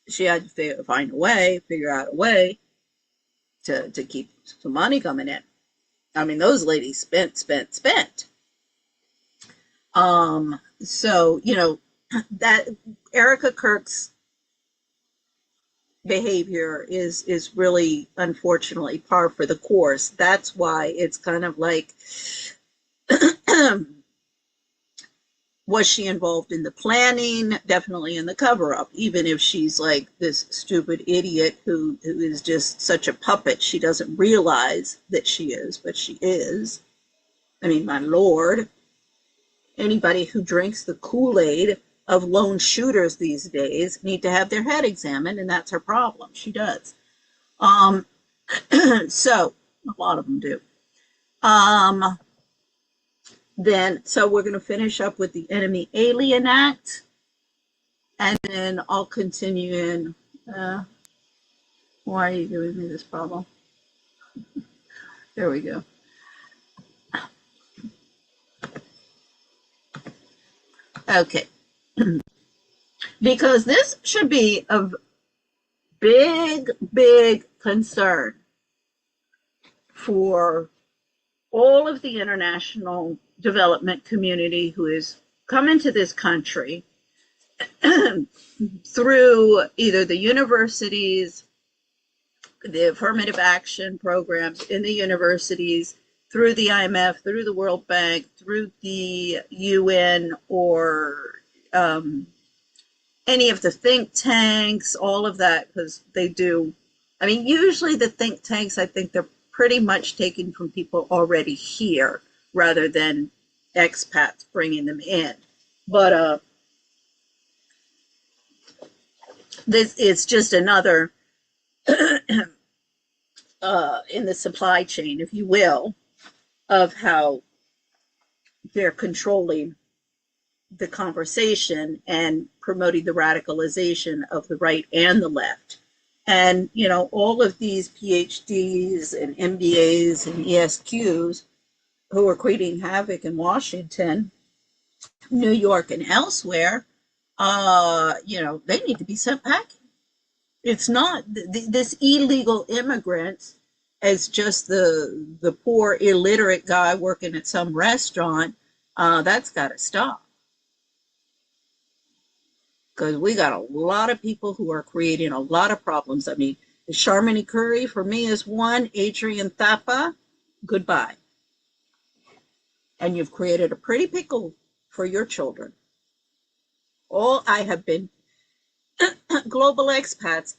she had to figure out a way to keep some money coming in. I mean, those ladies spent. So, that Erica Kirk's behavior is really, unfortunately, par for the course. That's why it's kind of like, was she involved in the planning? Definitely in the cover-up, even if she's like this stupid idiot who is just such a puppet. She doesn't realize that she is, but she is. I mean, my Lord, anybody who drinks the Kool-Aid of lone shooters these days need to have their head examined, and that's her problem. She does. So a lot of them do. So we're going to finish up with the Enemy Alien Act, and then I'll continue in. Why are you giving me this problem? There we go. Okay. Because this should be of big, big concern for all of the international development community who has come into this country through either the universities, the affirmative action programs in the universities, through the IMF, through the World Bank, through the UN, or any of the think tanks, all of that, because they do. I mean, usually the think tanks, I think they're pretty much taken from people already here rather than expats bringing them in. But this is just another in the supply chain, if you will, of how they're controlling the conversation and promoting the radicalization of the right and the left. And, you know, all of these PhDs and MBAs and ESQs who are creating havoc in Washington, New York, and elsewhere, you know, they need to be sent back. It's not this illegal immigrants as just the poor illiterate guy working at some restaurant. That's got to stop. Because we got a lot of people who are creating a lot of problems. I mean, Sharmini Curry for me is one. Adrian Thapa, goodbye. And you've created a pretty pickle for your children. All I have been global expats.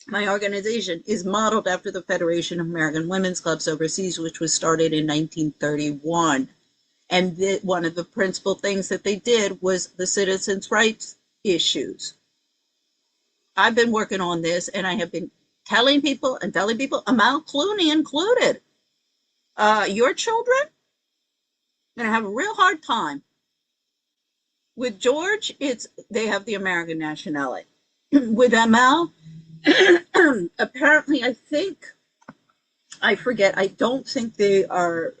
My organization is modeled after the Federation of American Women's Clubs Overseas, which was started in 1931. And one of the principal things that they did was the citizens' rights issues. I've been working on this, and I have been telling people, Amal Clooney included, your children are going to have a real hard time. With George, they have the American nationality. With Amal, apparently, I don't think they are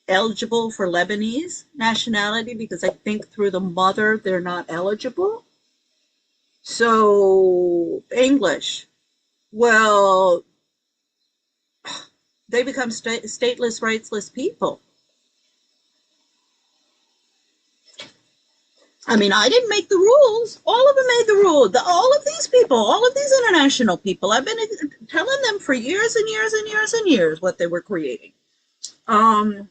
eligible for Lebanese nationality because I think through the mother they're not eligible. So English, well, they become stateless, rightsless people. I mean, I didn't make the rules. All of them made the rules. All of these people, all of these international people, I've been telling them for years and years and years and years what they were creating. And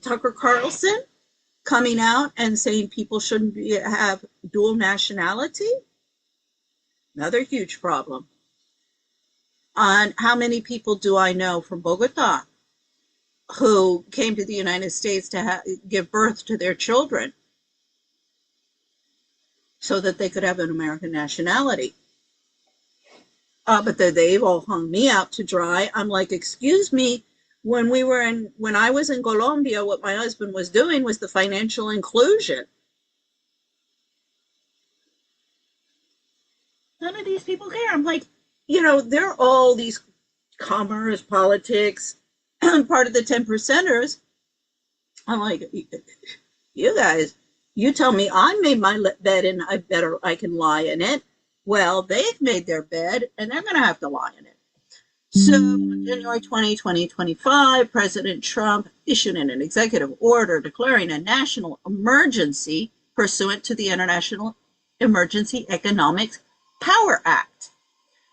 Tucker Carlson coming out and saying people shouldn't have dual nationality, another huge problem. On how many people do I know from Bogota who came to the United States to give birth to their children so that they could have an American nationality? But they've all hung me out to dry. I'm like, excuse me, when I was in Colombia, what my husband was doing was the financial inclusion. None of these people care. I'm like, you know, they're all these commerce, politics, part of the 10%ers. I'm like, you guys, you tell me I made my bed and I can lie in it. Well, they've made their bed and they're going to have to lie in it. So January 20, 2025, President Trump issued an executive order declaring a national emergency pursuant to the International Emergency Economic Power Act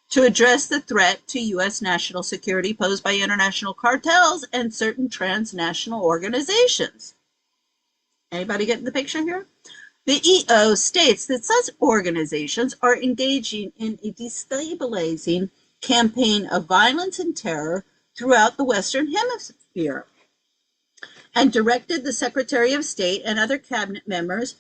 to address the threat to U.S. national security posed by international cartels and certain transnational organizations. Anybody getting the picture here? The EO states that such organizations are engaging in a destabilizing campaign of violence and terror throughout the Western here, and directed the Secretary of State and other cabinet members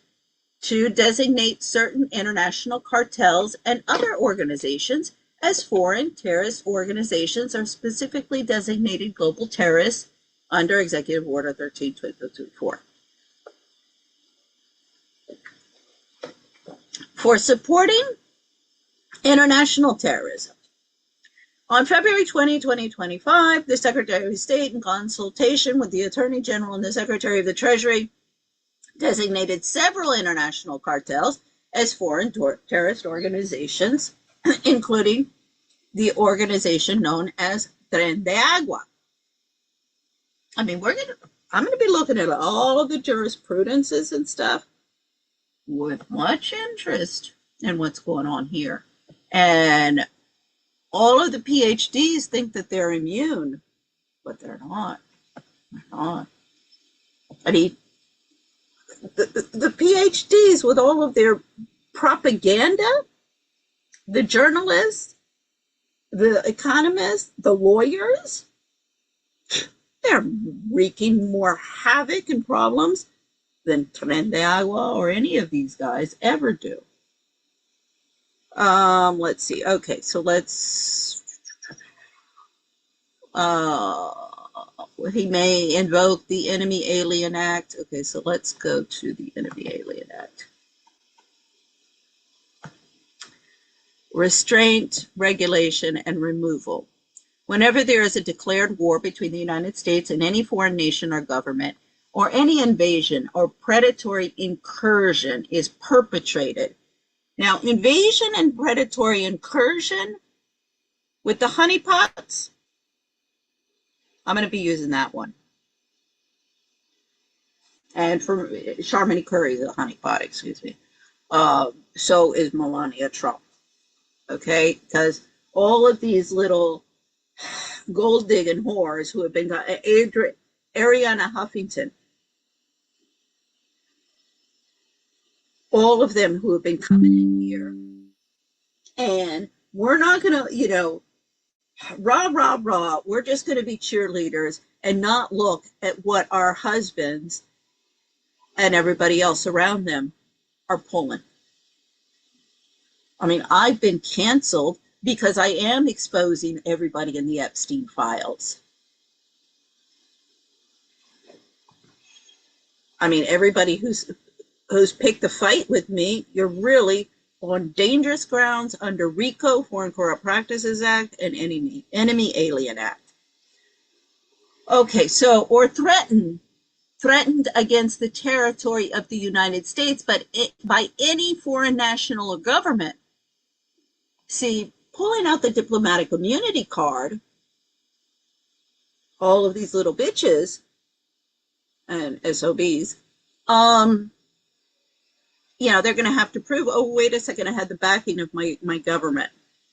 to designate certain international cartels and other organizations as foreign terrorist organizations or specifically designated global terrorists under Executive Order 13-2024. For supporting international terrorism. On February 20, 2025, the Secretary of State, in consultation with the Attorney General and the Secretary of the Treasury, designated several international cartels as foreign terrorist organizations, including the organization known as Tren de Agua. I mean, I'm going to be looking at all of the jurisprudences and stuff with much interest in what's going on here. And all of the PhDs think that they're immune, but they're not. They're not. I mean, the PhDs with all of their propaganda, the journalists, the economists, the lawyers, they're wreaking more havoc and problems than Tren de Agua or any of these guys ever do. Let's see. Okay, so let's. He may invoke the Enemy Alien Act. Okay, so let's go to the Enemy Alien Act. Restraint, regulation, and removal. Whenever there is a declared war between the United States and any foreign nation or government, or any invasion or predatory incursion is perpetrated. Now, invasion and predatory incursion with the honeypots, I'm going to be using that one. And for Sharmini Curry, the honeypot, excuse me. So is Melania Trump. Okay? Because all of these little gold digging whores who have been, Ariana Huffington, all of them who have been coming in here. And we're not going to, rah, rah, rah. We're just going to be cheerleaders and not look at what our husbands and everybody else around them are pulling. I mean, I've been canceled because I am exposing everybody in the Epstein files. I mean, everybody who's picked the fight with me, you're really on dangerous grounds under RICO, Foreign Corrupt Practices Act, and Enemy Alien Act. Okay, so, or threatened against the territory of the United States, but by any foreign national or government. See, pulling out the diplomatic immunity card, all of these little bitches and SOBs, they're going to have to prove, oh, wait a second, I had the backing of my government.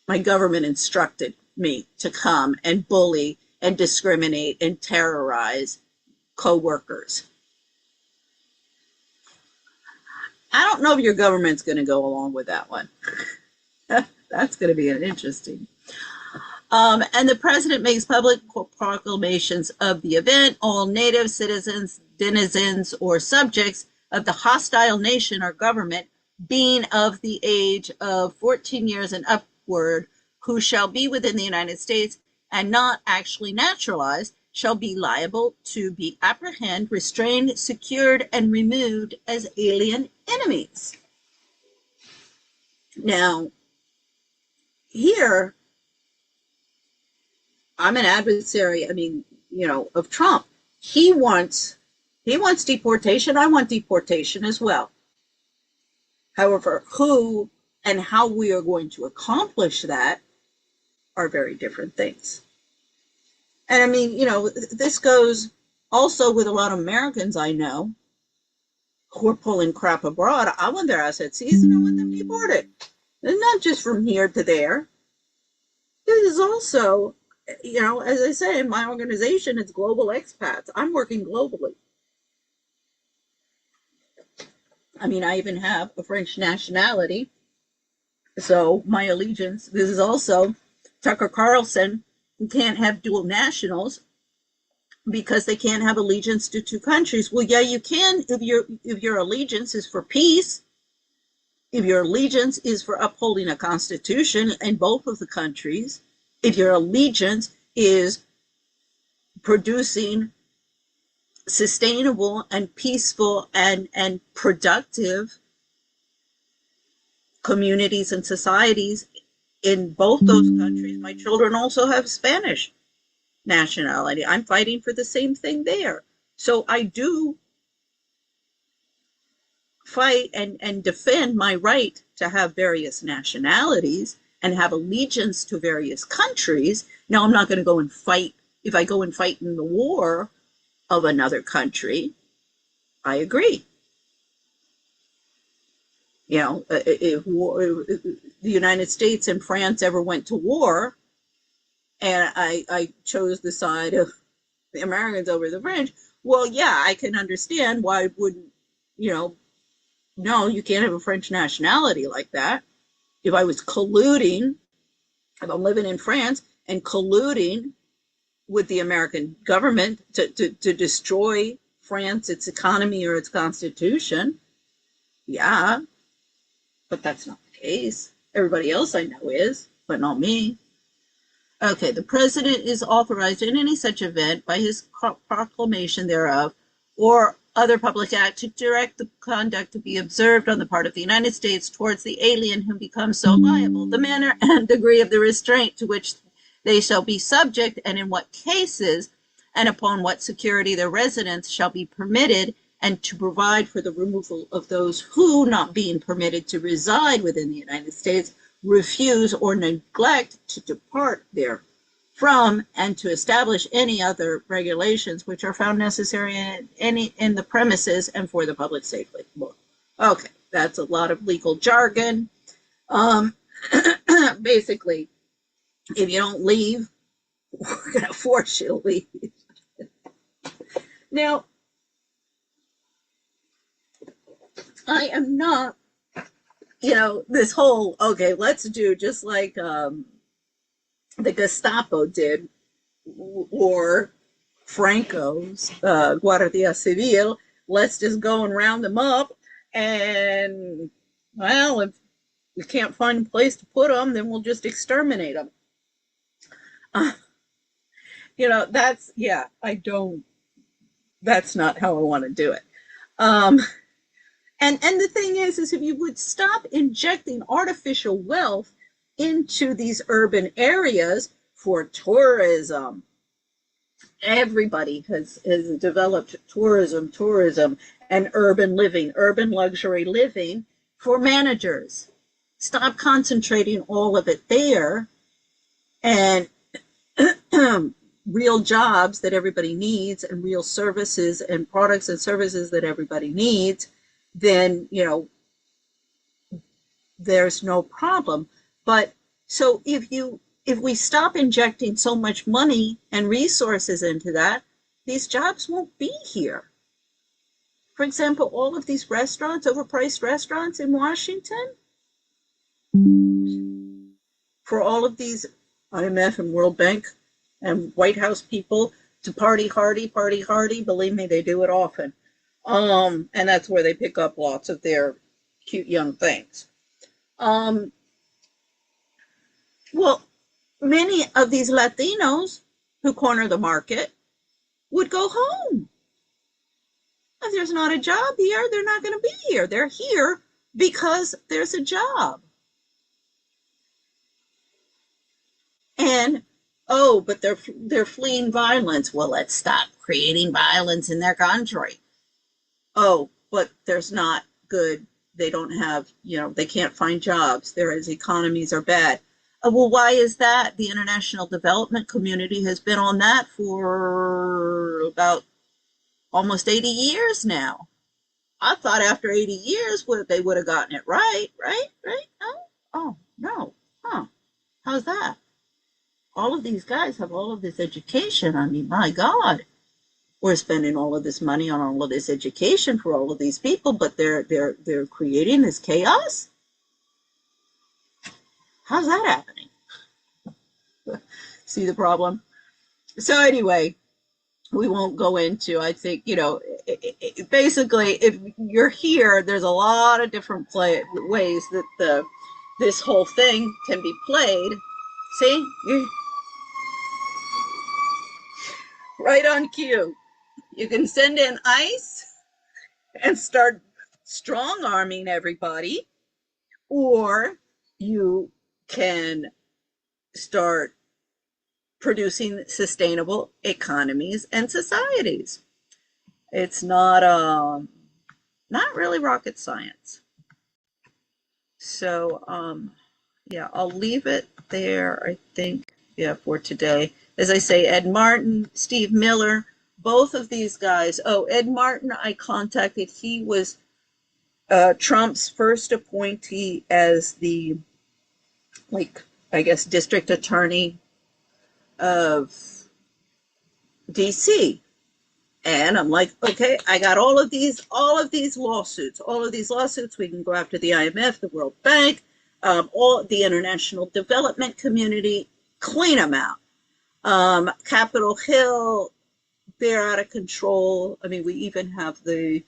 My government instructed me to come and bully and discriminate and terrorize co-workers. I don't know if your government's going to go along with that one. That's going to be an interesting. And the president makes public proclamations of the event. All native citizens, denizens, or subjects of the hostile nation or government being of the age of 14 years and upward who shall be within the United States and not actually naturalized shall be liable to be apprehended, restrained, secured, and removed as alien enemies. Now, here, I'm an adversary, of Trump. He wants deportation. I want deportation as well. However, who and how we are going to accomplish that are very different things. And this goes also with a lot of Americans I know who are pulling crap abroad. I want their assets seized and I want them deported. And not just from here to there. This is also, as I say, in my organization, it's global expats. I'm working globally. I even have a French nationality. So my allegiance, this is also Tucker Carlson, who can't have dual nationals. because they can't have allegiance to two countries. Well, yeah, you can if your allegiance is for peace, if your allegiance is for upholding a constitution in both of the countries, if your allegiance is producing sustainable and peaceful and productive communities and societies in both those countries. My children also have Spanish nationality. I'm fighting for the same thing there. So I do fight and defend my right to have various nationalities and have allegiance to various countries. Now, I'm not going to go and fight. If I go and fight in the war of another country, I agree. You know, if the United States and France ever went to war, and I chose the side of the Americans over the French, well, yeah, I can understand why wouldn't, you know, no, you can't have a French nationality like that. If I was colluding, if I'm living in France and colluding with the American government to destroy France, its economy, or its constitution, yeah, but that's not the case. Everybody else I know is, but not me. Okay, the president is authorized in any such event by his proclamation thereof or other public act to direct the conduct to be observed on the part of the United States towards the alien who becomes so liable, the manner and degree of the restraint to which they shall be subject, and in what cases, and upon what security their residence shall be permitted, and to provide for the removal of those who, not being permitted to reside within the United States, refuse or neglect to depart therefrom, and to establish any other regulations which are found necessary in the premises and for the public safety. Okay, that's a lot of legal jargon. Basically, if you don't leave, we're going to force you to leave. Now, I am not, you know, this whole, okay, let's do just like the Gestapo did, or Franco's Guardia Civil. Let's just go and round them up. And, well, if we can't find a place to put them, then we'll just exterminate them. You know, that's, yeah, that's not how I want to do it. And the thing is if you would stop injecting artificial wealth into these urban areas for tourism, everybody has developed tourism and urban living, urban luxury living for managers. Stop concentrating all of it there, and real jobs that everybody needs and real services and products and services that everybody needs, then, you know, there's no problem. But so if we stop injecting so much money and resources into that, these jobs won't be here. For example, all of these restaurants, overpriced restaurants in Washington, for all of these IMF and World Bank and White House people to party hardy, believe me, they do it often. And that's where they pick up lots of their cute young things. Well, many of these Latinos who corner the market would go home. If there's not a job here, they're not going to be here. They're here because there's a job. And, oh, but they're fleeing violence. Well, let's stop creating violence in their country. Oh, but there's not good. They don't have, you know, they can't find jobs. Their economies are bad. Well, why is that? The international development community has been on that for about almost 80 years now. I thought after 80 years they would have gotten it right? No? Oh, no. Huh. How's that? All of these guys have all of this education. I mean, my God. We're spending all of this money on all of this education for all of these people, but they're creating this chaos? How's that happening? See the problem? So anyway, we won't go into. I think, basically, if you're here, there's a lot of different ways that this whole thing can be played. See, right on cue. You can send in ICE and start strong arming everybody, or you can start producing sustainable economies and societies. It's not really rocket science. So yeah, I'll leave it there, I think, yeah, for today. As I say, Ed Martin, Steve Miller, both of these guys. Oh, Ed Martin, I contacted. He was Trump's first appointee as the, like, I guess, district attorney of DC. And I'm like, okay, I got all of these lawsuits. We can go after the IMF, the World Bank, all the international development community, clean them out. Capitol Hill, they're out of control. I mean, we even have the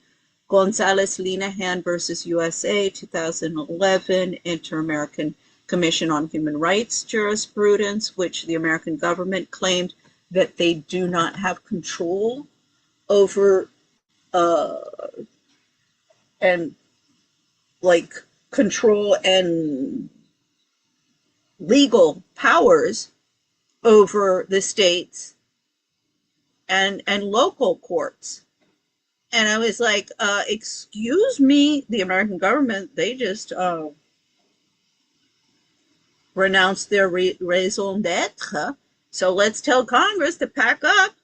Gonzalez-Linehan versus USA 2011 Inter-American Commission on Human Rights jurisprudence, which the American government claimed that they do not have control over and like control and legal powers over the states and local courts. And I was like, excuse me, the American government, they just renounced their raison d'etre. So let's tell Congress to pack up,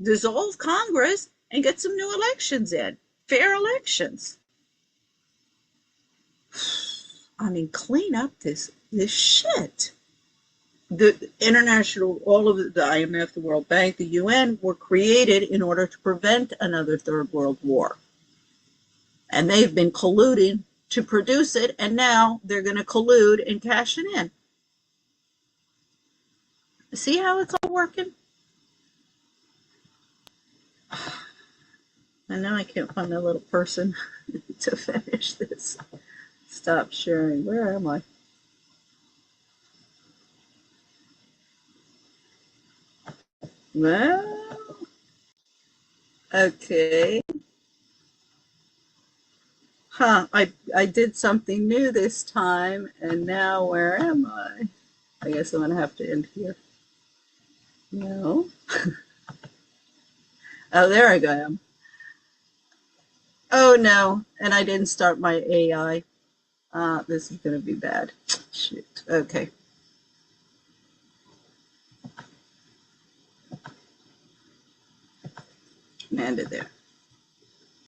dissolve Congress, and get some new elections in. Fair elections. I mean, clean up this shit. The international, all of the IMF, the World Bank, the UN were created in order to prevent another third world war. And they've been colluding to produce it, and now they're going to collude and cash it in. See how it's all working? And now I can't find the little person to finish this. Stop sharing. Where am I? Well, okay. Huh, I did something new this time, and now where am I? I guess I'm going to have to end here. No. Oh, there I go. Oh, no, and I didn't start my AI. This is going to be bad. Shoot. Okay. Landed there.